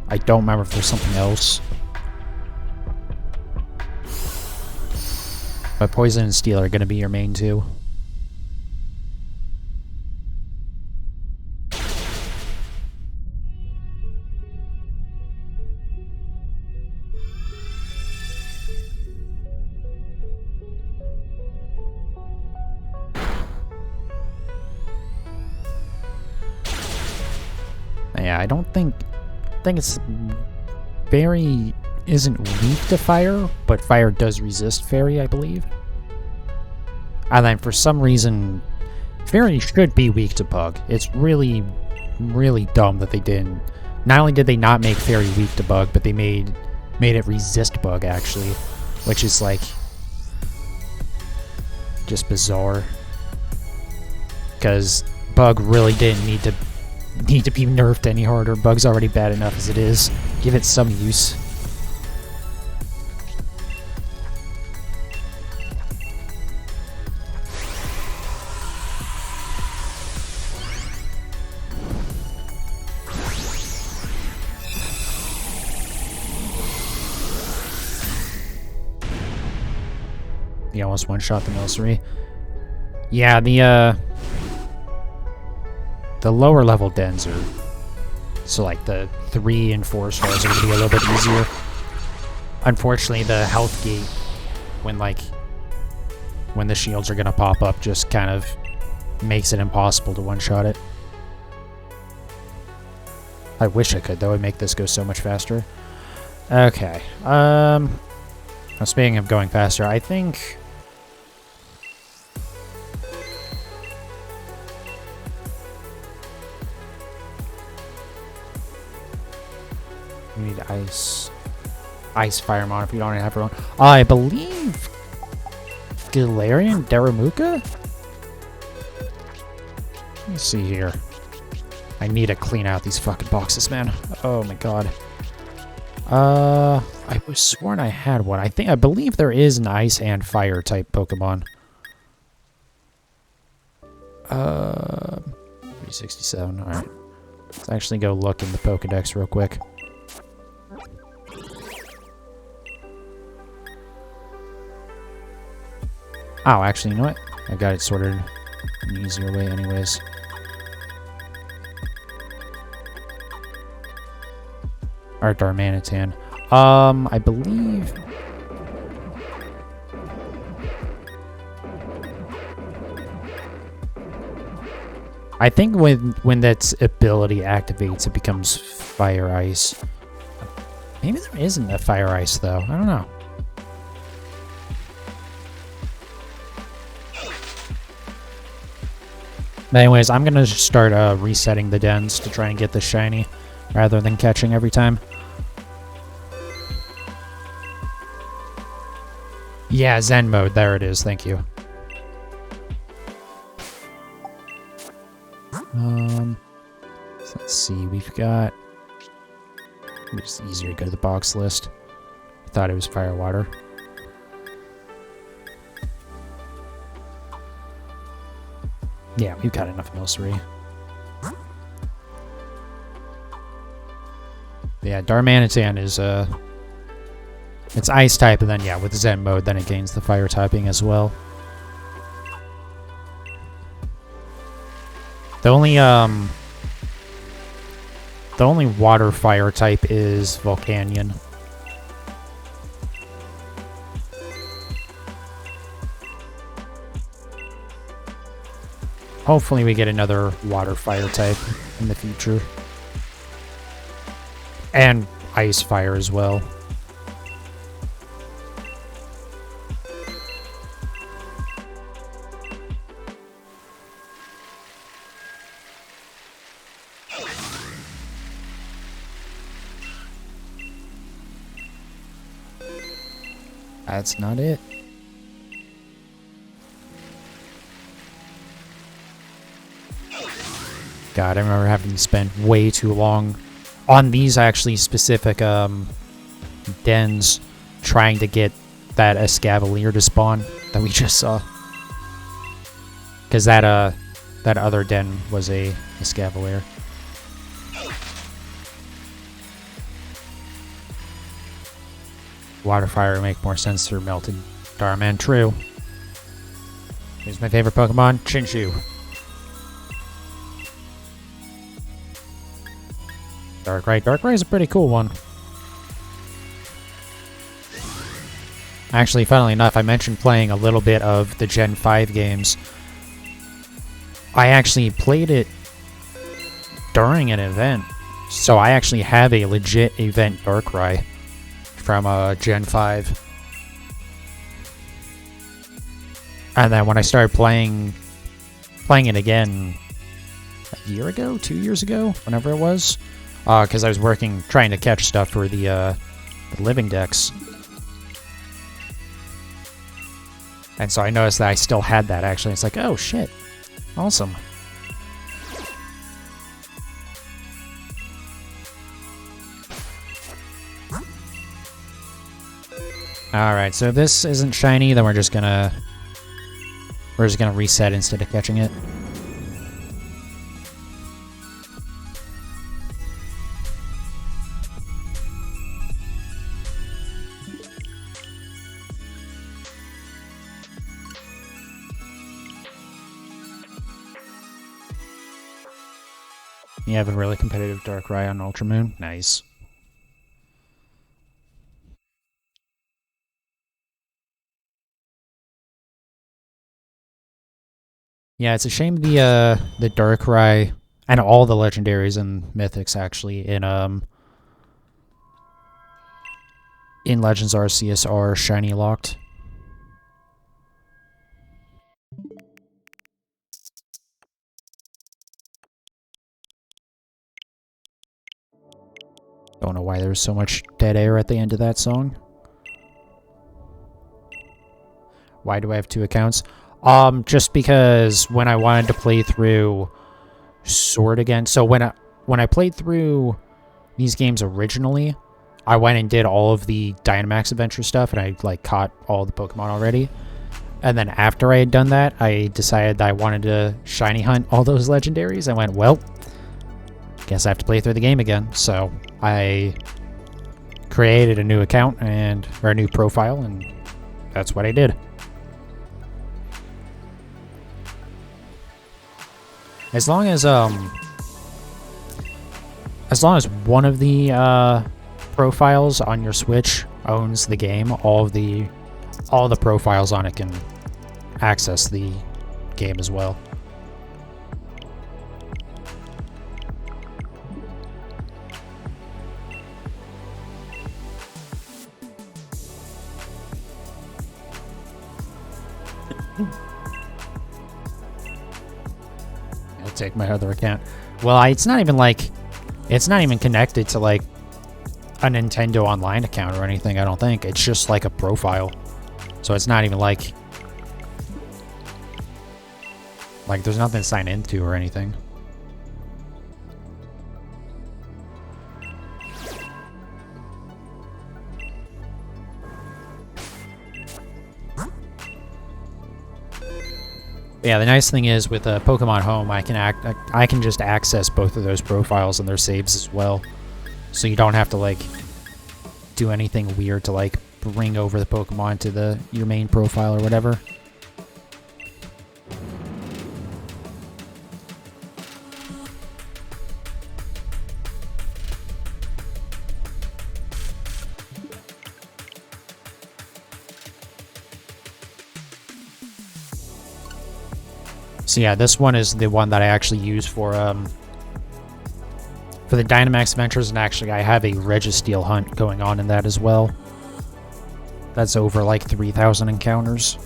I don't remember if there's something else. But Poison and Steel are going to be your main two. Yeah, I don't think it's Fairy isn't weak to fire, but fire does resist Fairy, I believe. And then for some reason, Fairy should be weak to Bug. It's really, really dumb that they didn't. Not only did they not make Fairy weak to Bug, but they made it resist Bug actually, which is like just bizarre. Because Bug really didn't need to be nerfed any harder. Bug's already bad enough as it is. Give it some use. He almost one-shot the Milcery. Yeah, the lower level dens are, so like the 3 and 4 stars are going to be a little bit easier. Unfortunately, the health gate, when the shields are going to pop up, just kind of makes it impossible to one-shot it. I wish I could, though. It'd make this go so much faster. Okay. Now speaking of going faster, I think we need ice fire mon if you don't already have your own. I believe Galarian Daramuka? Let me see here. I need to clean out these fucking boxes, man. Oh my god. I was sworn I had one. I believe there is an ice and fire type Pokemon. 367, alright. Let's actually go look in the Pokedex real quick. Oh, actually, you know what? I got it sorted an easier way anyways. Or Darmanitan. I believe... I think when that ability activates, it becomes Fire Ice. Maybe there isn't a Fire Ice, though. I don't know. But anyways, I'm going to start resetting the dens to try and get the shiny, rather than catching every time. Yeah, Zen mode. There it is. Thank you. So let's see. We've got... It's easier to go to the box list. I thought it was Fire Water. Yeah, we've got enough Milcery. Yeah, Darmanitan is it's Ice type, and then yeah, with Zen mode, then it gains the Fire typing as well. The only water fire type is Volcanion. Hopefully we get another water fire type in the future. And ice fire as well. That's not it. God, I remember having to spend way too long on these actually specific dens trying to get that Escavalier to spawn that we just saw. Because that other den was a Escavalier. Water fire would make more sense through melted Darman. True. Here's my favorite Pokemon, Chinchou. Darkrai. Darkrai is a pretty cool one. Actually, funnily enough, I mentioned playing a little bit of the Gen 5 games. I actually played it during an event. So I actually have a legit event Darkrai from Gen 5. And then when I started playing it again a year ago, 2 years ago, whenever it was, because I was trying to catch stuff for the living decks. And so I noticed that I still had that, actually. It's like, oh, shit. Awesome. Alright, so if this isn't shiny, then we're just gonna reset instead of catching it. You have a really competitive Darkrai on Ultramoon? Nice. Yeah, it's a shame the Darkrai and all the legendaries and mythics actually in Legends Arceus are shiny locked. Don't know why there was so much dead air at the end of that song. Why do I have 2 accounts? Just because when I wanted to play through Sword again, so when I played through these games originally, I went and did all of the Dynamax Adventure stuff, and I like caught all the Pokemon already. And then after I had done that, I decided that I wanted to shiny hunt all those legendaries. I went, well, guess I have to play through the game again. So I created a new account or a new profile, and that's what I did. As long as one of the profiles on your Switch owns the game, all the profiles on it can access the game as well. I'll take my other account. Well, it's not even connected to like a Nintendo Online account or anything, I don't think. It's just like a profile. So it's not even like there's nothing to sign into or anything. Yeah, the nice thing is with Pokemon Home, I can just access both of those profiles and their saves as well. So you don't have to like do anything weird to like bring over the Pokemon to your main profile or whatever. So yeah, this one is the one that I actually use for the Dynamax Adventures, and actually I have a Registeel hunt going on in that as well. That's over like 3,000 encounters.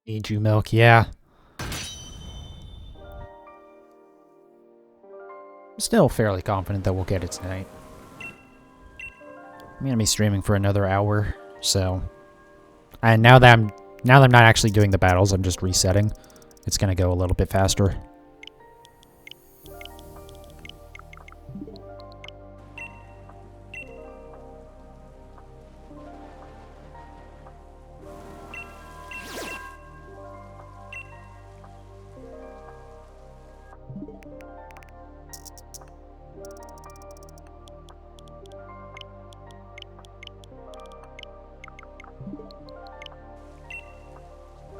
Need you milk, yeah. Still fairly confident that we'll get it tonight. I'm gonna be streaming for another hour, so, and now that I'm not actually doing the battles, I'm just resetting. It's gonna go a little bit faster.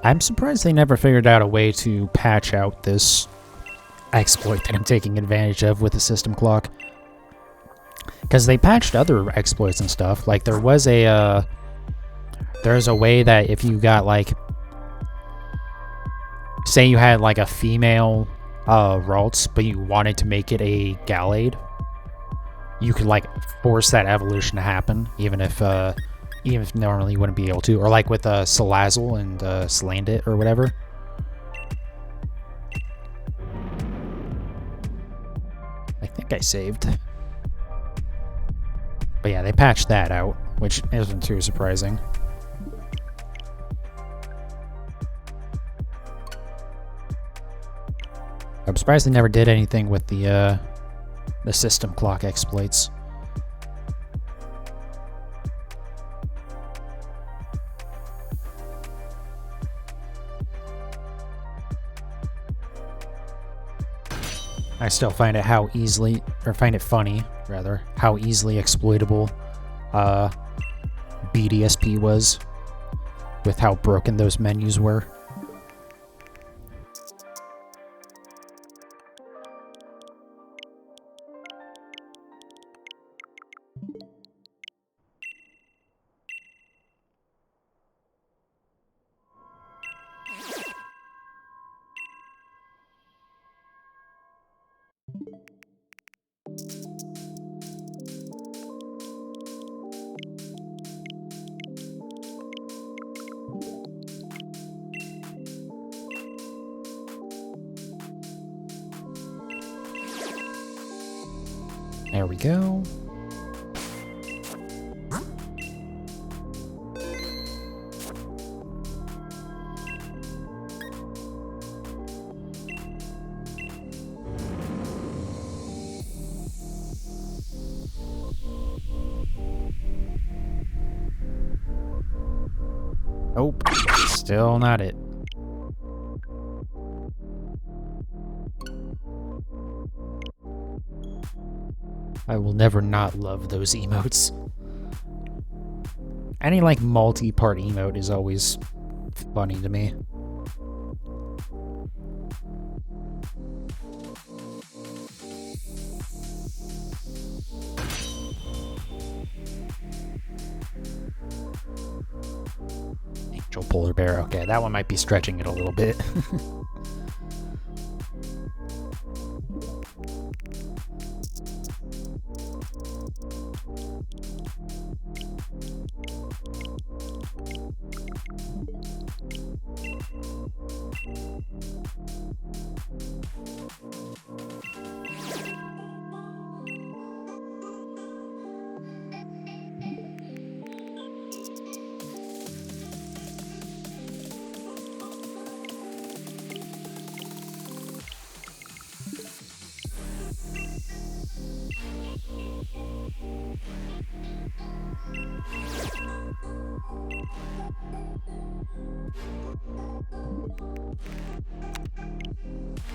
I'm surprised they never figured out a way to patch out this exploit that I'm taking advantage of with the system clock. Because they patched other exploits and stuff. Like there's a way that if you got like, say you had like a female Ralts, but you wanted to make it a Gallade, you could like force that evolution to happen, even if normally you wouldn't be able to. Or like with Salazzle and Slandit or whatever. I think I saved. But yeah, they patched that out, which isn't too surprising. I'm surprised they never did anything with the system clock exploits. I still find it funny, rather, how easily exploitable BDSP was with how broken those menus were. There we go. Nope. Still not it. I will never not love those emotes. Any, like, multi-part emote is always funny to me. Angel polar bear. Okay, that one might be stretching it a little bit.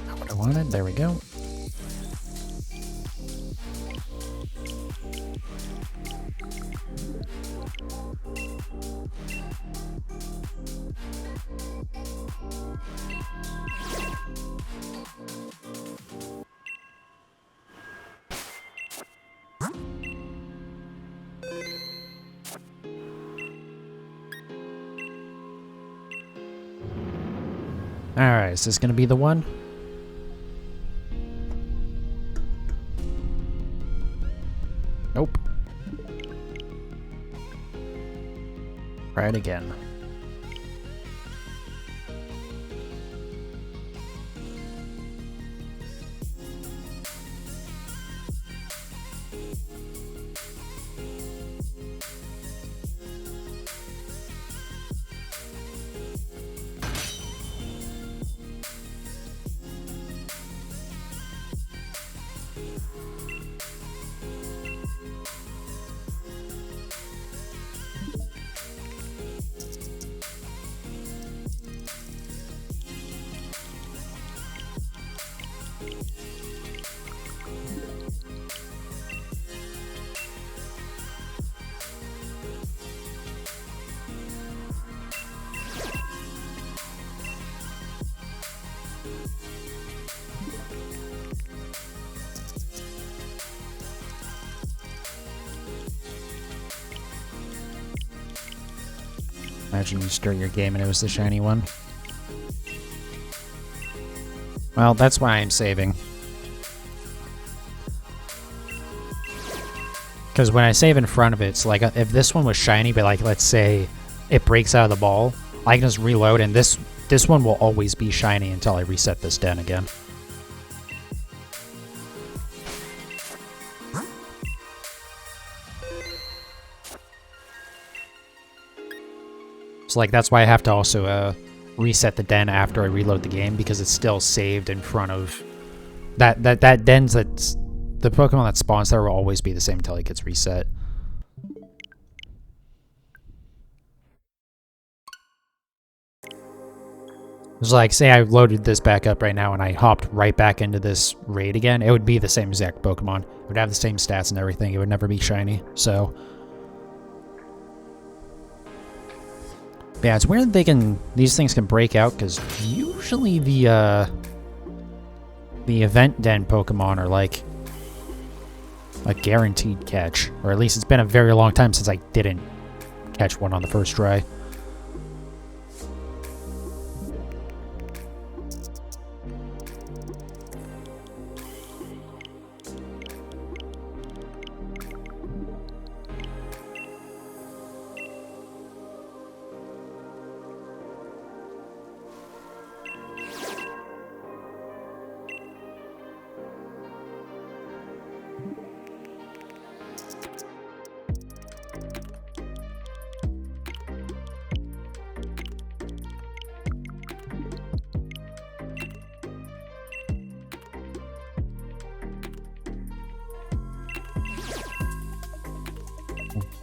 Not what I wanted. There we go. Alright, is this gonna be the one? Nope. Try it again. Imagine you start your game and it was the shiny one. Well, that's why I'm saving. Because when I save in front of it, it's like if this one was shiny, but like let's say it breaks out of the ball, I can just reload and this one will always be shiny until I reset this den again. So like that's why I have to also reset the den after I reload the game, because it's still saved in front of that den's that's the Pokemon that spawns there will always be the same until it gets reset. It's like, say I loaded this back up right now and I hopped right back into this raid again, it would be the same exact Pokemon. It would have the same stats and everything. It would never be shiny. So yeah, it's weird that these things can break out, because usually the event den Pokemon are like a guaranteed catch, or at least it's been a very long time since I didn't catch one on the first try.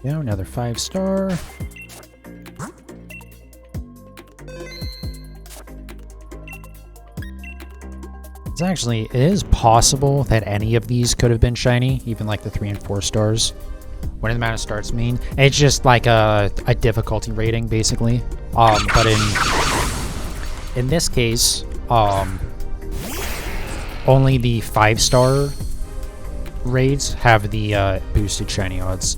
Yeah, another 5-star. It is possible that any of these could have been shiny, even like the 3 and 4 stars. What do the amount of stars mean? It's just like a difficulty rating, basically. But in this case, only the 5-star raids have the boosted shiny odds.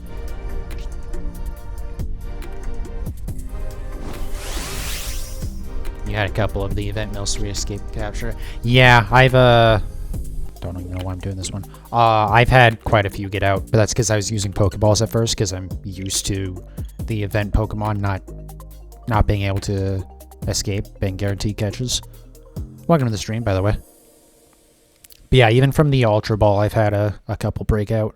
You had a couple of the event Milcery escape capture. Yeah, I've don't even know why I'm doing this one. I've had quite a few get out, but that's because I was using Pokeballs at first because I'm used to the event Pokemon not being able to escape, being guaranteed catches. Welcome to the stream, by the way. But yeah, even from the Ultra Ball, I've had a couple breakout.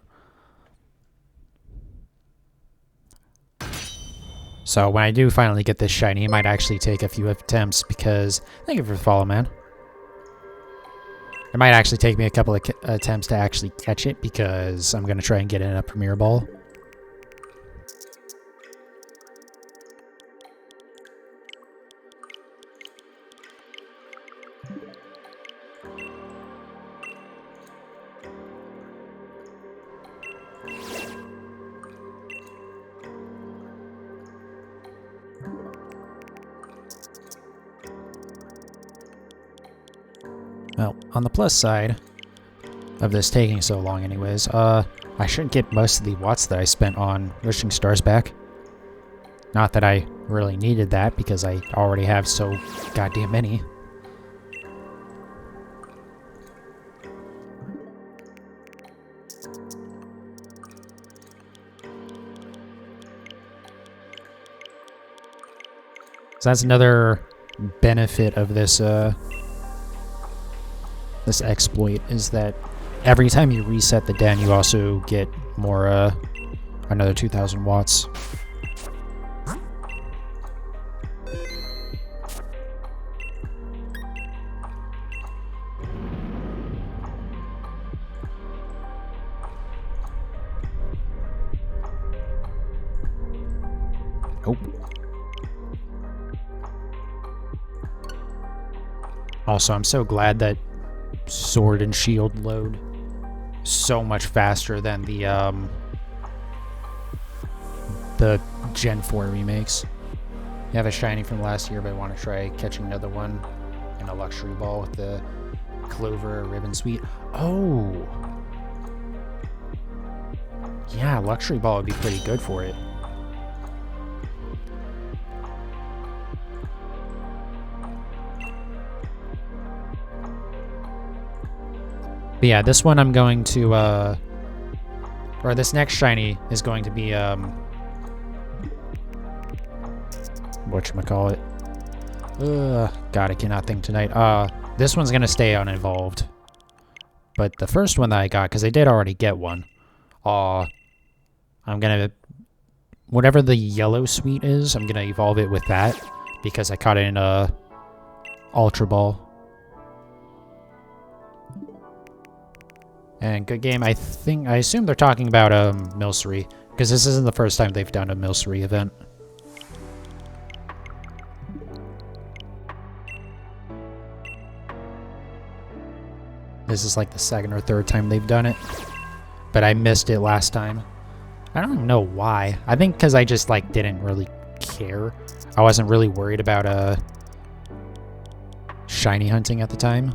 So when I do finally get this shiny, it might actually take a few attempts because... Thank you for the follow, man. It might actually take me a couple of attempts to actually catch it because I'm going to try and get in a Premier Ball. Well, on the plus side of this taking so long anyways, I should get most of the watts that I spent on wishing stars back. Not that I really needed that, because I already have so goddamn many. So that's another benefit of this, this exploit, is that every time you reset the den, you also get more, another 2,000 watts. Nope. Also, I'm so glad that Sword and Shield load so much faster than the Gen 4 remakes. You have a shiny from last year, but I want to try catching another one in a luxury ball with the Clover Ribbon Suite. Oh! Yeah, luxury ball would be pretty good for it. But yeah, this one I'm going to, or this next shiny is going to be, whatchamacallit. God, I cannot think tonight. This one's going to stay uninvolved. But the first one that I got, because I did already get one, I'm going to, whatever the yellow suite is, I'm going to evolve it with that, because I caught it in a Ultra Ball. And good game. I assume they're talking about Milcery, because this isn't the first time they've done a Milcery event. This is like the second or third time they've done it, but I missed it last time. I don't know why. I think because I just like didn't really care. I wasn't really worried about shiny hunting at the time.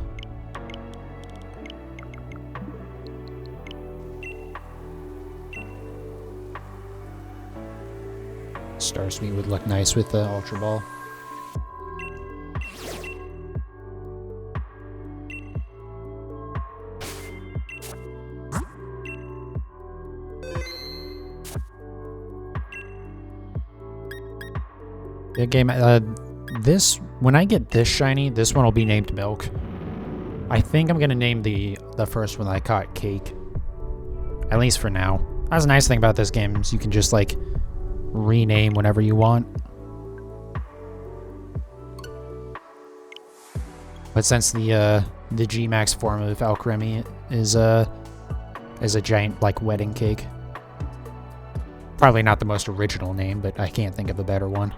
Star Suite would look nice with the Ultra Ball. Good game. When I get this shiny, this one will be named Milk. I think I'm gonna name the first one that I caught Cake. At least for now. That's a nice thing about this game, is you can just like rename whenever you want. But since the G-Max form of Alcremie is a giant like wedding cake. Probably not the most original name, but I can't think of a better one.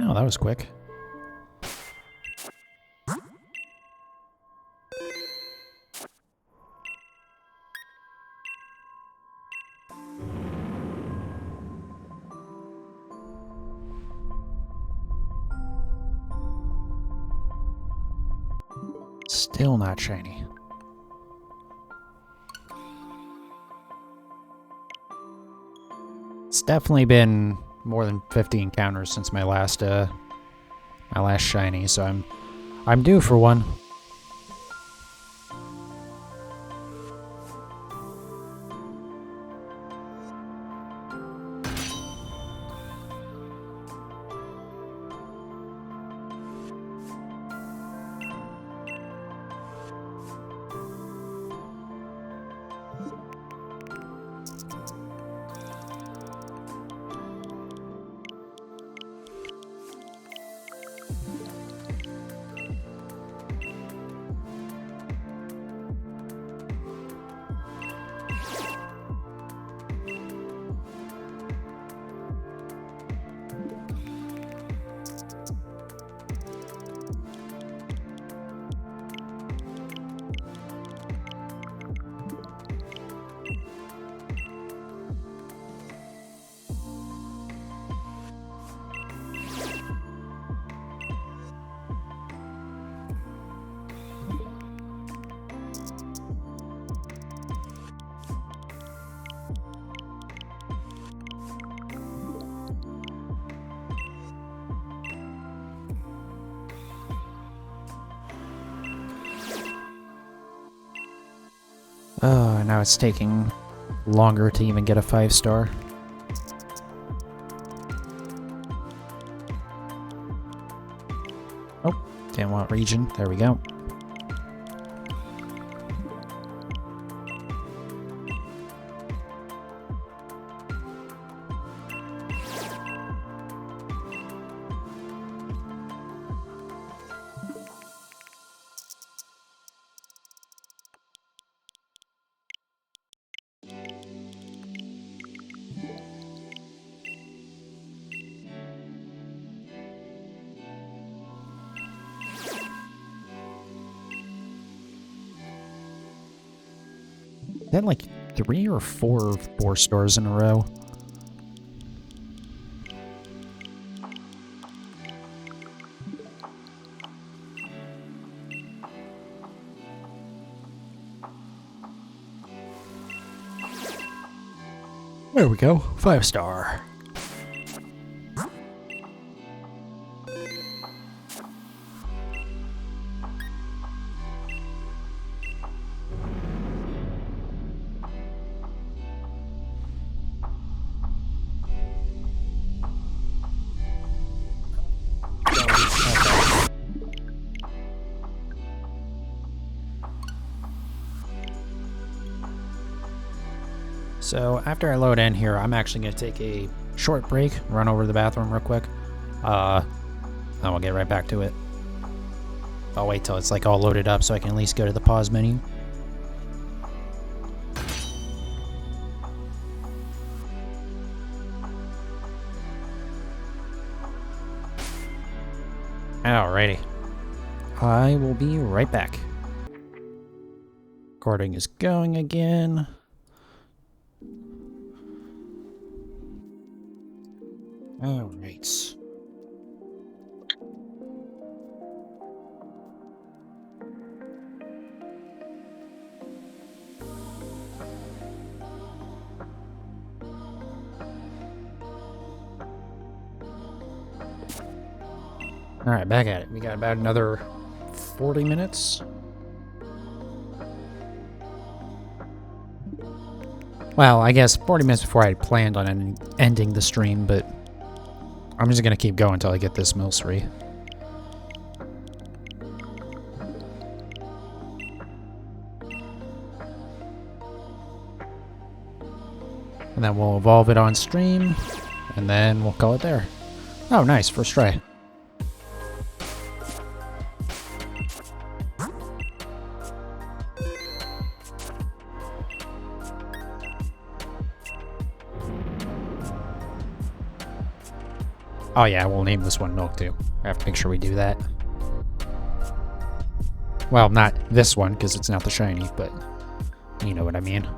Oh, that was quick. Still not shiny. It's definitely been more than 50 encounters since my last shiny, so I'm due for one. Oh, now it's taking longer to even get a 5-star. Oh, didn't want region. There we go. Is that like 3 or 4 stars in a row? There we go, 5-star. So after I load in here, I'm actually going to take a short break, run over to the bathroom real quick. Then we'll get right back to it. I'll wait till it's like all loaded up so I can at least go to the pause menu. Alrighty. I will be right back. Recording is going again. Alright. Alright, back at it. We got about another 40 minutes. Well, I guess 40 minutes before I had planned on ending the stream, but I'm just going to keep going until I get this Milcery. And then we'll evolve it on stream, and then we'll call it there. Oh, nice. First try. Oh yeah, we'll name this one Milk too. I have to make sure we do that. Well, not this one, because it's not the shiny, but you know what I mean.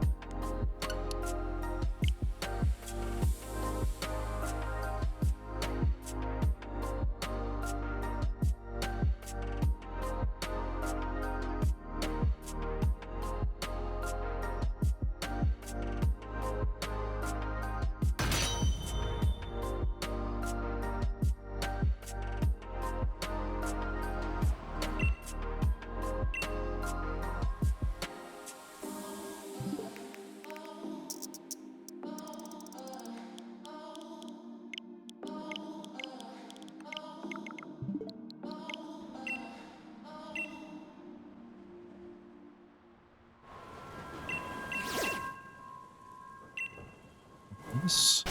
It's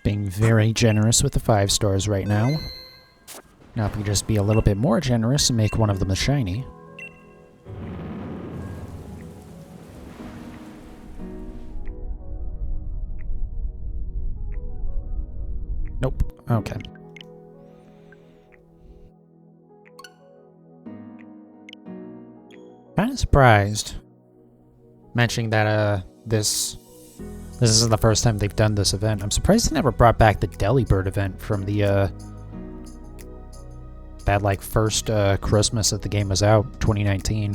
being very generous with the 5 stars right now. Now if we just be a little bit more generous and make one of them a shiny. Nope. Okay. Kind of surprised. Mentioning that this is the first time they've done this event. I'm surprised they never brought back the Delibird event from the that like first Christmas that the game was out, 2019,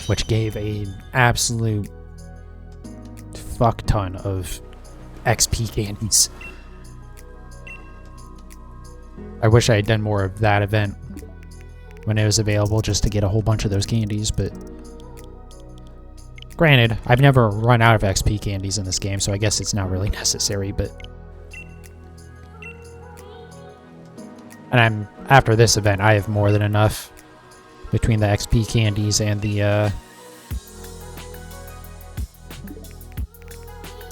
which gave an absolute fuck ton of XP candies. I wish I had done more of that event when it was available just to get a whole bunch of those candies, but granted, I've never run out of XP candies in this game, so I guess it's not really necessary, but and after this event, I have more than enough between the XP candies and the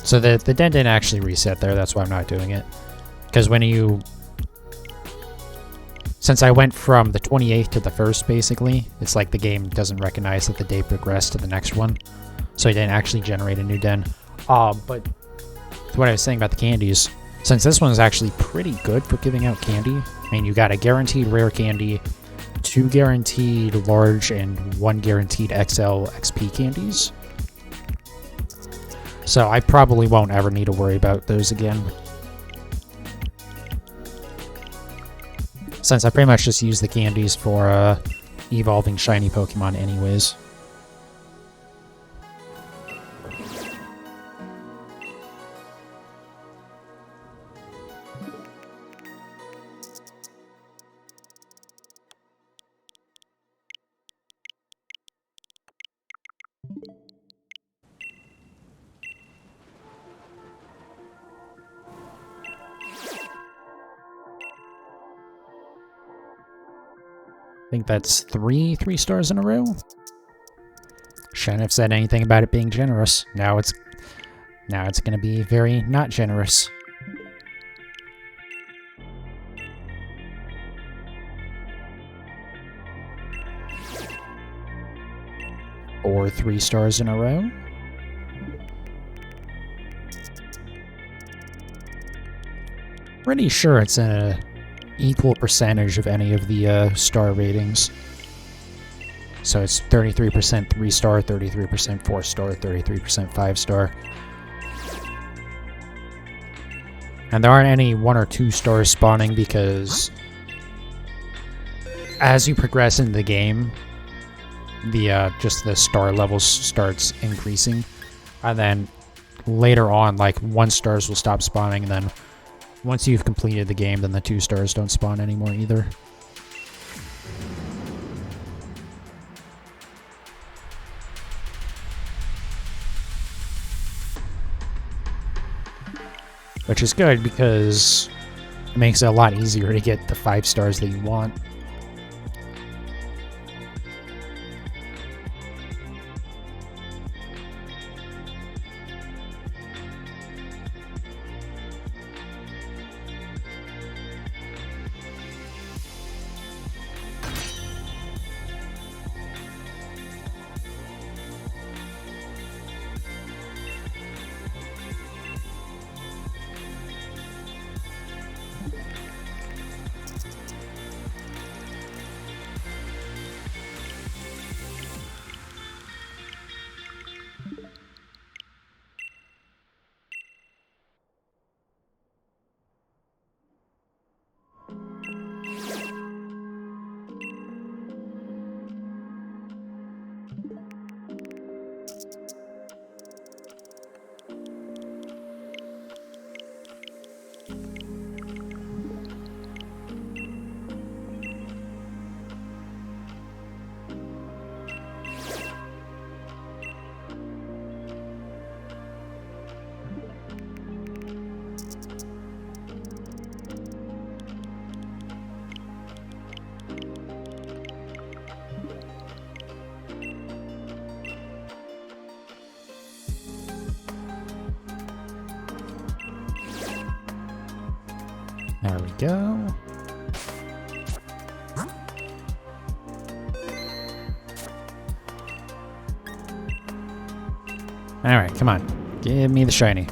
so the den didn't actually reset there, that's why I'm not doing it. Because when you since I went from the 28th to the 1st, basically, it's like the game doesn't recognize that the day progressed to the next one. So it didn't actually generate a new den. But what I was saying about the candies, since this one is actually pretty good for giving out candy, I mean, you got a guaranteed rare candy, 2 guaranteed large, and 1 guaranteed XL XP candies. So I probably won't ever need to worry about those again. Since I pretty much just use the candies for evolving shiny Pokemon anyways. I think that's 3 stars in a row. Shouldn't have said anything about it being generous. Now it's gonna be very not generous. Or 3 stars in a row. Pretty sure it's a equal percentage of any of the star ratings. So it's 33% 3-star, 33% 4-star, 33% 5-star. And there aren't any 1 or 2 stars spawning because as you progress in the game, the just the star levels starts increasing. And then later on, like 1 stars will stop spawning, and then once you've completed the game, then the 2 stars don't spawn anymore either. Which is good because it makes it a lot easier to get the 5 stars that you want. There we go. Alright, come on. Give me the shiny.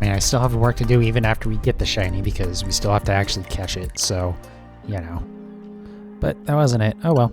I mean, I still have work to do even after we get the shiny because we still have to actually catch it, so, you know. But that wasn't it. Oh well.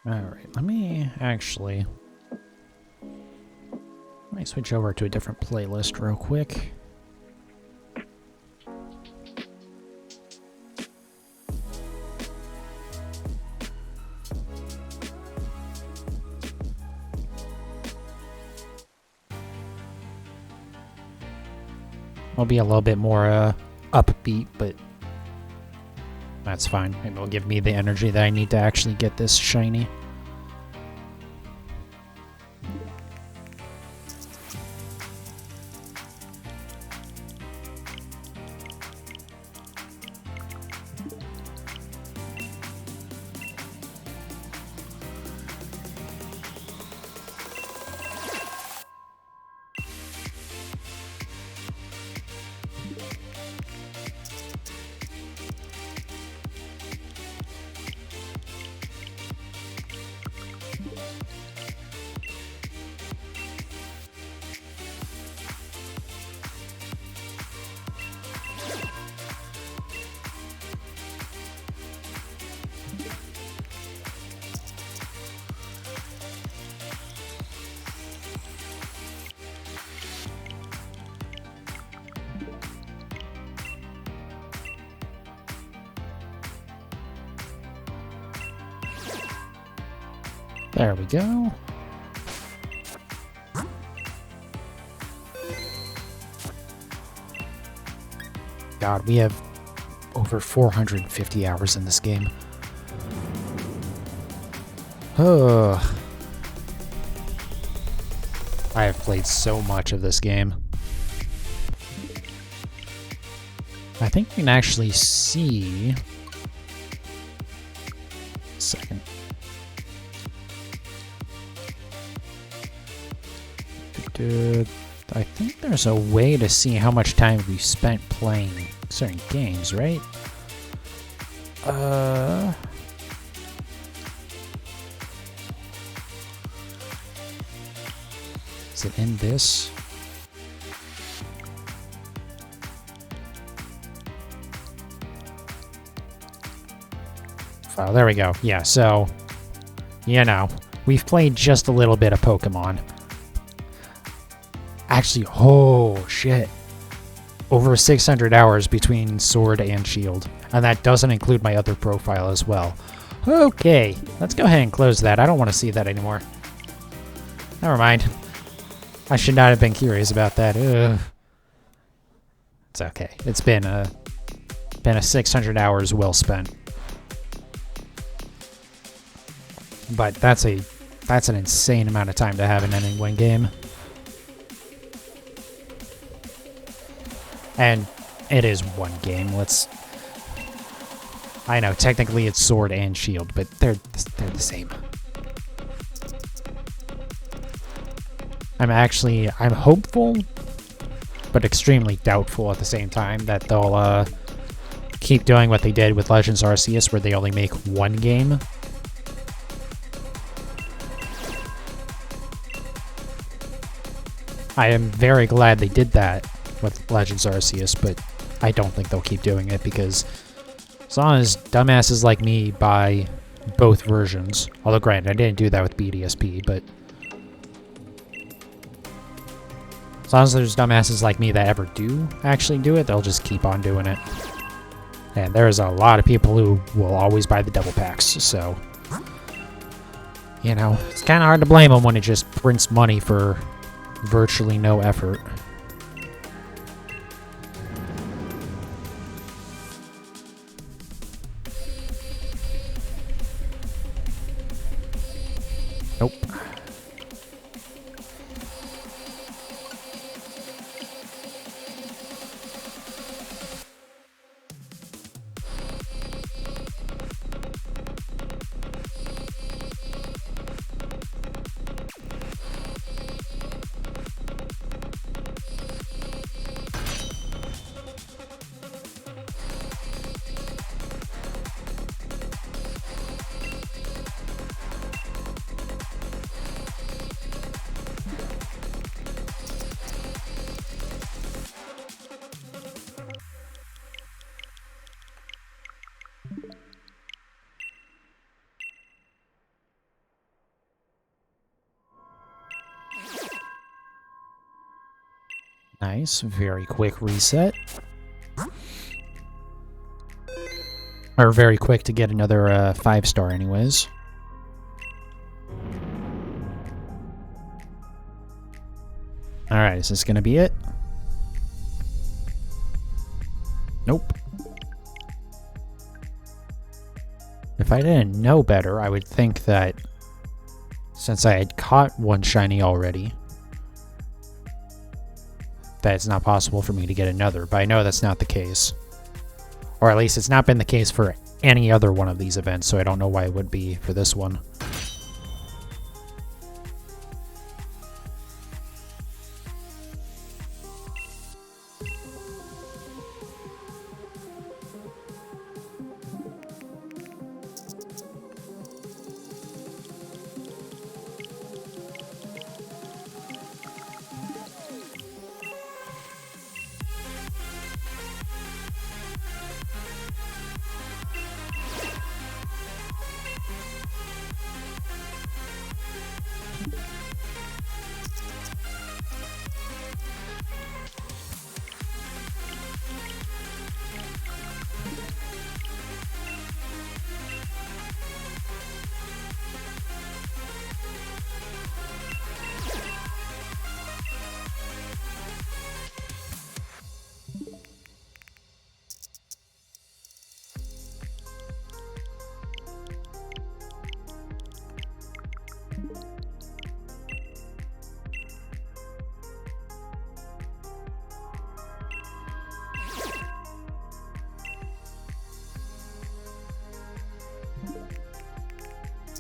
Alright, let me actually... Let me switch over to a different playlist real quick. I'll be a little bit more upbeat, but that's fine. Maybe it'll give me the energy that I need to actually get this shiny. There we go. God, we have over 450 hours in this game. Oh. I have played so much of this game. I think we can actually see... Second. I think there's a way to see how much time we spent playing certain games, right? Is it in this? Oh, there we go. Yeah, so, you know, we've played just a little bit of Pokemon. Actually, oh shit. Over 600 hours between Sword and Shield. And that doesn't include my other profile as well. Okay, let's go ahead and close that. I don't want to see that anymore. Never mind. I should not have been curious about that. Ugh. It's okay. It's been a 600 hours well spent. But that's an insane amount of time to have in any one game. And it is one game. I know, technically it's Sword and Shield, but they're the same. I'm hopeful, but extremely doubtful at the same time that they'll keep doing what they did with Legends Arceus, where they only make one game. I am very glad they did that with Legends Arceus, but I don't think they'll keep doing it because as long as dumbasses like me buy both versions, although granted, I didn't do that with BDSP, but as long as there's dumbasses like me that ever do actually do it, they'll just keep on doing it. And there's a lot of people who will always buy the double packs, so you know, it's kind of hard to blame them when it just prints money for virtually no effort. Nope. Nice, very quick reset. Or very quick to get another 5-star anyways. Alright, is this gonna be it? Nope. If I didn't know better, I would think that since I had caught one shiny already, that it's not possible for me to get another, but I know that's not the case. Or at least it's not been the case for any other one of these events, so I don't know why it would be for this one.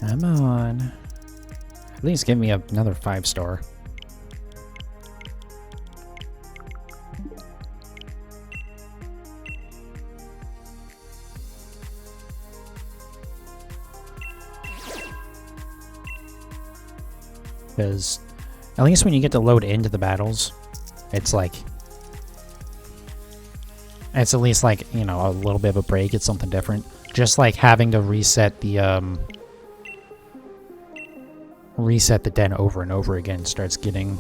Come on. At least give me another 5-star. Because at least when you get to load into the battles, it's like, it's at least like, you know, a little bit of a break. It's something different. Just like having to reset the den over and over again starts getting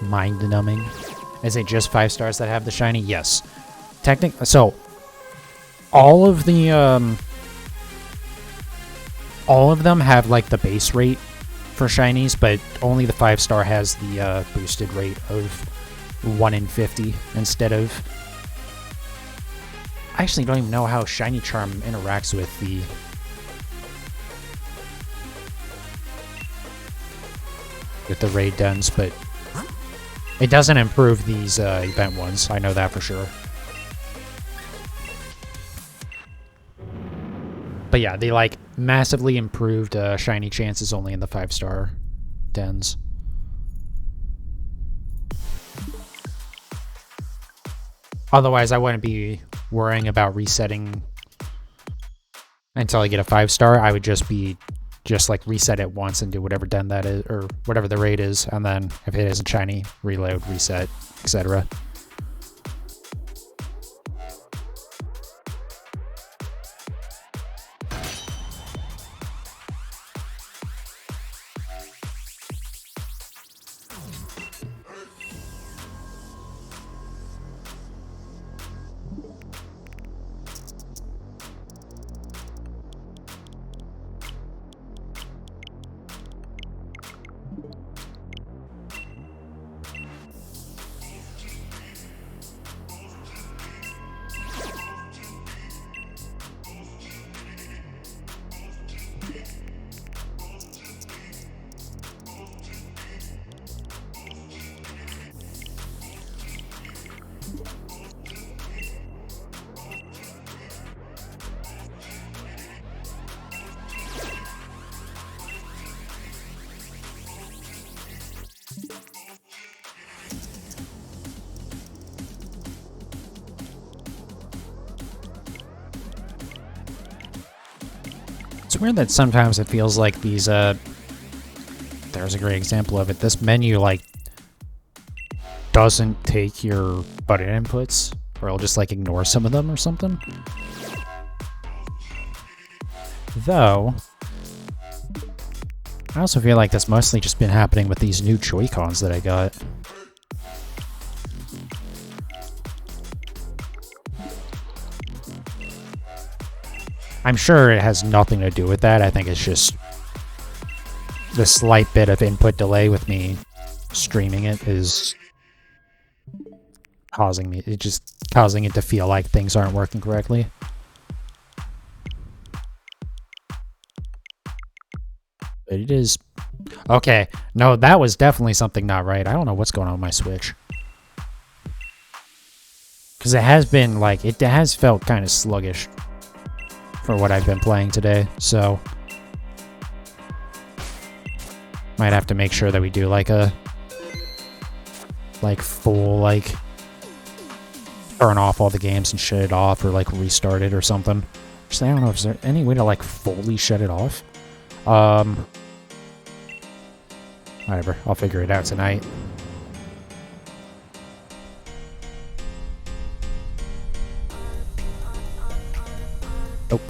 mind-numbing. Is it just 5 stars that have the shiny? Yes. So all of them have like the base rate for shinies, but only the 5-star has the boosted rate of 1 in 50 instead of... I actually don't even know how Shiny Charm interacts with the... raid dens, but it doesn't improve these event ones. I know that for sure. But yeah, they like massively improved shiny chances only in the 5-star dens. Otherwise, I wouldn't be worrying about resetting until I get a 5-star, I would just like reset it once and do whatever den that is, or whatever the raid is, and then if it isn't shiny, reload, reset, etc. It's weird that sometimes it feels like these, there's a great example of it. This menu, like, doesn't take your button inputs, or it'll just, like, ignore some of them or something. Though, I also feel like that's mostly just been happening with these new Joy-Cons that I got. I'm sure it has nothing to do with that. I think it's just the slight bit of input delay with me streaming it is causing it to feel like things aren't working correctly. But it is... Okay, no, that was definitely something not right. I don't know what's going on with my Switch. Because it has been, like, it has felt kind of sluggish for what I've been playing today, so might have to make sure that we do like a full like turn off all the games and shut it off, or like restart it or something. Actually, I don't know if there's any way to like fully shut it off. Whatever, I'll figure it out tonight. Nope.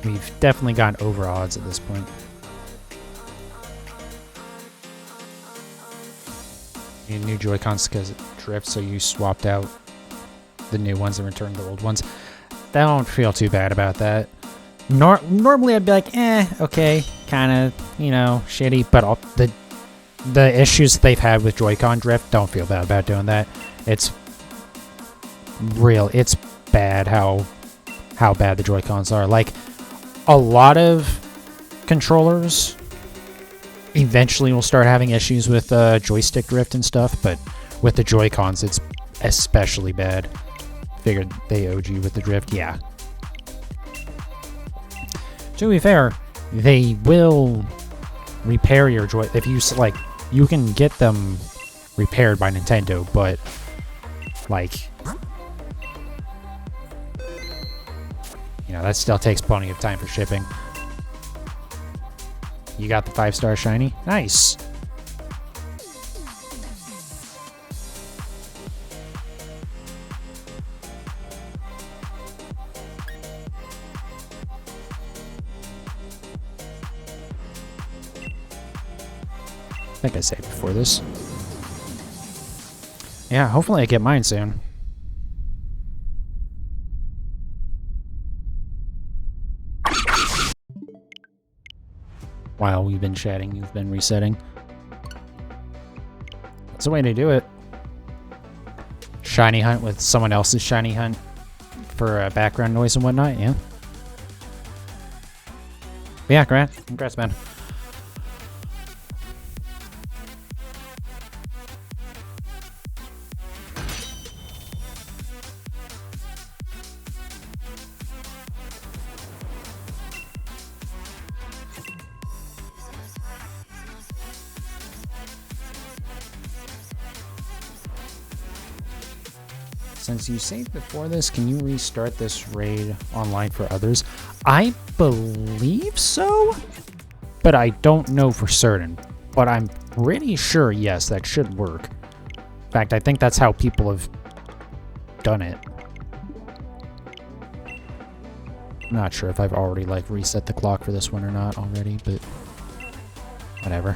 We've definitely gotten over odds at this point. You need new Joy-Cons because it drifts, so you swapped out the new ones and returned the old ones. I don't feel too bad about that. Normally I'd be like, okay, kind of, you know, shitty, but the issues they've had with Joy-Con drift, don't feel bad about doing that. It's bad how bad the Joy-Cons are. Like, a lot of controllers eventually will start having issues with joystick drift and stuff, but with the Joy-Cons, it's especially bad. Figured they OG with the drift, yeah. To be fair, they will repair your Joy... If you, like, you can get them repaired by Nintendo, but, like... You know, that still takes plenty of time for shipping. You got the 5-star shiny? Nice! I think I saved before this. Yeah, hopefully I get mine soon. While we've been chatting, you've been resetting. That's a way to do it. Shiny hunt with someone else's shiny hunt for background noise and whatnot, yeah. But yeah, congrats, man. Since you saved before this, can you restart this raid online for others? I believe so, but I don't know for certain. But I'm pretty sure, yes, that should work. In fact, I think that's how people have done it. I'm not sure if I've already, like, reset the clock for this one or not already, but whatever.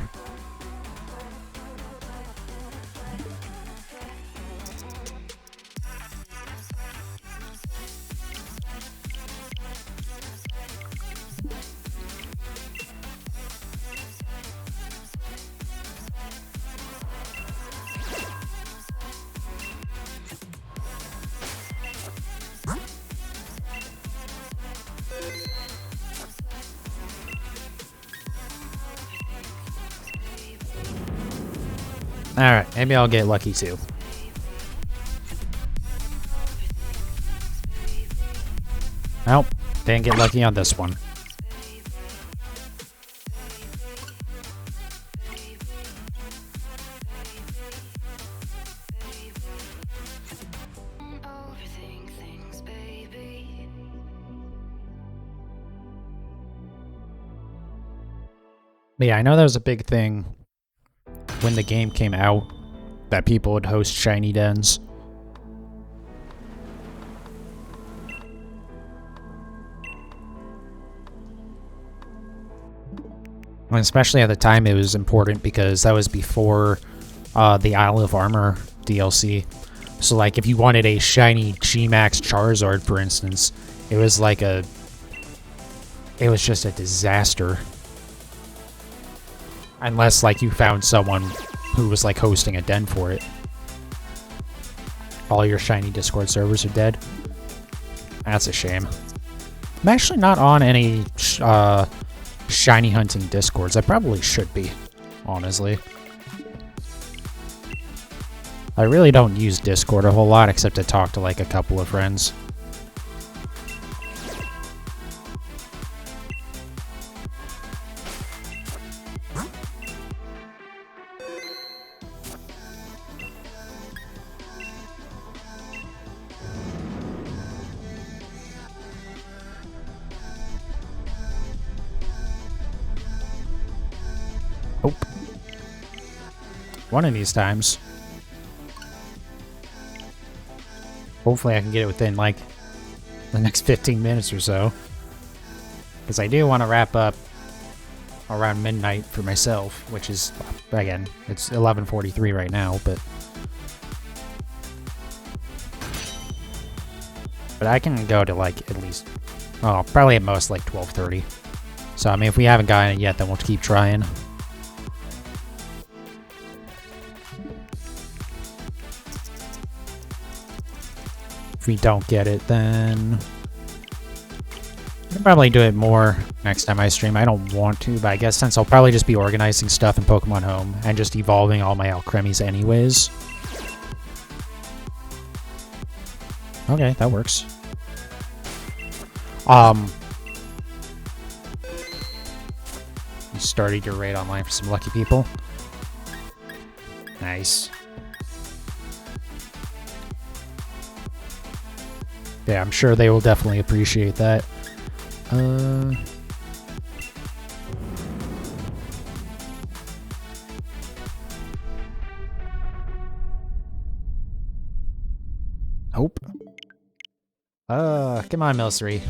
Alright, maybe I'll get lucky too. Nope, didn't get lucky on this one. But yeah, I know that was a big thing when the game came out, that people would host shiny dens. And especially at the time, it was important because that was before the Isle of Armor DLC. So, like, if you wanted a shiny G-Max Charizard, for instance, it was like it was just a disaster. Unless, like, you found someone who was, like, hosting a den for it. All your shiny Discord servers are dead. That's a shame. I'm actually not on any shiny hunting Discords. I probably should be, honestly. I really don't use Discord a whole lot, except to talk to, like, a couple of friends. Oh. One of these times. Hopefully I can get it within, like, the next 15 minutes or so. Because I do want to wrap up around midnight for myself, which is, again, it's 11:43 right now, but I can go to, like, at least, oh, probably at most, like, 12:30. So, I mean, if we haven't gotten it yet, then we'll keep trying. If we don't get it, then I'll probably do it more next time I stream. I don't want to, but I guess since I'll probably just be organizing stuff in Pokemon Home and just evolving all my Alcremies anyways. Okay, that works. You started your raid online for some lucky people. Nice. Yeah, I'm sure they will definitely appreciate that. Nope. Come on, Milcery.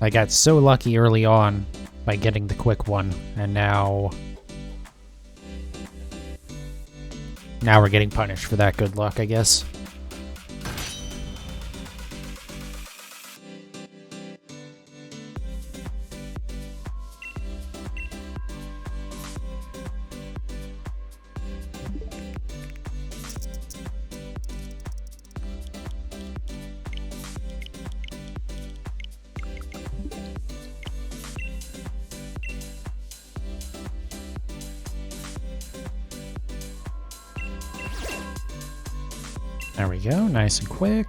I got so lucky early on by getting the quick one, and now we're getting punished for that good luck, I guess. There we go, nice and quick.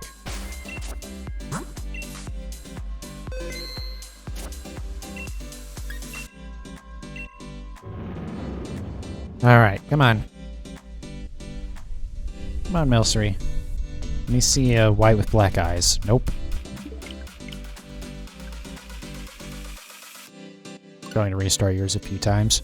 Alright, come on. Come on, Milcery. Let me see a white with black eyes. Nope. Going to restart yours a few times.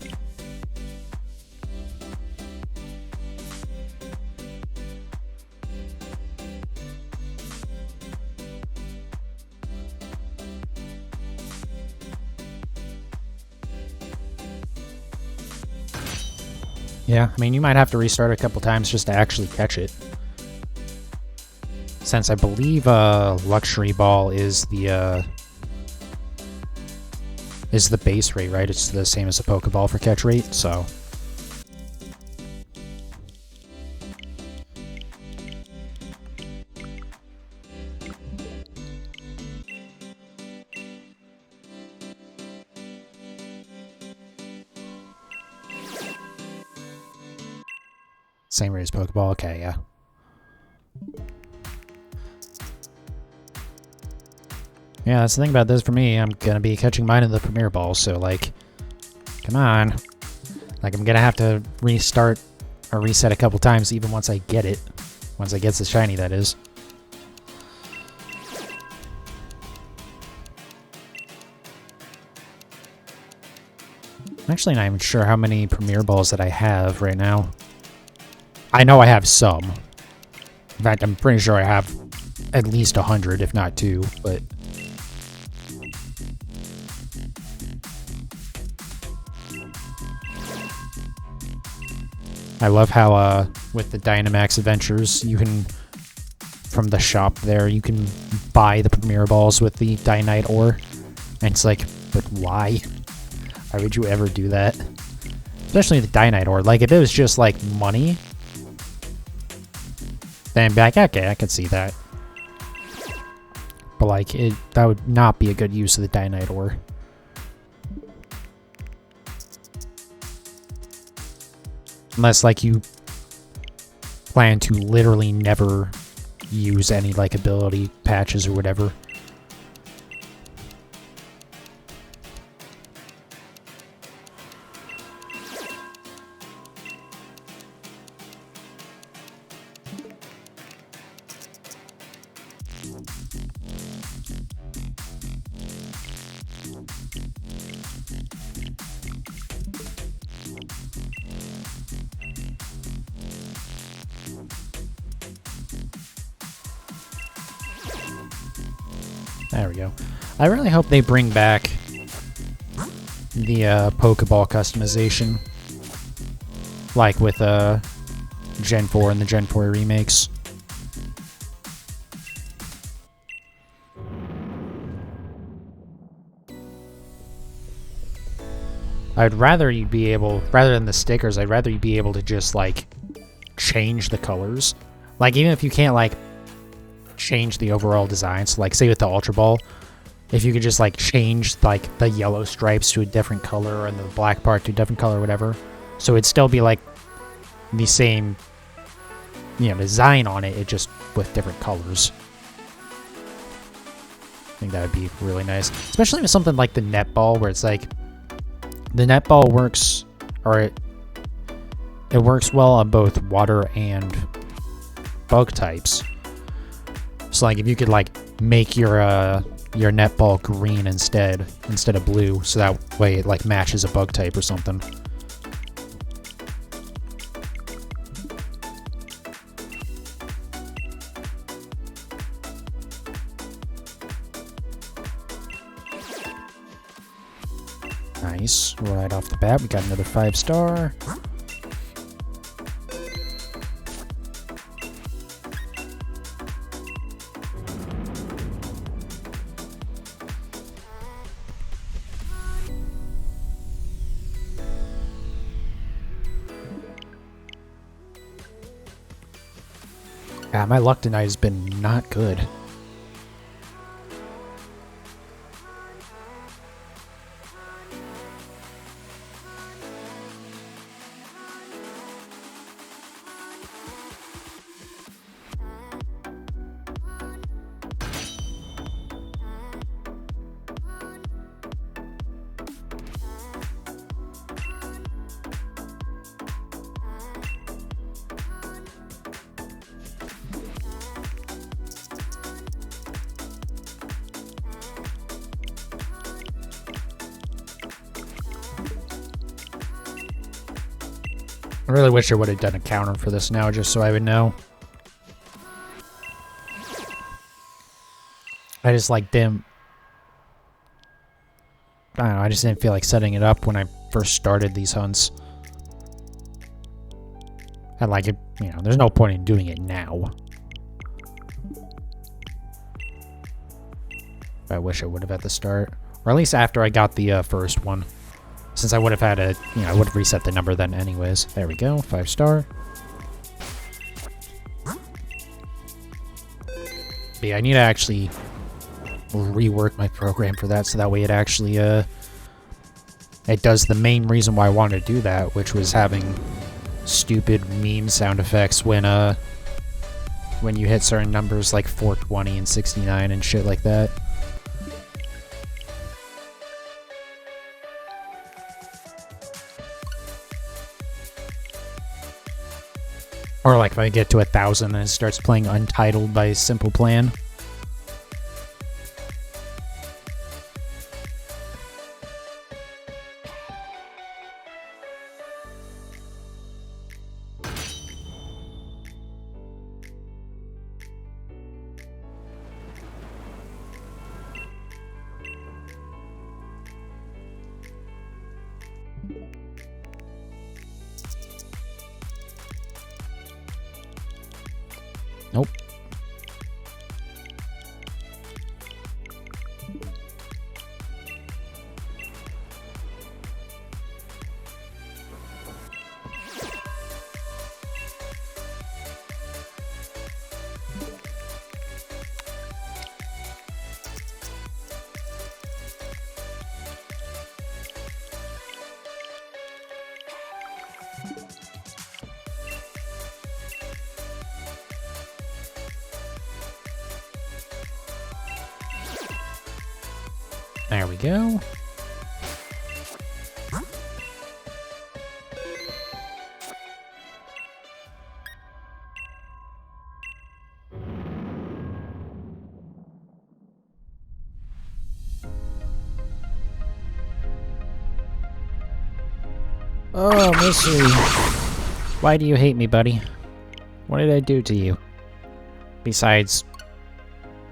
Yeah, I mean, you might have to restart a couple times just to actually catch it. Since I believe Luxury Ball is the base rate, right? It's the same as a Pokeball for catch rate, so... Same rate as Pokeball, okay, yeah. Yeah, that's the thing about this for me. I'm gonna be catching mine in the Premier Ball, so, like, come on. Like, I'm gonna have to restart or reset a couple times even once I get it. Once I get the shiny, that is. I'm actually not even sure how many Premier Balls that I have right now. I know I have some. In fact, I'm pretty sure I have at least 100, if not 2, but... I love how, with the Dynamax Adventures, you can, from the shop there, you can buy the Premier Balls with the Dynite ore. And it's like, but why? Why would you ever do that? Especially the Dynite ore. Like, if it was just, like, money, then I'd be like, okay, I could see that. But, like, that would not be a good use of the Dynite ore. Unless, like, you plan to literally never use any, like, ability patches or whatever. There we go. I really hope they bring back the Pokeball customization, like with Gen 4 and the Gen 4 remakes. I'd rather you be able, rather than the stickers, I'd rather you be able to just, like, change the colors. Like, even if you can't, like, change the overall design, so, like, say with the Ultra Ball, if you could just, like, change, like, the yellow stripes to a different color and the black part to a different color or whatever, so it'd still be, like, the same, you know, design on it, it just with different colors. I think that would be really nice. Especially with something like the netball, where it's like, the netball works, or it works well on both water and bug types. So, like, if you could, like, make your netball green instead of blue, so that way it, like, matches a bug type or something. Nice. Right off the bat, we got another 5-star. Yeah, my luck tonight has been not good. I really wish I would have done a counter for this now, just so I would know. I just like didn't... I don't know, I just didn't feel like setting it up when I first started these hunts. And like, you know, there's no point in doing it now. I wish I would have at the start. Or at least after I got the first one. Since I would have had a, you know, I would have reset the number then anyways. There we go, 5-star. But yeah, I need to actually rework my program for that so that way it actually, it does the main reason why I wanted to do that, which was having stupid meme sound effects when you hit certain numbers like 420 and 69 and shit like that. Or like if I get to 1,000 and it starts playing Untitled by Simple Plan. Nope. There we go. Oh, Milcery. Why do you hate me, buddy? What did I do to you? Besides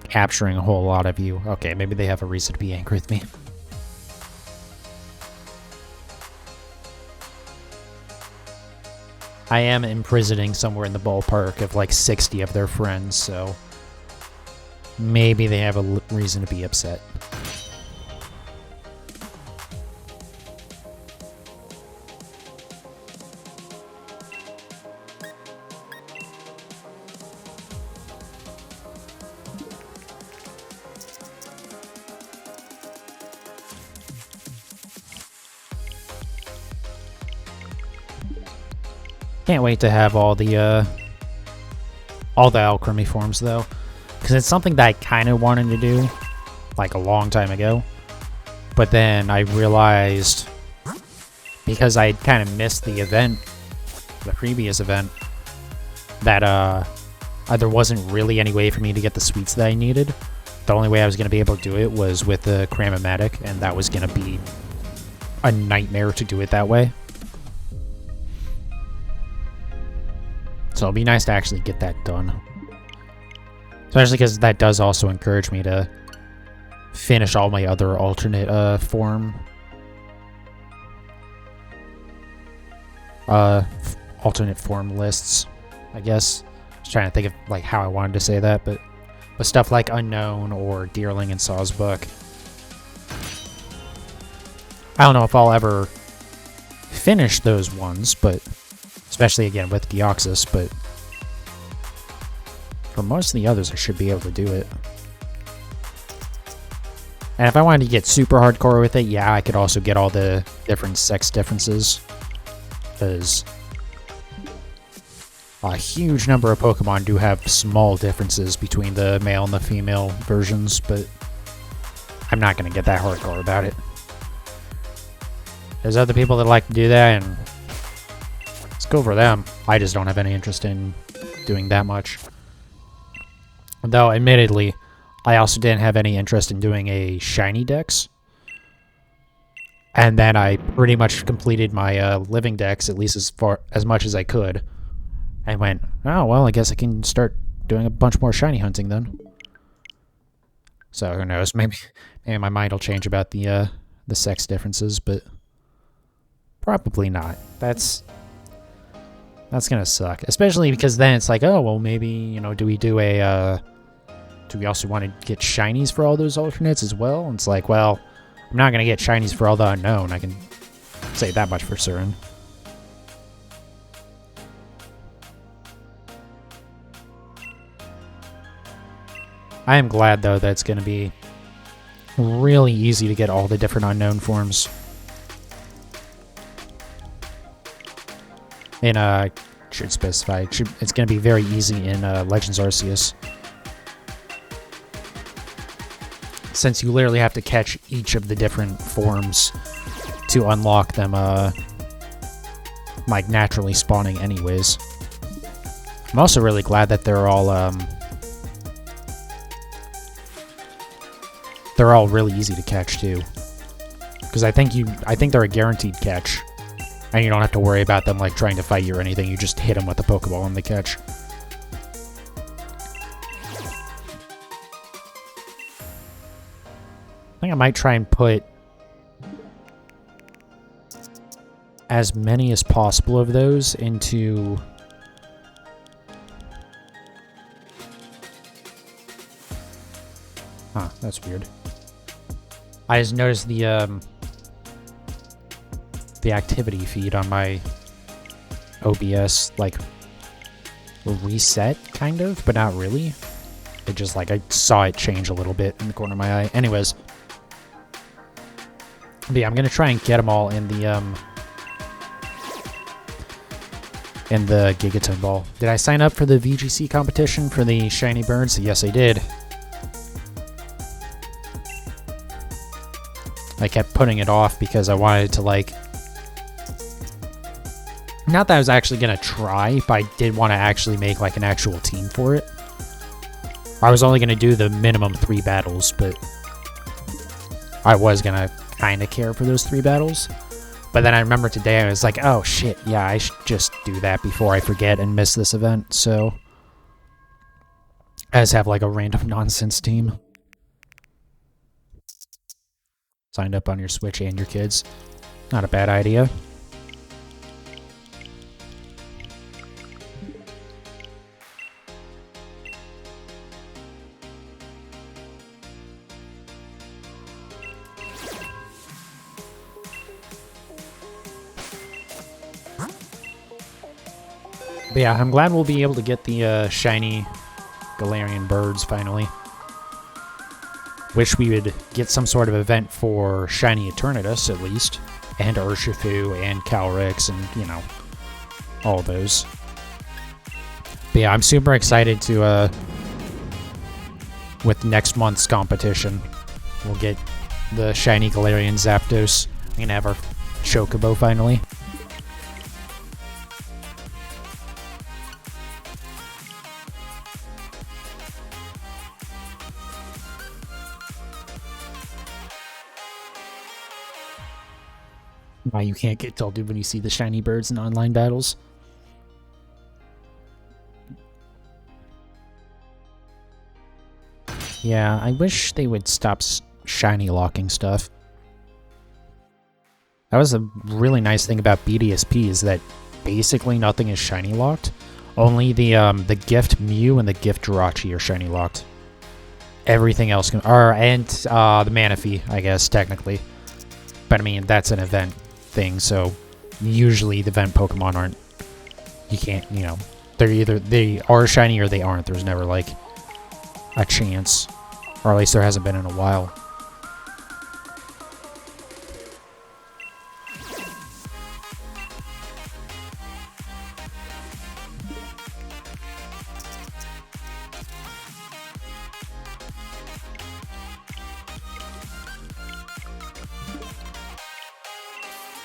capturing a whole lot of you. Okay, maybe they have a reason to be angry with me. I am imprisoning somewhere in the ballpark of like 60 of their friends, so maybe they have a reason to be upset. Can't wait to have all the Alcremie forms though, because it's something that I kind of wanted to do like a long time ago, but then I realized because I kind of missed the event, the previous event, that there wasn't really any way for me to get the sweets that I needed. The only way I was going to be able to do it was with the Cram-O-Matic, and that was going to be a nightmare to do it that way. So it'll be nice to actually get that done. Especially because that does also encourage me to finish all my other alternate form lists, I guess. I was trying to think of like how I wanted to say that, but stuff like Unknown or Deerling and Sawsbuck. I don't know if I'll ever finish those ones, but especially again with Deoxys, but for most of the others I should be able to do it. And if I wanted to get super hardcore with it, yeah, I could also get all the different sex differences, because a huge number of Pokemon do have small differences between the male and the female versions, but I'm not going to get that hardcore about it. There's other people that like to do that, and let's go for them. I just don't have any interest in doing that much. Though, admittedly, I also didn't have any interest in doing a shiny dex. And then I pretty much completed my living decks, at least as much as I could. I went, oh, well, I guess I can start doing a bunch more shiny hunting then. So who knows? Maybe my mind will change about the sex differences, but probably not. That's gonna suck, especially because then it's like, oh, well, maybe, you know, do we also want to get shinies for all those alternates as well? And it's like, well, I'm not gonna get shinies for all the unknown. I can say that much for certain. I am glad, though, that it's going to be really easy to get all the different unknown forms. And, should specify, it's going to be very easy in Legends Arceus. Since you literally have to catch each of the different forms to unlock them, like, naturally spawning anyways. I'm also really glad that they're all really easy to catch too, because I think they're a guaranteed catch, and you don't have to worry about them like trying to fight you or anything. You just hit them with the Pokeball and they catch. I think I might try and put as many as possible of those into... Huh, that's weird. I just noticed the activity feed on my OBS, like, reset, kind of, but not really. It just, like, I saw it change a little bit in the corner of my eye. Anyways. But yeah, I'm gonna try and get them all in the Gigaton Ball. Did I sign up for the VGC competition for the shiny birds? Yes, I did. I kept putting it off because I wanted to, like... Not that I was actually going to try, but I did want to actually make, like, an actual team for it. I was only going to do the minimum 3 battles, but... I was going to kind of care for those 3 battles. But then I remember today, I was like, oh, shit, yeah, I should just do that before I forget and miss this event, so... I just have, like, a random nonsense team. Signed up on your Switch and your kids. Not a bad idea. But yeah, I'm glad we'll be able to get the shiny Galarian birds finally. Wish we would get some sort of event for Shiny Eternatus, at least. And Urshifu, and Calyrex, and, you know, all those. But yeah, I'm super excited to, with next month's competition, we'll get the Shiny Galarian Zapdos. We're gonna have our Chocobo, finally. Why you can't get tilted when you see the shiny birds in online battles. Yeah, I wish they would stop shiny locking stuff. That was a really nice thing about BDSP, is that basically nothing is shiny locked. Only the gift Mew and the gift Jirachi are shiny locked. Everything else can, and the Manaphy, I guess, technically. But I mean, that's an event thing, so usually the event Pokemon aren't, you can't, you know, they are shiny or they aren't. There's never like a chance, or at least there hasn't been in a while.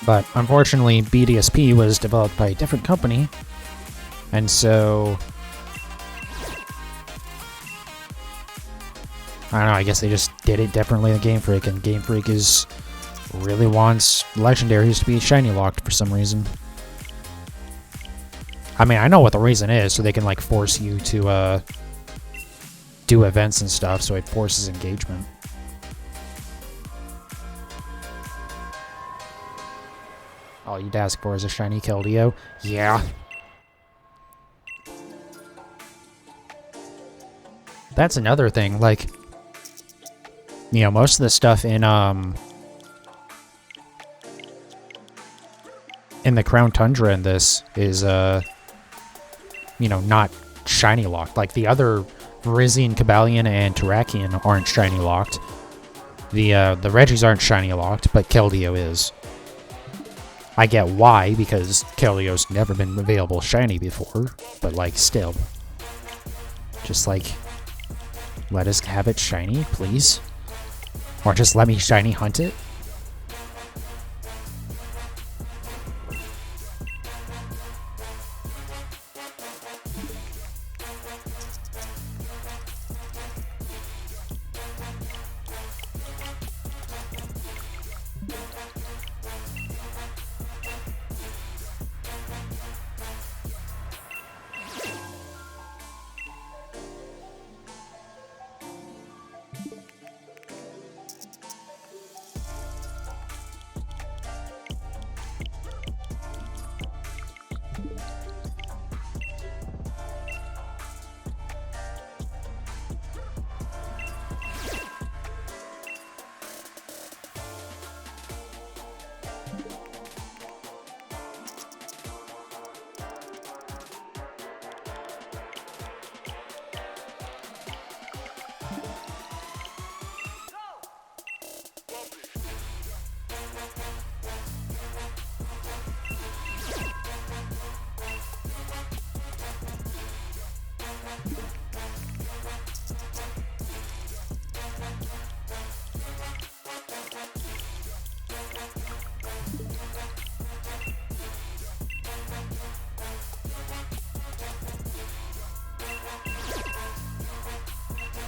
But unfortunately, BDSP was developed by a different company, and so I don't know, I guess they just did it differently than Game Freak, and Game Freak is really wants legendaries to be shiny locked for some reason. I mean, I know what the reason is, so they can like force you to do events and stuff, so it forces engagement. All you'd ask for is a shiny Keldeo. Yeah. That's another thing, like, you know, most of the stuff in the Crown Tundra in this is, you know, not shiny locked. Like, the other Virizion, Cobalion, and Terrakion aren't shiny locked. The Regis aren't shiny locked, but Keldeo is. I get why, because Keldeo's never been available shiny before, but, like, still. Just, like, let us have it shiny, please. Or just let me shiny hunt it.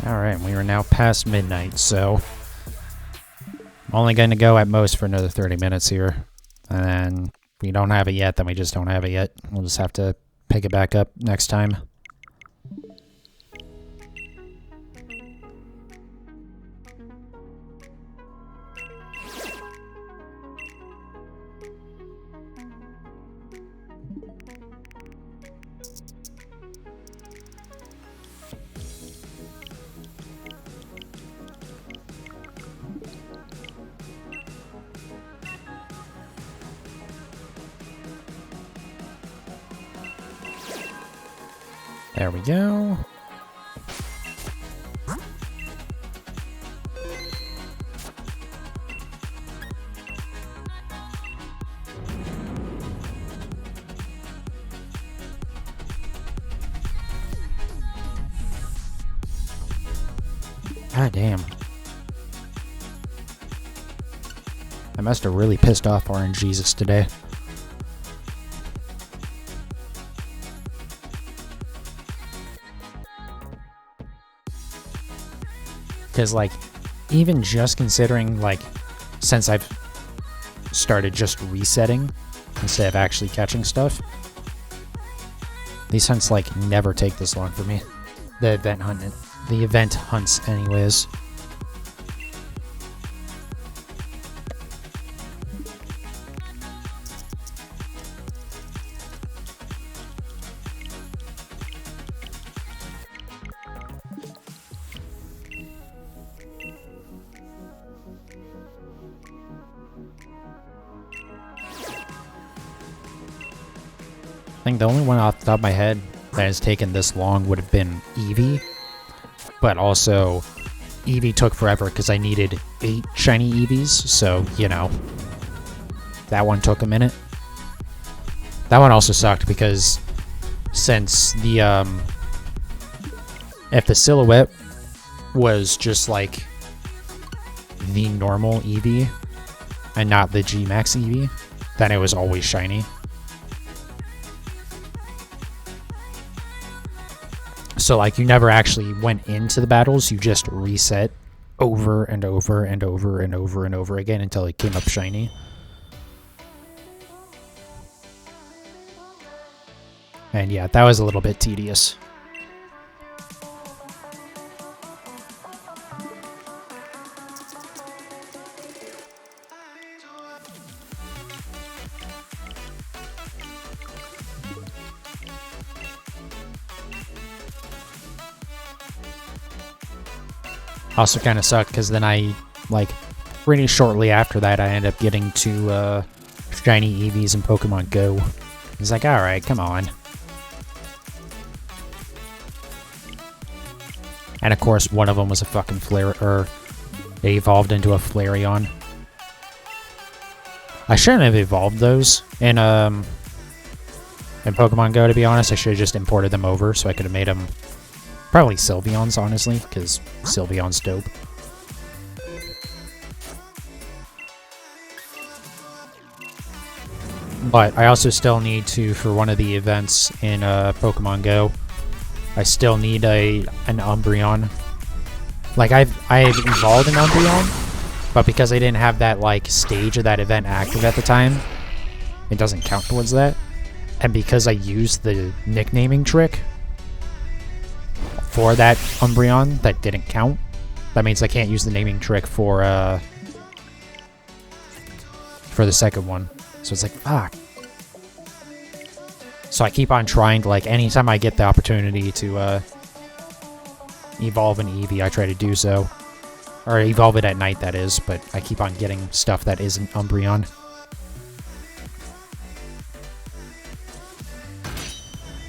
Alright, we are now past midnight, so I'm only going to go at most for another 30 minutes here. And then if we don't have it yet, then we just don't have it yet. We'll just have to pick it back up next time. There we go. God damn. I must have really pissed off RNGesus today. Because, like, even just considering, like, since I've started just resetting instead of actually catching stuff, these hunts, like, never take this long for me. The event hunts anyways. I think the only one off the top of my head that has taken this long would have been Eevee. But also, Eevee took forever because I needed 8 shiny Eevees, so, you know, that one took a minute. That one also sucked because since the, if the silhouette was just like the normal Eevee and not the G-Max Eevee, then it was always shiny. So, like, you never actually went into the battles, you just reset over and over and over and over and over again until it came up shiny. And yeah, that was a little bit tedious. Also kind of sucked because then I, like, pretty shortly after that, I ended up getting two shiny Eevees in Pokemon Go. It's like, alright, come on. And of course, one of them was a fucking or they evolved into a Flareon. I shouldn't have evolved those in Pokemon Go, to be honest. I should have just imported them over so I could have made them probably Sylveons, honestly, because Sylveon's dope. But I also still need to, for one of the events in Pokemon Go, I still need an Umbreon. Like, I've evolved an Umbreon, but because I didn't have that, like, stage of that event active at the time, it doesn't count towards that. And because I used the nicknaming trick for that Umbreon, that didn't count. That means I can't use the naming trick for the second one. So it's like, fuck. So I keep on trying to, like, anytime I get the opportunity to evolve an Eevee, I try to do so. Or evolve it at night, that is, but I keep on getting stuff that isn't Umbreon.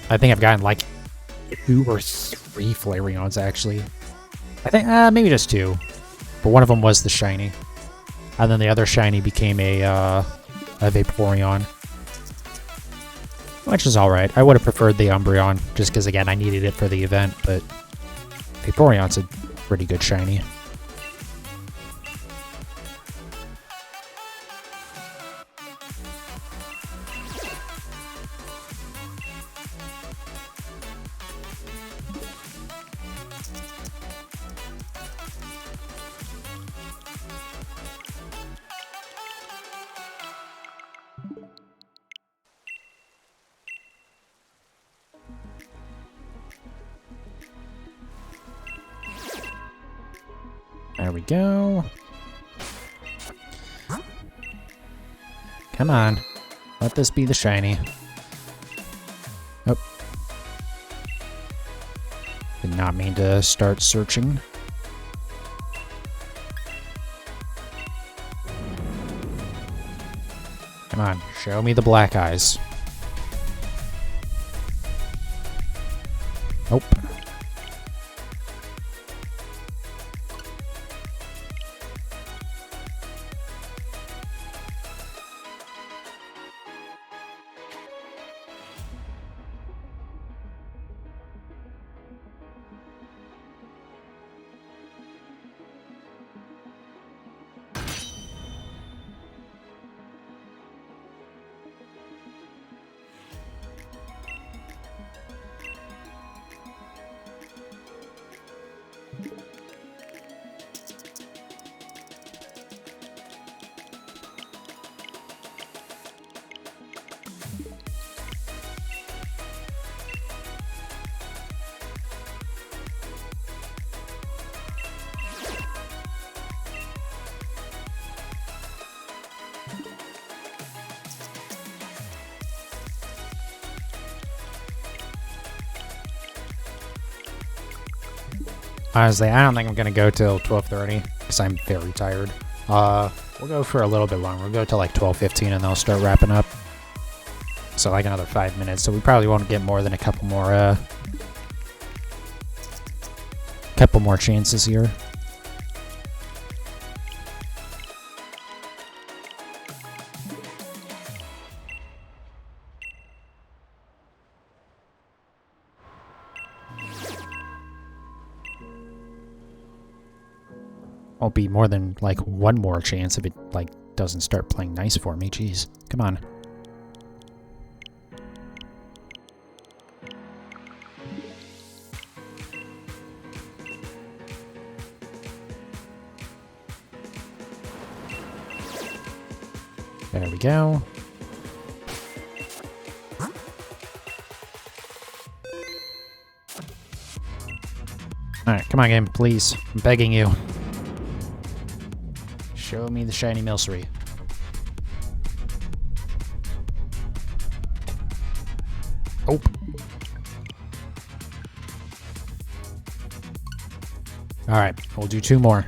I think I've gotten, like, 2 or 3 Flareons, actually. I think, maybe just 2. But one of them was the shiny. And then the other shiny became a Vaporeon. Which is alright. I would have preferred the Umbreon, just because, again, I needed it for the event, but Vaporeon's a pretty good shiny. There we go. Come on. Let this be the shiny. Oh. Did not mean to start searching. Come on, show me the black eyes. Nope. Honestly, I don't think I'm going to go till 12:30 because I'm very tired. We'll go for a little bit longer. We'll go till like 12:15 and then I'll start wrapping up. So like another 5 minutes. So we probably won't get more than a couple more chances here. Won't be more than like one more chance if it like doesn't start playing nice for me. Jeez, come on. There we go. Alright, come on, game, please. I'm begging you. Show me the shiny Milcery. Oh. Alright, we'll do 2 more.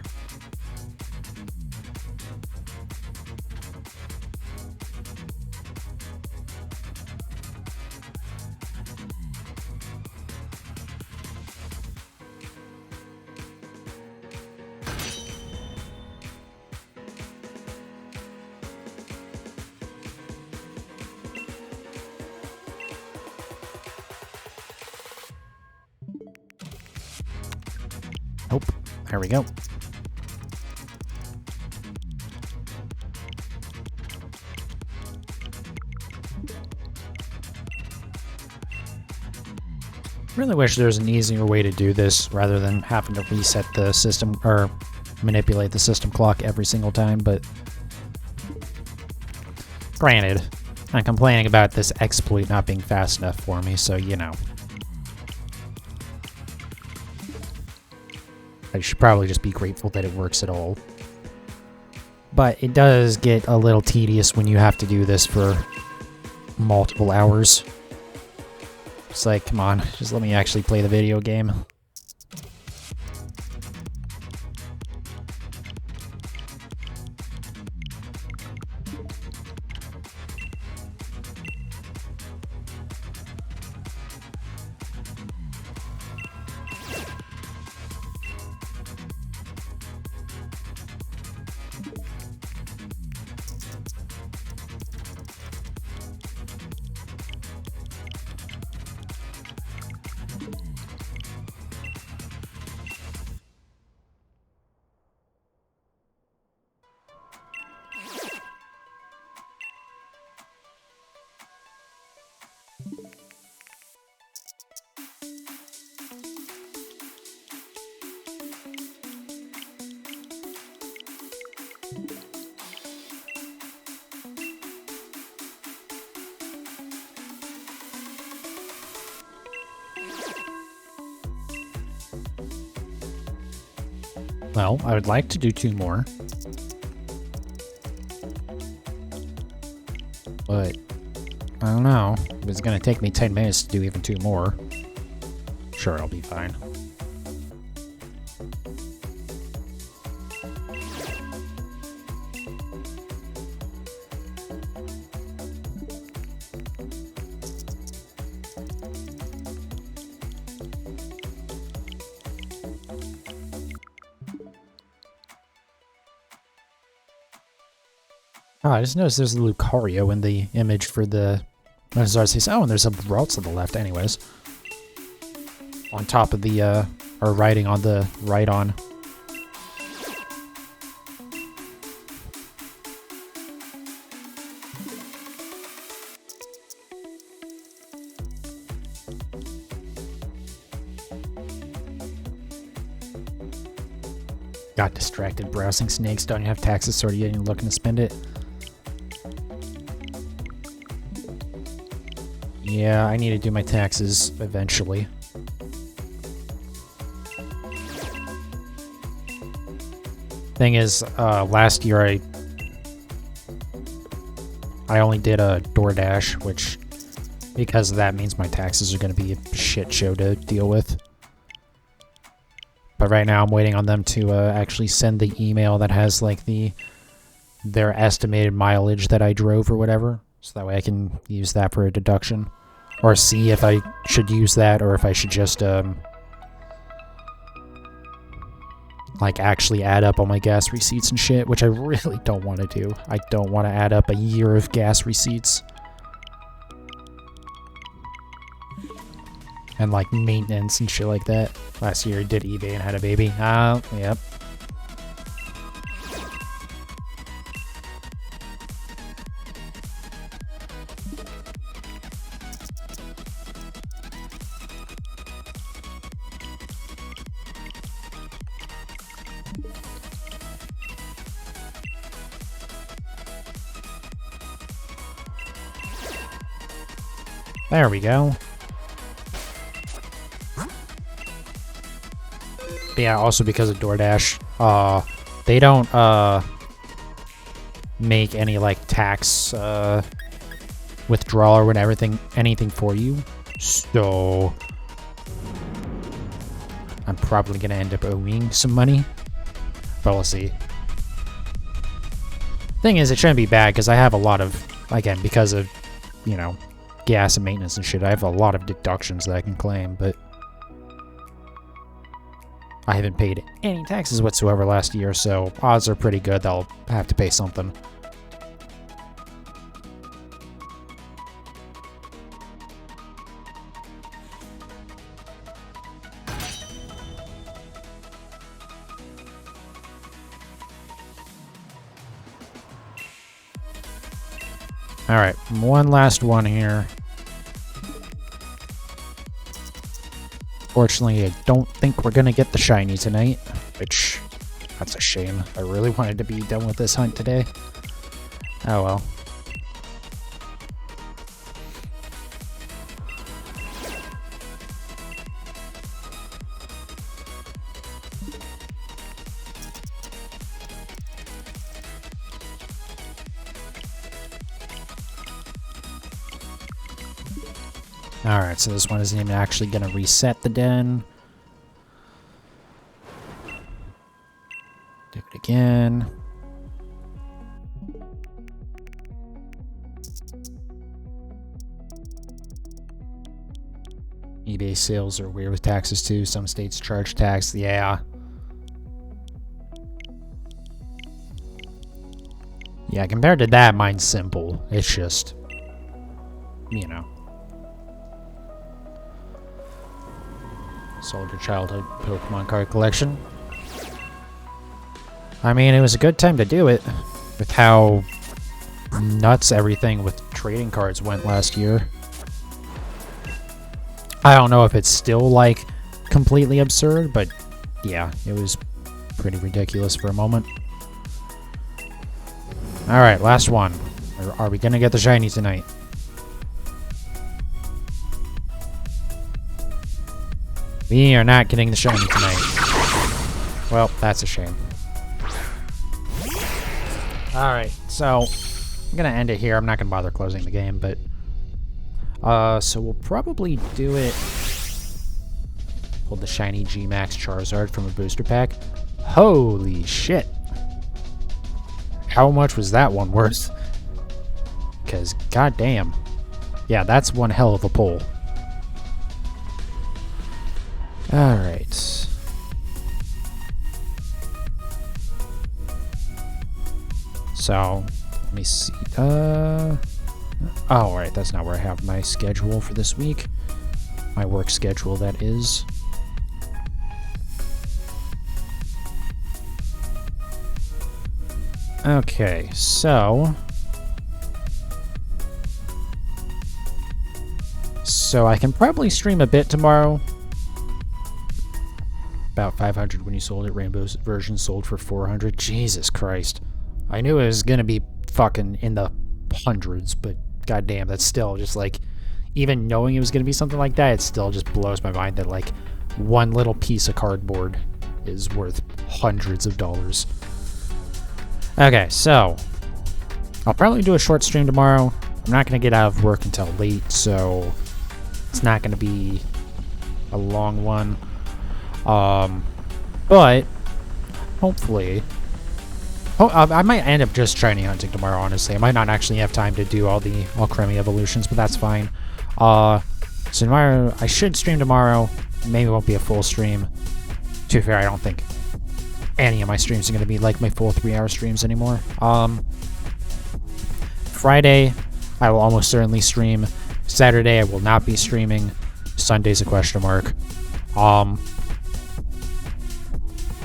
Oh, there we go. Really wish there was an easier way to do this rather than having to reset the system or manipulate the system clock every single time, but granted, I'm complaining about this exploit not being fast enough for me, so you know. I should probably just be grateful that it works at all. But it does get a little tedious when you have to do this for multiple hours. It's like, come on, just let me actually play the video game. Well, I would like to do 2 more. But, I don't know. If it's gonna take me 10 minutes to do even 2 more. Sure, I'll be fine. Oh, I just noticed there's a Lucario in the image for the... Oh, and there's a Ralts to the left anyways. On top of the, or writing on the right-on. Got distracted browsing snakes. Don't you have taxes sorted yet and you're looking to spend it? Yeah, I need to do my taxes eventually. Thing is, last year I only did a DoorDash, which because of that means my taxes are going to be a shit show to deal with. But right now I'm waiting on them to actually send the email that has like their estimated mileage that I drove or whatever. So that way I can use that for a deduction. Or see if I should use that or if I should just like actually add up all my gas receipts and shit, which I really don't want to do. I don't want to add up a year of gas receipts. And like maintenance and shit like that. Last year I did eBay and had a baby. Yep. There we go. Yeah, also because of DoorDash, they don't make any like tax withdrawal or whatever anything for you. So I'm probably gonna end up owing some money, but we'll see. Thing is, it shouldn't be bad because I have a lot of, again, because of, you know, gas and maintenance and shit, I have a lot of deductions that I can claim, but I haven't paid any taxes whatsoever last year, so odds are pretty good that I'll have to pay something. Alright, one last one here. Fortunately, I don't think we're gonna get the shiny tonight, which, that's a shame. I really wanted to be done with this hunt today. Oh well. Alright, so this one isn't even actually going to reset the den. Do it again. eBay sales are weird with taxes too. Some states charge tax. Yeah. Yeah, compared to that, mine's simple. It's just, you know. Sold your childhood Pokemon card collection. I mean, it was a good time to do it, with how nuts everything with trading cards went last year. I don't know if it's still, like, completely absurd, but yeah, it was pretty ridiculous for a moment. Alright, last one. Are we gonna get the shiny tonight? We are not getting the shiny tonight. Well, that's a shame. Alright, so I'm gonna end it here. I'm not gonna bother closing the game, but so we'll probably do it. Pulled the shiny G-Max Charizard from a booster pack. Holy shit. How much was that one worth? Because goddamn. Yeah, that's one hell of a pull. Alright. So, let me see. Oh, right, that's not where I have my schedule for this week. My work schedule, that is. Okay, so I can probably stream a bit tomorrow. About 500 when you sold it. Rainbow's version sold for 400. Jesus Christ. I knew it was gonna be fucking in the hundreds, but goddamn, that's still just like, even knowing it was gonna be something like that, it still just blows my mind that like one little piece of cardboard is worth hundreds of dollars. Okay, so I'll probably do a short stream tomorrow. I'm not gonna get out of work until late, so it's not gonna be a long one. But hopefully, I might end up just shiny hunting tomorrow, honestly. I might not actually have time to do all the Alcremie evolutions, but that's fine. So tomorrow, I should stream tomorrow. Maybe it won't be a full stream. To be fair, I don't think any of my streams are going to be like my full 3-hour streams anymore. Friday, I will almost certainly stream. Saturday, I will not be streaming. Sunday's a question mark.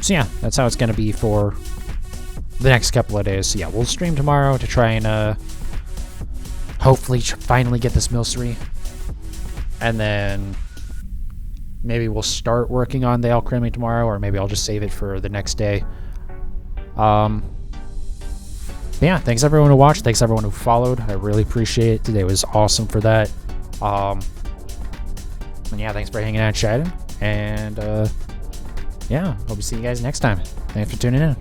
So yeah, that's how it's going to be for the next couple of days. So yeah, we'll stream tomorrow to try and hopefully finally get this Milcery. And then maybe we'll start working on the Alcremie tomorrow, or maybe I'll just save it for the next day. Yeah, thanks everyone who watched. Thanks everyone who followed. I really appreciate it. Today was awesome for that. And yeah, thanks for hanging out and chatting. And yeah, hope to see you guys next time. Thanks for tuning in.